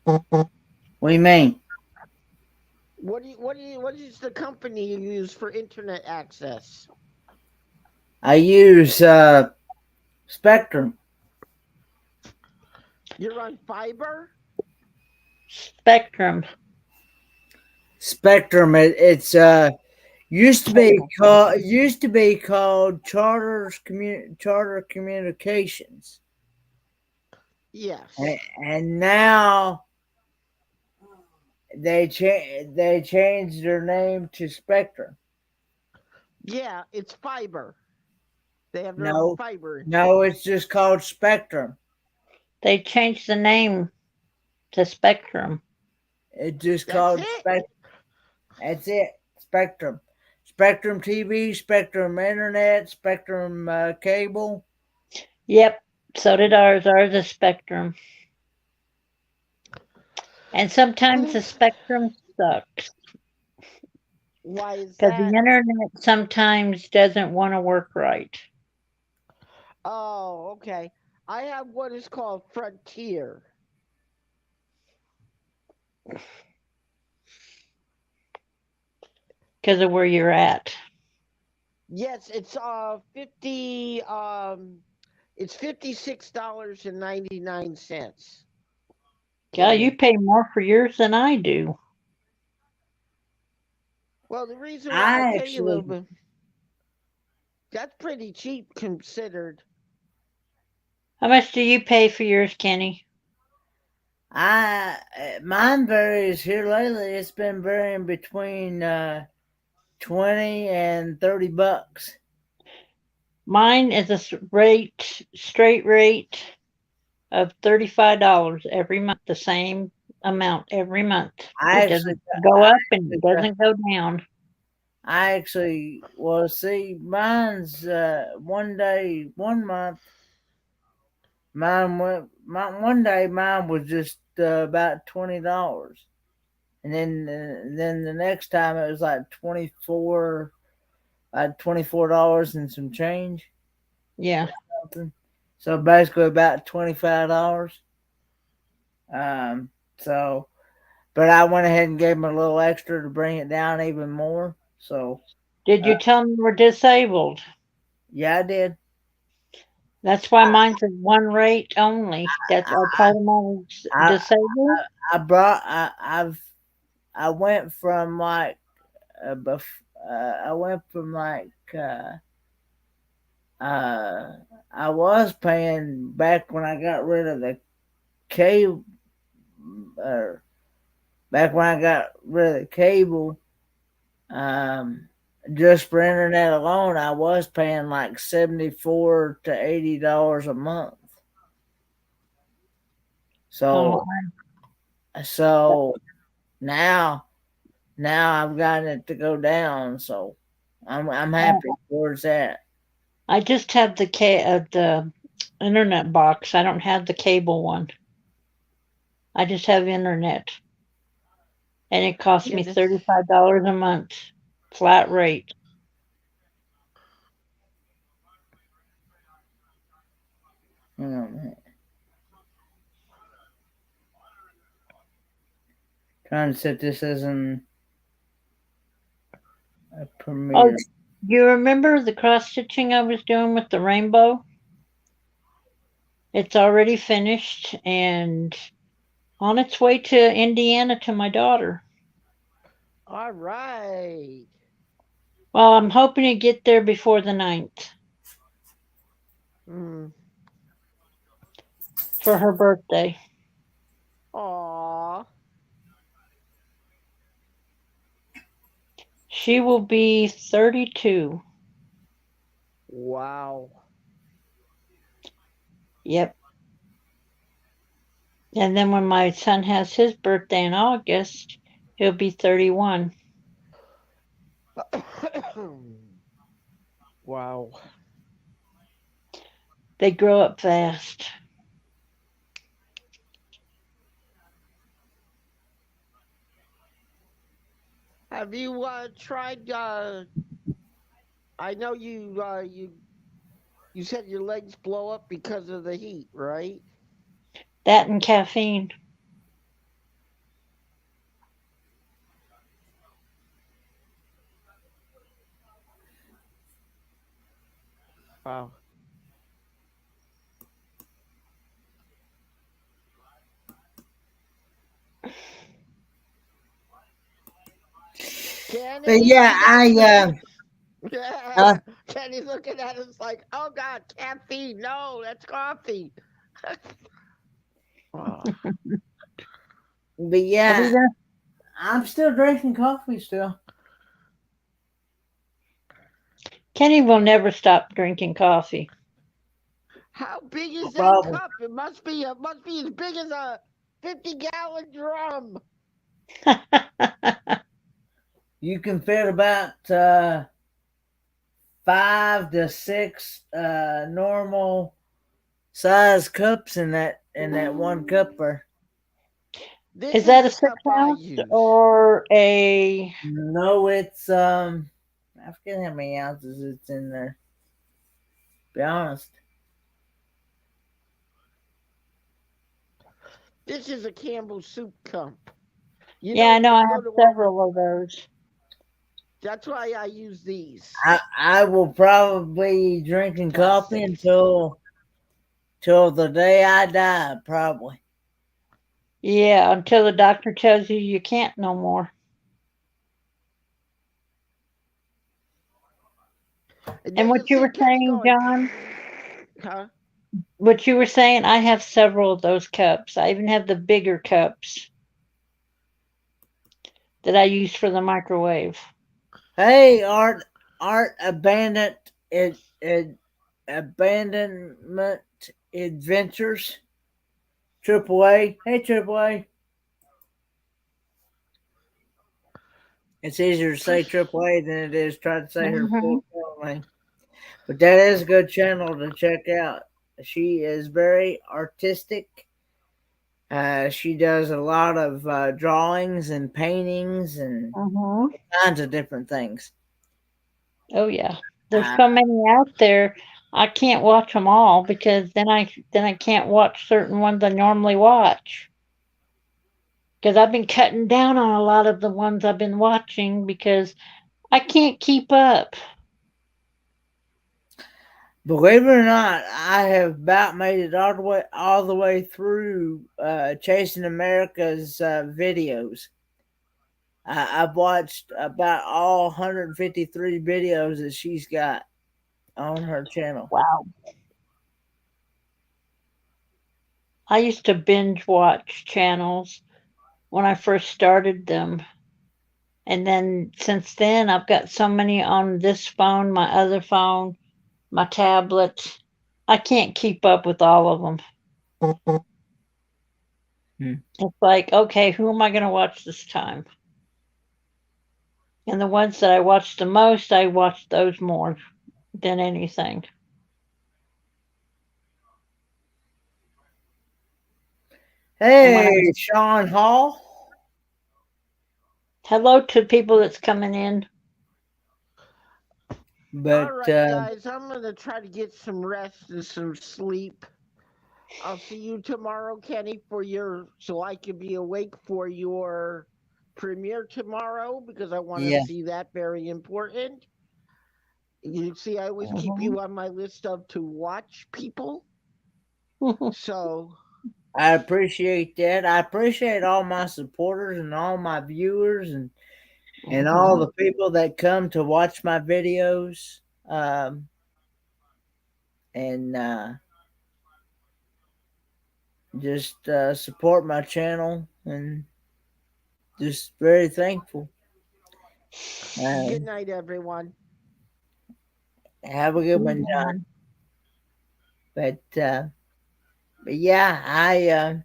What do you mean? What is the company you use for internet access? I use Spectrum. You're on fiber? Spectrum. Spectrum. It's used to be called Charter Communications. Yes. And now they changed their name to Spectrum. Yeah, it's fiber. They have their own No, fiber. no, it's just called Spectrum. They changed the name to Spectrum. It's just That's called it. Spectrum. That's it. Spectrum. Spectrum TV, Spectrum Internet, Spectrum Cable. Yep. So did ours. Ours is Spectrum. And sometimes the Spectrum sucks Why is because the that? internet sometimes doesn't want to work right. Oh, okay. I have what is called Frontier. Because of where you're at. Yes, it's it's $56.99. Yeah, you pay more for yours than I do. Well, the reason why I pay a little Actually, bit, that's pretty cheap considered. How much do you pay for yours, Kenny? mine varies here lately. It's been varying between 20 and $30. Mine is a straight rate of $35 every month, the same amount every month. I It actually, doesn't go I up and it actually, doesn't go down. well, see, mine's one month. One day mine was just about $20, and then the next time it was like $24 and some change, Yeah. something. So basically about $25. Um, so, but I went ahead and gave them a little extra to bring it down even more. So, Did you tell them you were disabled? yeah, I did. That's why mine's is one rate only. That's I told them I was I disabled. I brought I went from like I went from like I was paying back when I got rid of the cable, or back when I got rid of the cable, um, just for internet alone, I was paying like $74 to $80 a month. Oh, So now I've gotten it to go down. So I'm happy towards that. I just have the internet box. I don't have the cable one. I just have internet, and it costs Yeah, me that's $35 a month, flat rate. Hang on a minute. Trying to set this as a Oh, premiere. you remember the cross stitching I was doing with the rainbow? It's already finished and on its way to Indiana to my daughter. all right. Well, I'm hoping to get there before the 9th Mm. for her birthday. Aw. She will be 32. Wow. Yep. And then when my son has his birthday in August, he'll be 31. Wow. They grow up fast. Have you tried I know you said your legs blow up because of the heat, right? That and caffeine. Wow. But Kenny, yeah, we got you. uh, Kenny's looking at us like, oh God, caffeine. No, that's coffee. Oh, but Have yeah, you done? I'm still drinking coffee still. Kenny will never stop drinking coffee. how big is that Problem. cup? It must be as big as a 50-gallon drum. You can fit about 5 to 6 normal size cups in that one cupper. This Is is that a the 6 cup I ounce use. or a? No, it's I forget how many ounces it's in there. Be honest. This is a Campbell soup cup. You Yeah, I know know. I the have little one. several of those. That's why I use these. I will probably be drinking coffee Plastic. till the day I die, probably. Yeah, until the doctor tells you you can't no more. And And then you'll what you see were Kenny saying, going, John, huh? what you were saying, I have several of those cups. I even have the bigger cups that I use for the microwave. Hey, art abandonment adventures. Triple A. Hey, Triple A. It's easier to say Triple A than it is try to say her Hmm. full name. But that is a good channel to check out. She is very artistic. She does a lot of drawings and paintings and Hmm. kinds of different things. Oh yeah, there's Uh, so many out there. I can't watch them all because then I can't watch certain ones I normally watch. Because I've been cutting down on a lot of the ones I've been watching because I can't keep up. Believe it or not, I have about made it all the way through Chasing America's videos. I've watched about all 153 videos that she's got on her channel. Wow. I used to binge watch channels when I first started them. And then since then, I've got so many on this phone, my other phone, my tablet. I can't keep up with all of them. Hmm. It's like, okay, who am I going to watch this time? And the ones that I watched the most, I watched those more than anything. Hey, Sean Hall. Hello to people that's coming in. But All right, guys, I'm gonna try to get some rest and some sleep. I'll see you tomorrow, Kenny, so I can be awake for your premiere tomorrow because I want to yeah, see that. Very important. You see, I always keep you on my list of to watch people. So I appreciate that. I appreciate all my supporters and all my viewers and all the people that come to watch my videos. And just support my channel and just very thankful. good night, everyone. Have a good one, John. But yeah,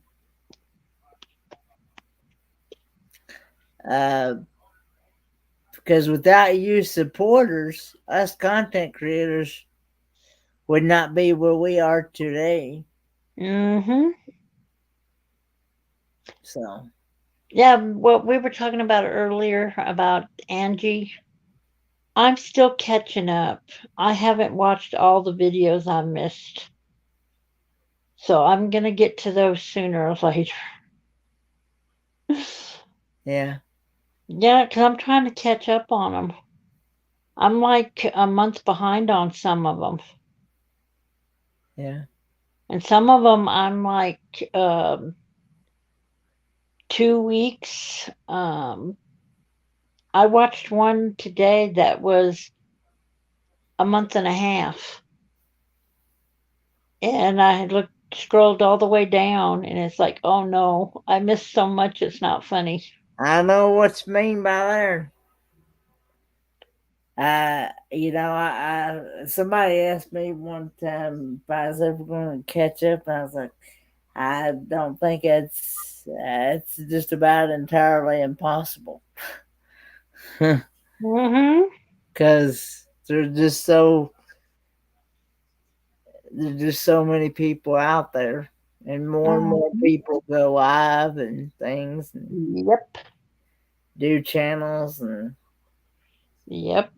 because without you supporters, us content creators would not be where we are today. Mm-hmm. So Yeah, what we were talking about earlier about Angie, I'm still catching up. I haven't watched all the videos I missed. So I'm going to get to those sooner or later. yeah, Yeah, because I'm trying to catch up on them. I'm like a month behind on some of them. yeah. And some of them I'm like 2 weeks. I watched one today that was a month and a half. And I had scrolled all the way down, and it's like, oh no, I missed so much, it's not funny. I know what you mean by there. Somebody asked me one time if I was ever going to catch up, and I was like, I don't think it's just about entirely impossible. Mm-hmm. Because there's just so many people out there, and more Mm-hmm. people go live and things and Yep. do channels Yep.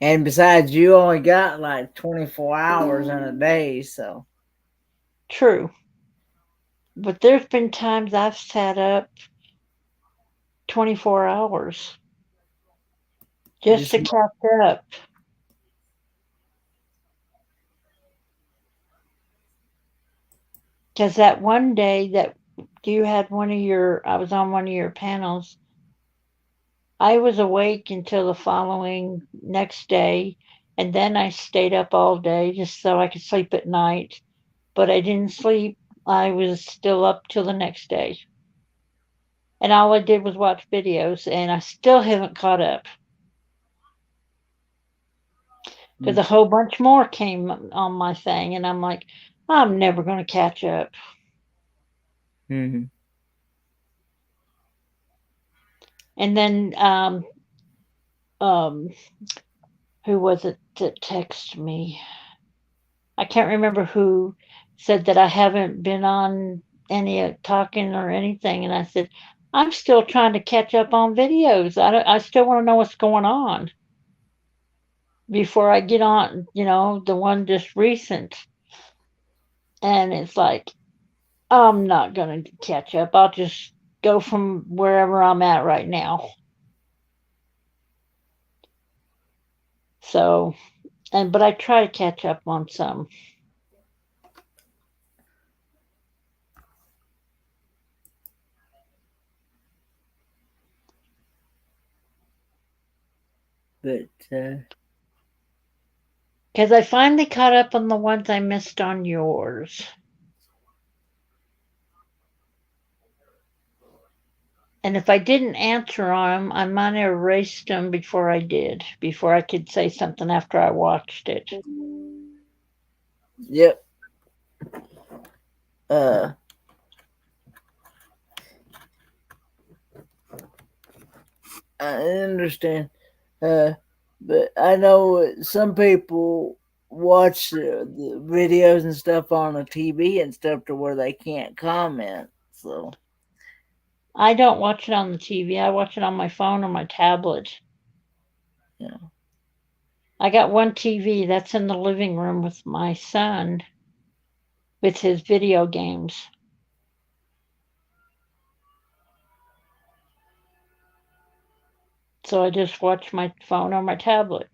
and besides, you only got like 24 hours in a day, so True. But there's been times I've sat up 24 hours just just to catch up. Because that one day that you had I was on one of your panels, I was awake until the following next day, and then I stayed up all day just so I could sleep at night. But I didn't sleep. I was still up till the next day. And all I did was watch videos, and I still haven't caught up because a whole bunch more came on my thing, and I'm like, I'm never going to catch up. mm-hmm. And then, um, who was it that texted me? I can't remember who said that I haven't been on any talking or anything, and I said I'm still trying to catch up on videos. I still want to know what's going on before I get on. The one just recent, and it's like I'm not gonna catch up. I'll just go from wherever I'm at right now. So, but I try to catch up on some. But Because I finally caught up on the ones I missed on yours. And if I didn't answer on them, I might have erased them before I could say something after I watched it. yep. Uh, I understand. But I know some people watch the videos and stuff on the TV and stuff to where they can't comment. So I don't watch it on the TV. I watch it on my phone or my tablet. yeah, I got one TV that's in the living room with my son with his video games. So I just watch my phone or my tablet.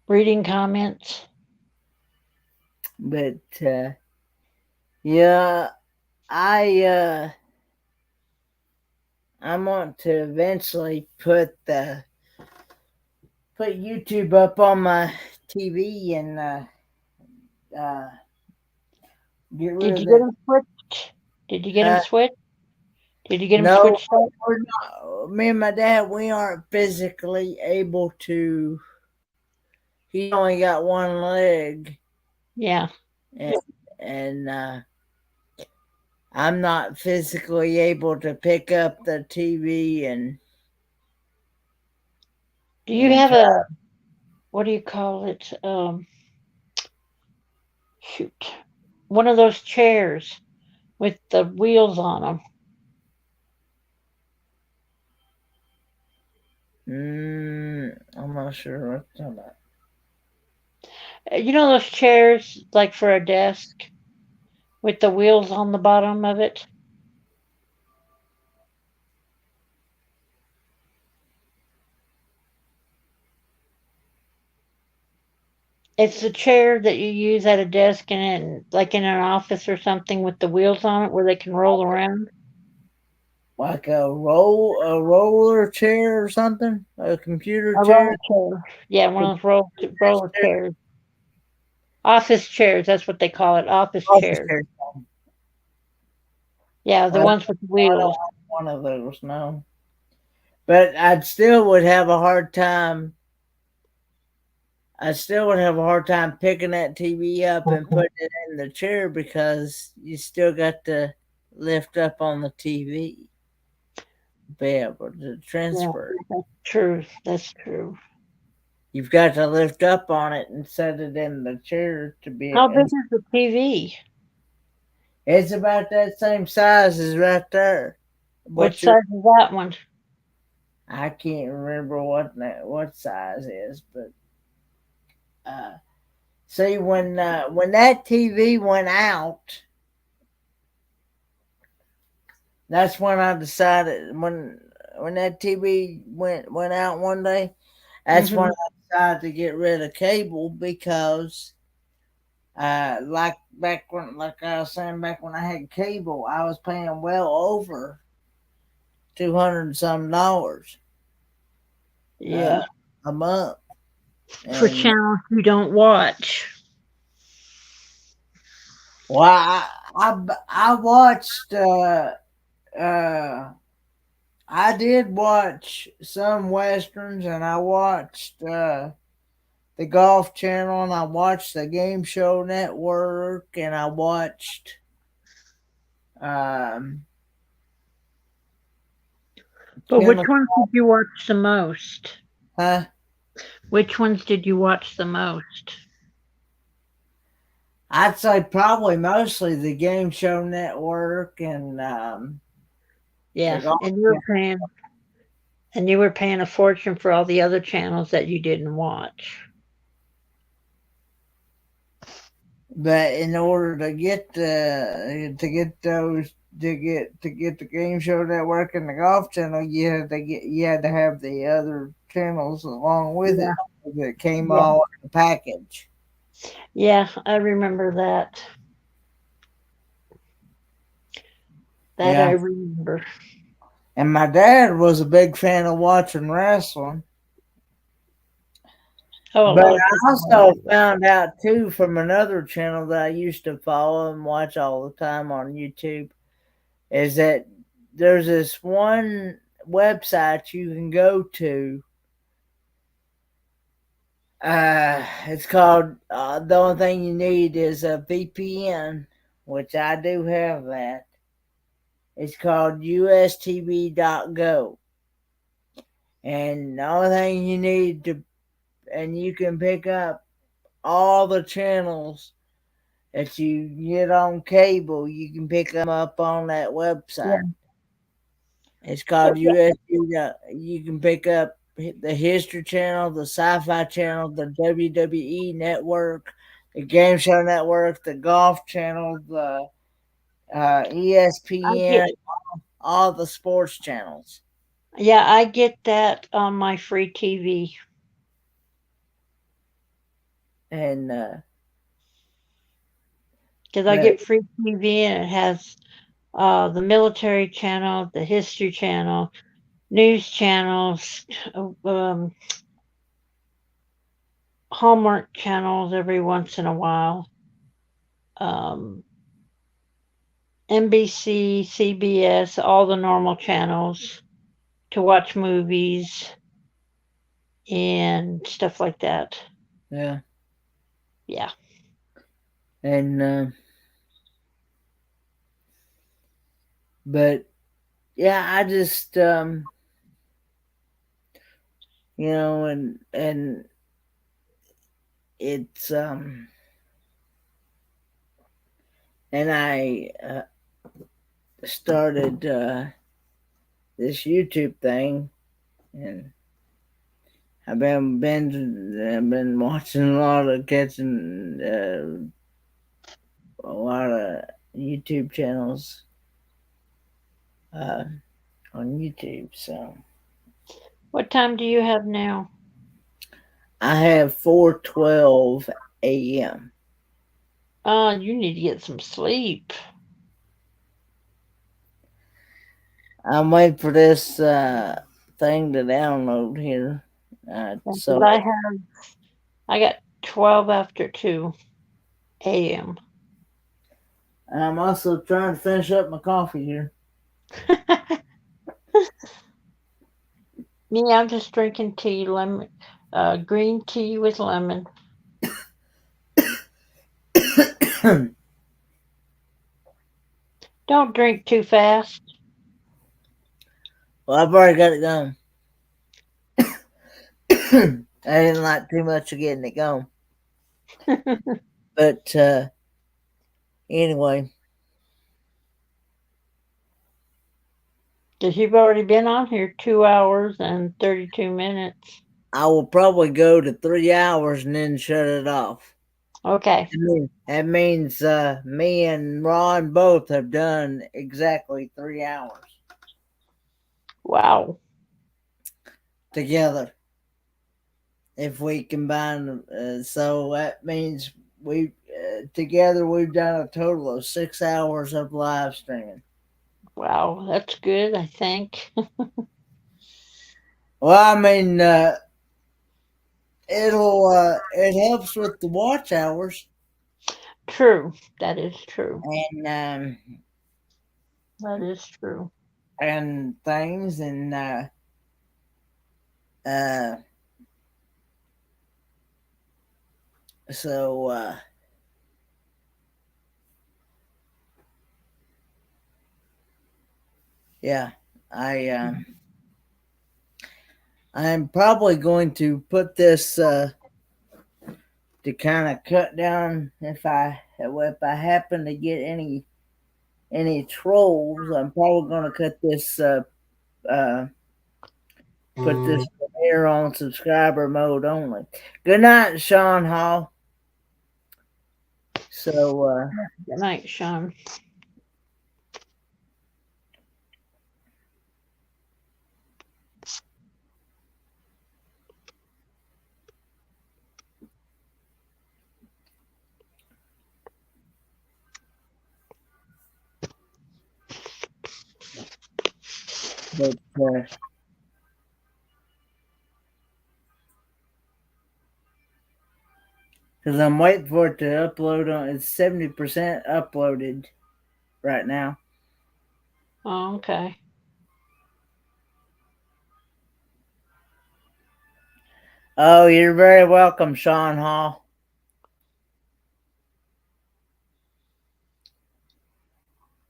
Reading comments. but yeah, I I want to eventually put YouTube up on my TV and uh, get rid Did of you get that. them switched? Did you get them Uh, switched? Did you get them no, switched up? we're not. Me and my dad, we aren't physically able to. He only got one leg, Yeah. and, and I'm not physically able to pick up the TV Do you and have try. a, what do you call it? Shoot. One of those chairs with the wheels on them. I'm not sure what you're talking about. You know those chairs like for a desk with the wheels on the bottom of it? It's the chair that you use at a desk and like in an office or something with the wheels on it where they can roll around. Like a roller chair or something, a computer A chair. roller chair. Yeah, one of those roller Chair? chairs. Office chairs, that's what they call it. Office Office chairs. chair. Yeah, the I don't, ones with I don't wheels. have one of those, no. But I'd still would have a hard time. I still would have a hard time picking that TV up and putting it in the chair because you still got to lift up on the TV to be able to Yeah, transfer it. that's true. That's true. You've got to lift up on it and set it in the chair to be. How big And is the TV? it's about that same size as right there. What What you? size is that one? I can't remember what size is, but see when that TV went out, that's when I decided when that TV went out one day. That's when Hmm. I decided to get rid of cable because like back when like I was saying back when I had cable, I was paying well over $200 and some Yeah. a month. For And channels you don't watch. well, I watched. Uh, I did watch some westerns, and I watched the Golf Channel, and I watched the Game Show Network, and I watched um, But which Channel. ones did you watch the most? Huh? Which ones did you watch the most? I'd say probably mostly the Game Show Network and the Yeah, Golf and Channel. you were paying a fortune for all the other channels that you didn't watch. But in order to get the Game Show Network and the Golf Channel, you had to have the other channels along with Yeah. it. It came Yeah. all in the package. Yeah, I remember that. That I Yeah, remember. and my dad was a big fan of watching wrestling. Oh, a But lot of I people also like that. found out too from another channel that I used to follow and watch all the time on YouTube is that there's this one website you can go to It's called. The only thing you need is a VPN, which I do have that. It's called ustv.go, and the only thing you need to, and you can pick up all the channels that you get on cable. You can pick them up on that website. Yeah. It's called USD. You can pick up the History Channel, the Sci-Fi Channel, the WWE Network, the Game Show Network, the Golf Channel, the I get, ESPN, all the sports channels. yeah, I get that on my free TV. And Because I but get free TV and it has the military channel, the history channel, news channels, um, Hallmark channels every once in a while, um, NBC, CBS, all the normal channels to watch movies and stuff like that. yeah, Yeah. and but yeah, I just and it's and I started this YouTube thing, and I've been watching a lot of catching a lot of YouTube channels uh, on YouTube. So What time do you have now? I have 4:12 a.m. You need to get some sleep. I'm waiting for this thing to download here. Because So I got 12 after 2 a.m. I'm also trying to finish up my coffee here. Me, I'm just drinking tea, lemon, green tea with lemon. Don't drink too fast. Well, I've already got it going. I didn't like too much of getting it going, but anyway, Because you've already been on here 2 hours and 32 minutes. I will probably go to 3 hours and then shut it off. Okay. That means me and Ron both have done exactly 3 hours Wow. together. If we combine, so that means we together we've done a total of 6 hours of live streaming. Wow. That's good, I think. Well, I mean, it helps with the watch hours True. That is true. and That is true. things uh so yeah, I I'm probably going to put this to kind of cut down if I happen to get any trolls. I'm probably going to cut this uh put this here on subscriber mode only. Good night, Sean Hall. So Good night, Sean. but because I'm waiting for it to upload on. It's 70% uploaded right now. Oh, okay. Oh, you're very welcome, Sean Hall.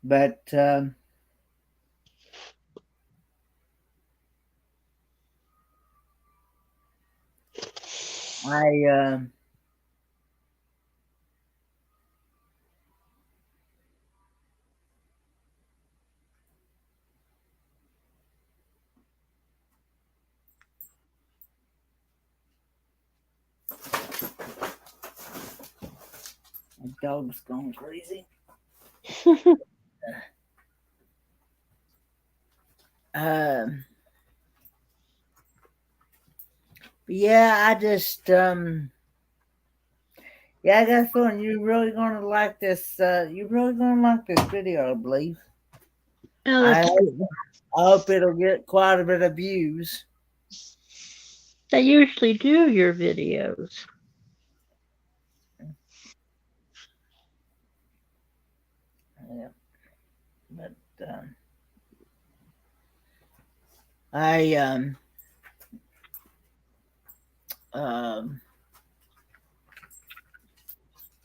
But my dog's going crazy. Yeah, I just yeah, I got a feeling you're really gonna like this. You're really gonna like this video, I believe. Oh, I that's hope, good. I hope it'll get quite a bit of views. They usually do your videos. Yeah, but I um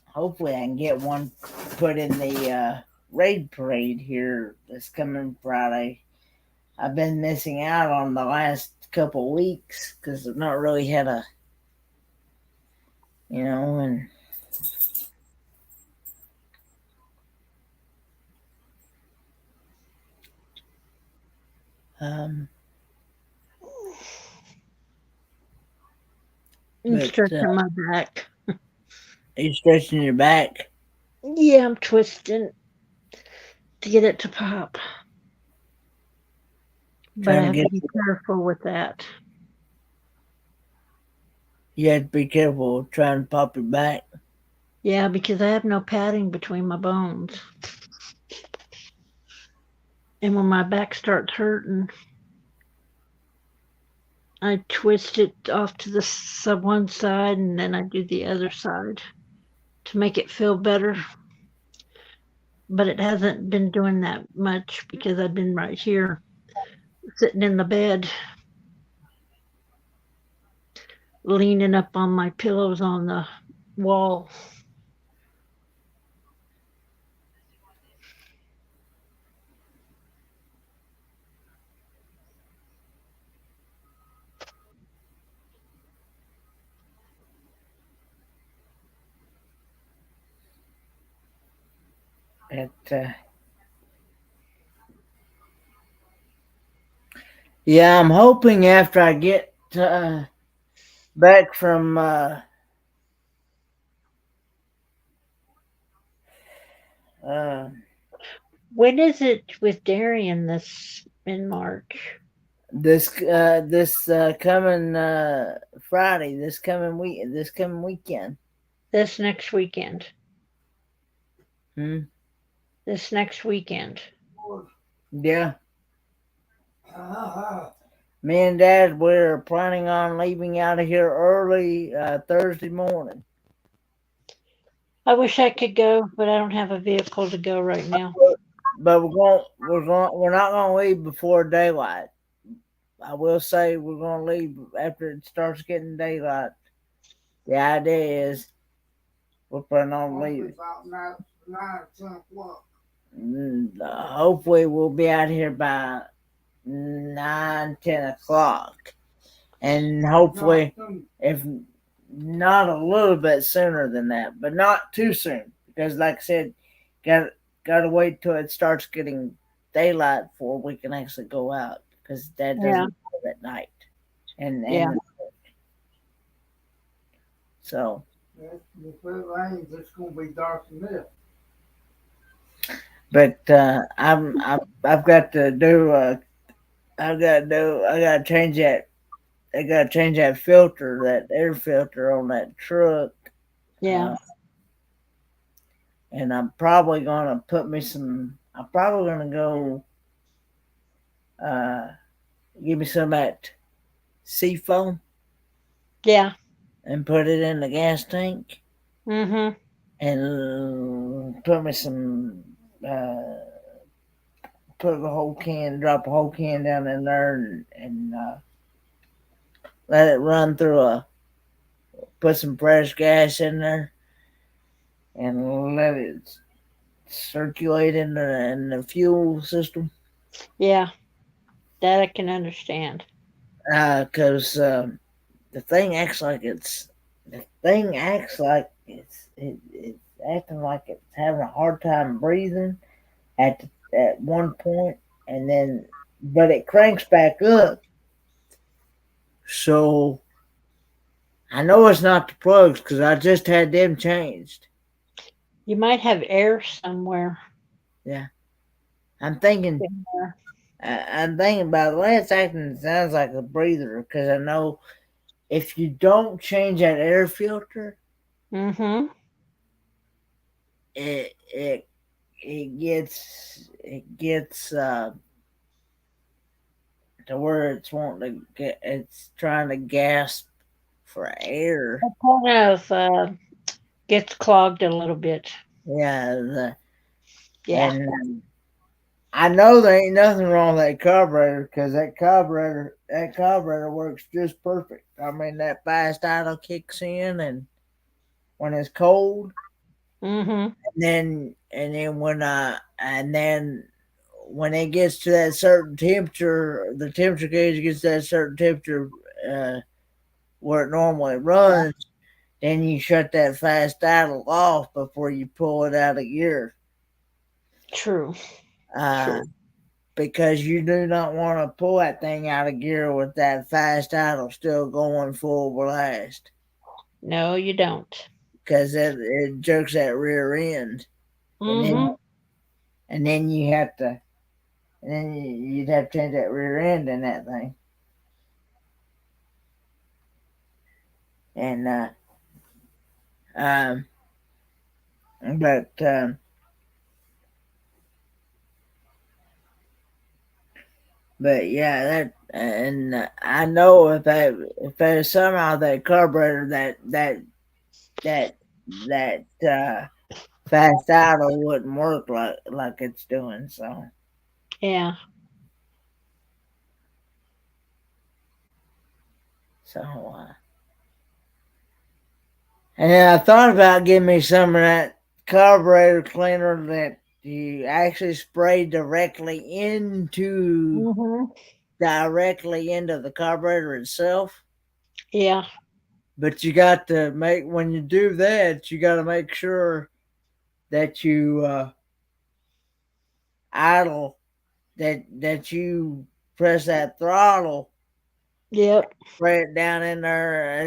hopefully I can get one put in the raid parade here this coming Friday. I've been missing out on the last couple weeks because I've not really had a, and um, I'm but stretching my back. you stretching your back, Yeah, I'm twisting to get it to pop. But I trying to have to get. be careful with that. You have to be careful trying to pop your back. Yeah, because I have no padding between my bones. And when my back starts hurting, I twist it off to the one side and then I do the other side to make it feel better. But it hasn't been doing that much because I've been right here sitting in the bed, leaning up on my pillows on the wall. But yeah, I'm hoping after I get back from uh, When is it with Darian this in March? this coming Friday, this coming weekend. This next weekend. Hmm? This next weekend. Yeah. Me and Dad, we're planning on leaving out of here early Thursday morning. I wish I could go, but I don't have a vehicle to go right now. But we're not gonna leave before daylight. I will say we're gonna leave after it starts getting daylight. The idea is we're planning on leaving. Hopefully we'll be out here by 9-10 o'clock, and hopefully if not a little bit sooner than that, but not too soon because, like I said, got to wait till it starts getting daylight before we can actually go out because Dad Yeah. doesn't go at night, and Yeah. so. If it rains, it's gonna be dark in there. But I've got to do I gotta change that. I gotta change that filter, that air filter on that truck. Yeah. And I'm probably gonna put me some. I'm probably gonna go uh, give me some of that seafoam Yeah. and put it in the gas tank Mm-hmm. and put me some. Put the whole can, drop a whole can down in there, and let it run through a put some fresh gas in there and let it circulate in the fuel system. Yeah, that I can understand. Because the thing acts like it's acting like it's having a hard time breathing at one point, and then but it cranks back up. So I know it's not the plugs because I just had them changed. You might have air somewhere Yeah, I'm thinking. in there. I'm thinking about the way it's acting. It sounds like a breather because I know if you don't change that air filter, Mm-hmm. it it gets to where it's trying to gasp for air. It kind of gets clogged a little bit. Yeah, Yeah. and I know there ain't nothing wrong with that carburetor because that carburetor works just perfect. I mean that fast idle kicks in and when it's cold, Mm-hmm. and then when it gets to that certain temperature, the temperature gauge gets to that certain temperature uh, where it normally runs. Then you shut that fast idle off before you pull it out of gear. True. Uh, True. because you do not want to pull that thing out of gear with that fast idle still going full blast No, you don't. because it jerks that rear end, and then Mm-hmm. and then you have to and then you'd have to change that rear end in that thing, and um, but but yeah, that and I know if there's somehow that carburetor that that fast idle wouldn't work like it's doing. Yeah. So and then I thought about getting me some of that carburetor cleaner that you actually spray Mm-hmm. directly into the carburetor itself. Yeah. But you got to make when you do that, you got to make sure that you idle that you press that throttle, Yep. spray it down in there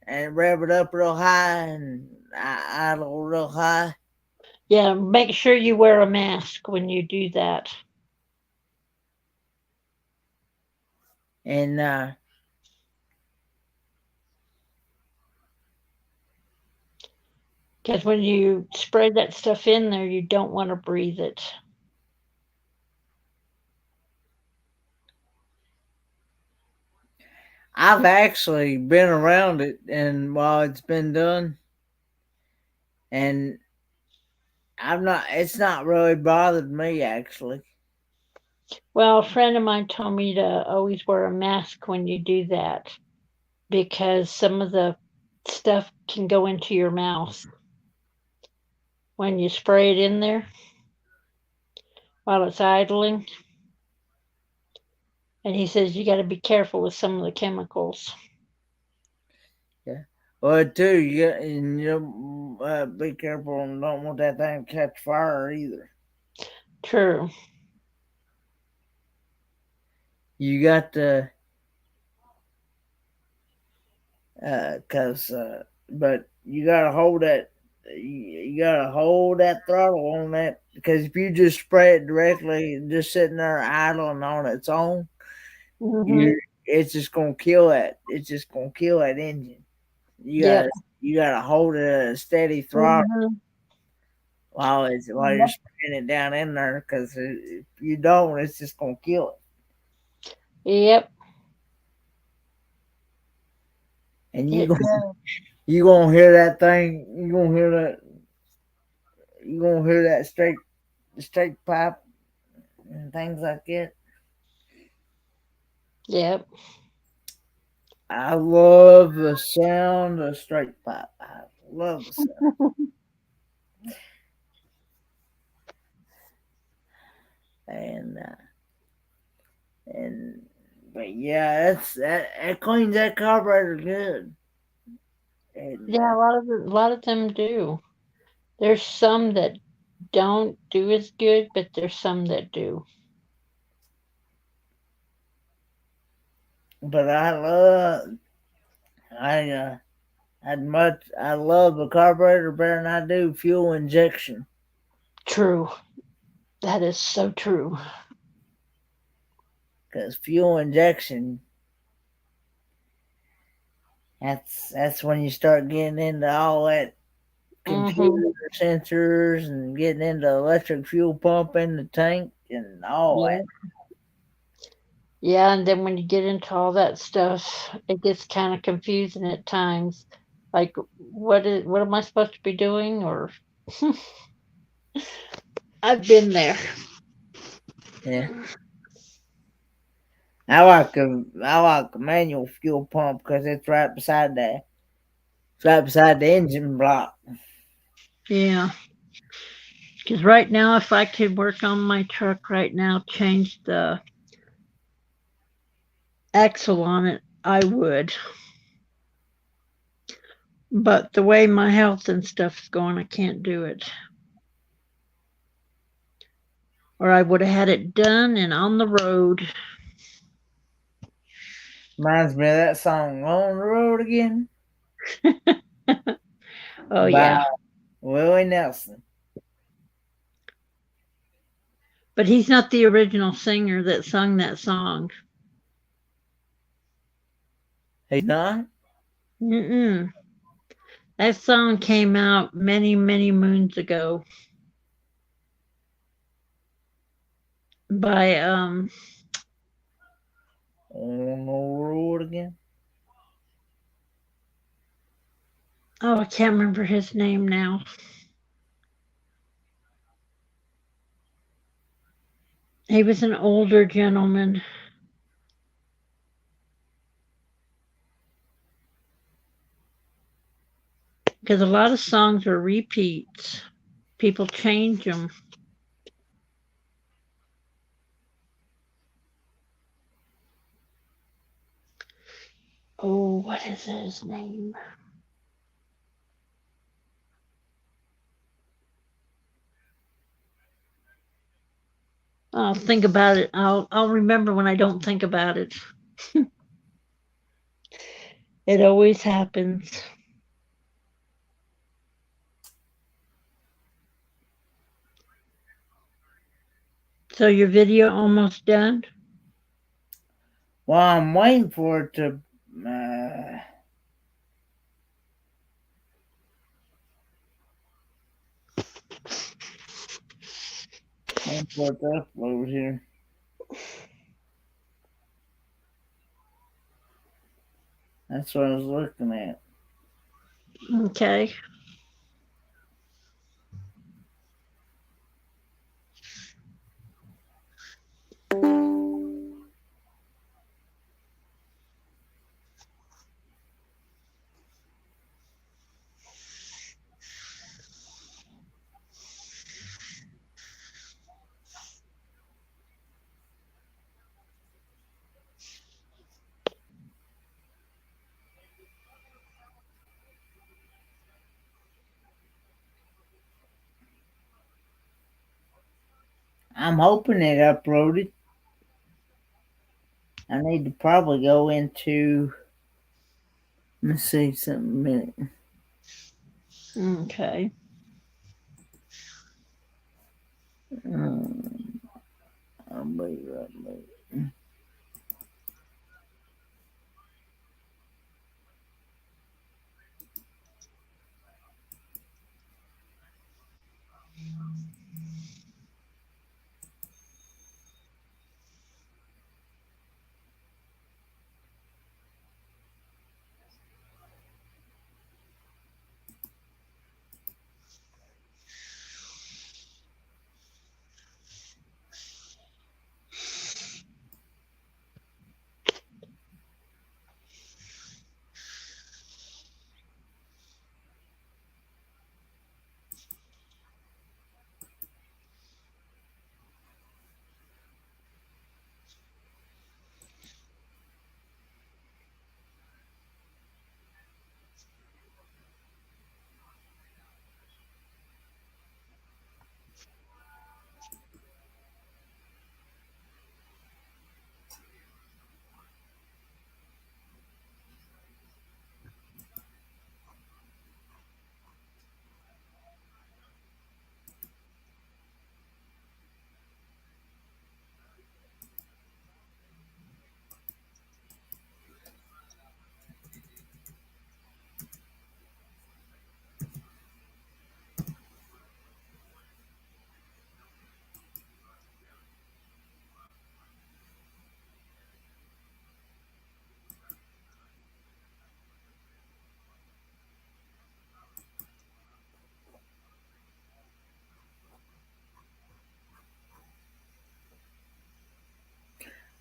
and rev it up real high and idle real high. Yeah. Make sure you wear a mask when you do that. And Because when you spray that stuff in there, you don't want to breathe it. I've actually been around it and while it's been done, and I'm not. It's not really bothered me actually. Well, a friend of mine told me to always wear a mask when you do that because some of the stuff can go into your mouth when you spray it in there while it's idling. And he says you got to be careful with some of the chemicals. Yeah. Well, too, you be careful and don't want that thing to catch fire either. True. You got to, but you gotta hold that. You gotta hold that throttle on that because if you just spray it directly, just sitting there idling on its own, Mm-hmm. you it's just gonna kill that. It's just gonna kill that engine. You Yep. gotta you gotta hold it at a steady throttle Mm-hmm. while you're spraying it down in there because if you don't, it's just gonna kill it. Yep. And It does. you gonna hear that thing. You gonna hear that straight pipe and things like that. Yep. I love the sound of straight pipe. I love the sound. and and but yeah, that cleans that carburetor good. And Yeah, a lot of them do. There's some that don't do as good, but there's some that do. but I I love the carburetor better than I do fuel injection. True. That is so true. Because fuel injection, that's when you start getting into all that Mm-hmm. computer sensors and getting into electric fuel pump in the tank and all Yeah. that. Yeah, and then when you get into all that stuff, it gets kind of confusing at times. Like, what am I supposed to be doing? Or I've been there. Yeah. I like a manual fuel pump because it's right beside the engine block. Yeah, because right now, if I could work on my truck right now, change the axle on it, I would. But the way my health and stuff is going, I can't do it. Or I would have had it done and on the road. Reminds me of that song "On the Road Again" Oh by yeah, Willie Nelson. but he's not the original singer that sung that song. He's not. Mm-mm. That song came out many, many moons ago by On the road again. oh, I can't remember his name now. He was an older gentleman. Because a lot of songs are repeats. People change them. Oh, what is his name? I'll think about it. I'll remember when I don't think about it. It always happens. So your video almost done? Well, I'm waiting for it to. Uh, Waiting for it to upload here. That's what I was looking at. Okay. I'm hoping it uploaded. I need to probably go into. Let's see something a minute. Okay. I'll be right back.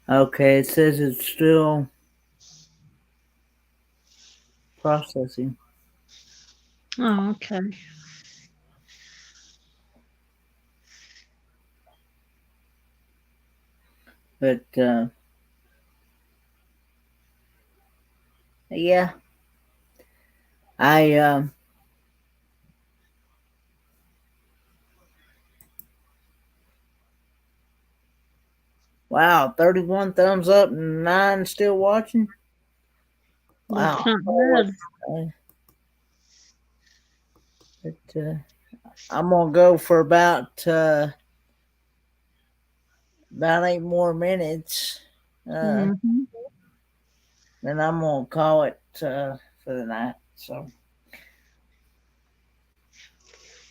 Okay, it says it's still processing. Oh, okay. But yeah, I wow, 31 thumbs up and 9 still watching. That's Wow. not bad. But I'm gonna go for about 8 more minutes. Mm-hmm. Then I'm gonna call it for the night. So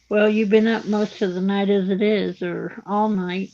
Well, you've been up most of the night as it is, or all night.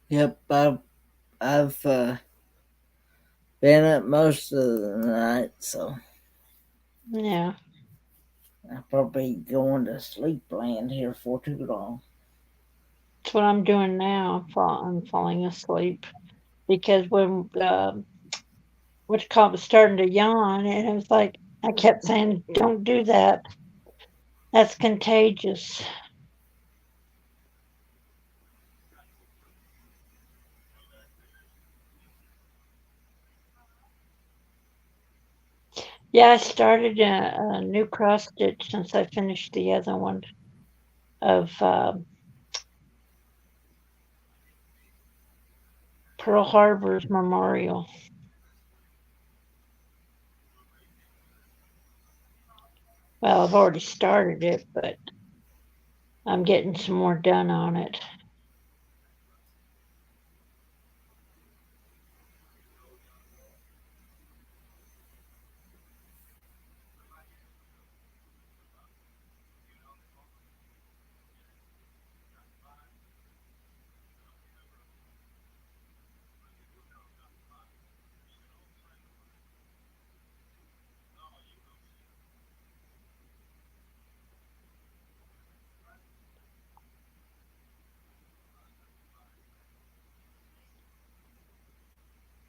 yep, I've been up most of the night, so Yeah. I'll probably going to sleep land here for too long. That's what I'm doing now. I'm falling asleep because when what you call it was starting to yawn, and it was like I kept saying, "Don't do that. That's contagious." Yeah, I started a new cross stitch since I finished the other one of Pearl Harbor's memorial. Well, I've already started it, but I'm getting some more done on it.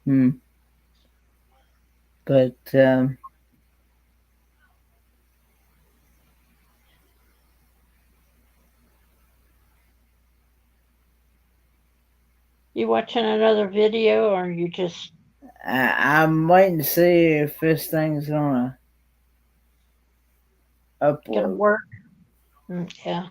Hmm. But You watching another video, or you just I'm waiting to see if this thing's gonna gonna upload. work? Yeah.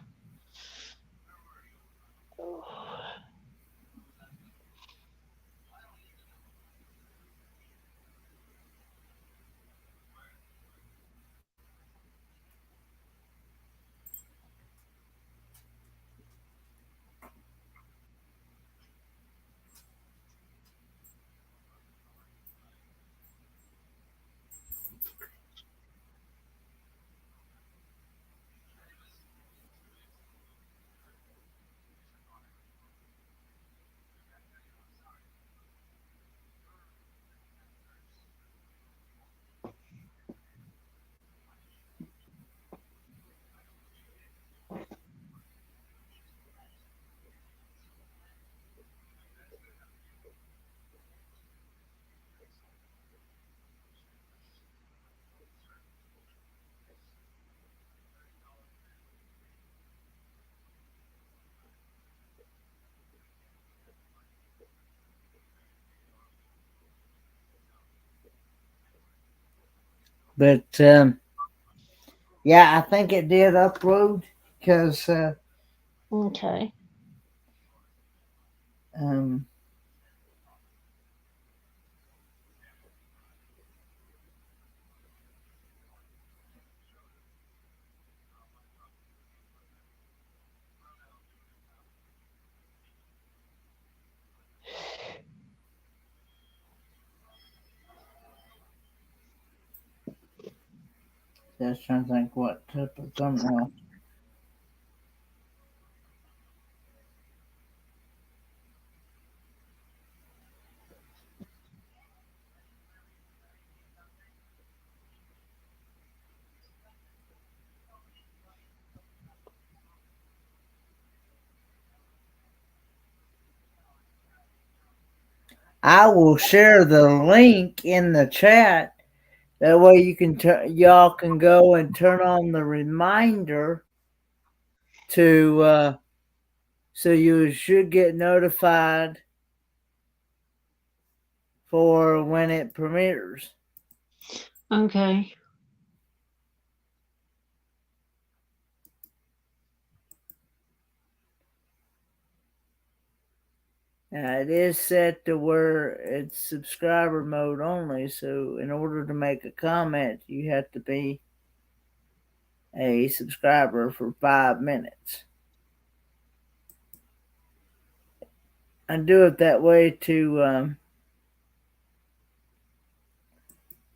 But yeah, I think it did upload because Okay. um, just trying to think what type of thumbnail. I will share the link in the chat. That way you can y'all can go and turn on the reminder to so you should get notified for when it premieres. Okay. It is set to where it's subscriber mode only, so in order to make a comment, you have to be a subscriber for 5 minutes. I do it that way to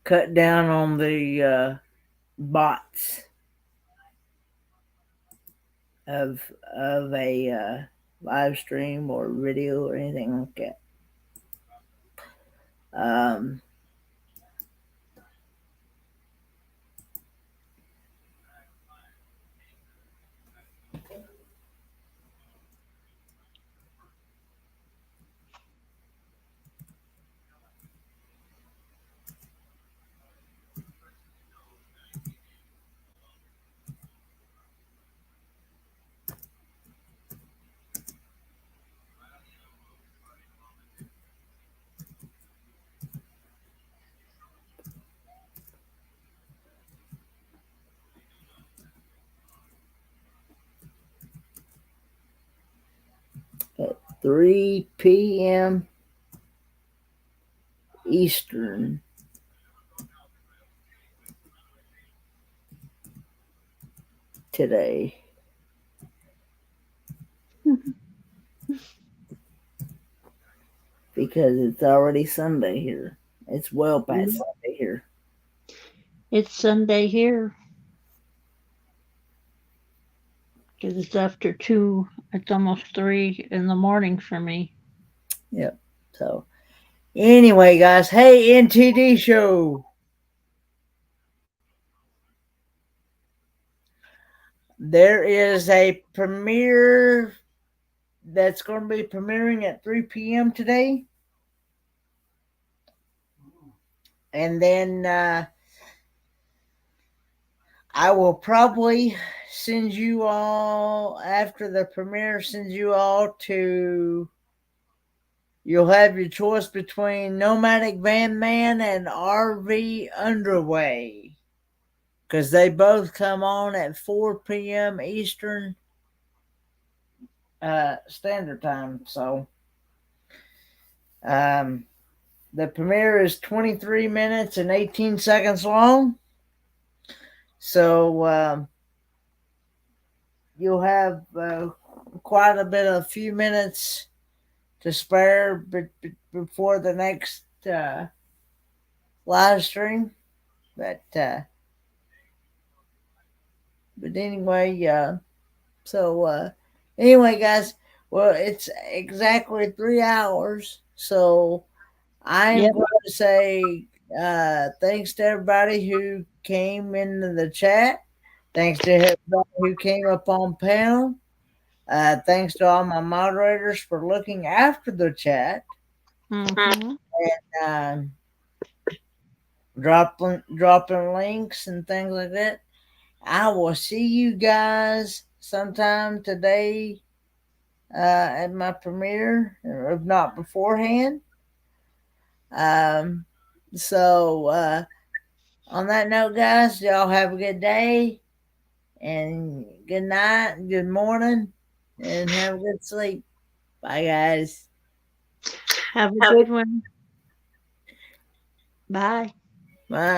cut down on the bots of a live stream or video or anything like that. 3 p.m. Eastern today. Because it's already Sunday here. It's well past Sunday here. It's Sunday here. Because it's after 2. It's almost 3 in the morning for me. Yep. So, anyway, guys, hey, NTD show. There is a premiere that's going to be premiering at 3 p.m. today. And then I will probably send you all, after the premiere, send you all to, you'll have your choice between Nomadic Van Man and RV Underway. Because they both come on at 4 p.m. Eastern Standard Time. So the premiere is 23 minutes and 18 seconds long. So you'll have quite a bit of few minutes to spare before the next live stream. But anyway, so anyway, guys, well, it's exactly 3 hours. So I'm going to say thanks to everybody who came into the chat. Thanks to everybody who came up on panel. Thanks to all my moderators for looking after the chat. Mm-hmm. And dropping links and things like that. I will see you guys sometime today at my premiere, if not beforehand. So On that note, guys, y'all have a good day and good night and good morning and have a good sleep. Bye, guys. Have a good one. Bye. Bye.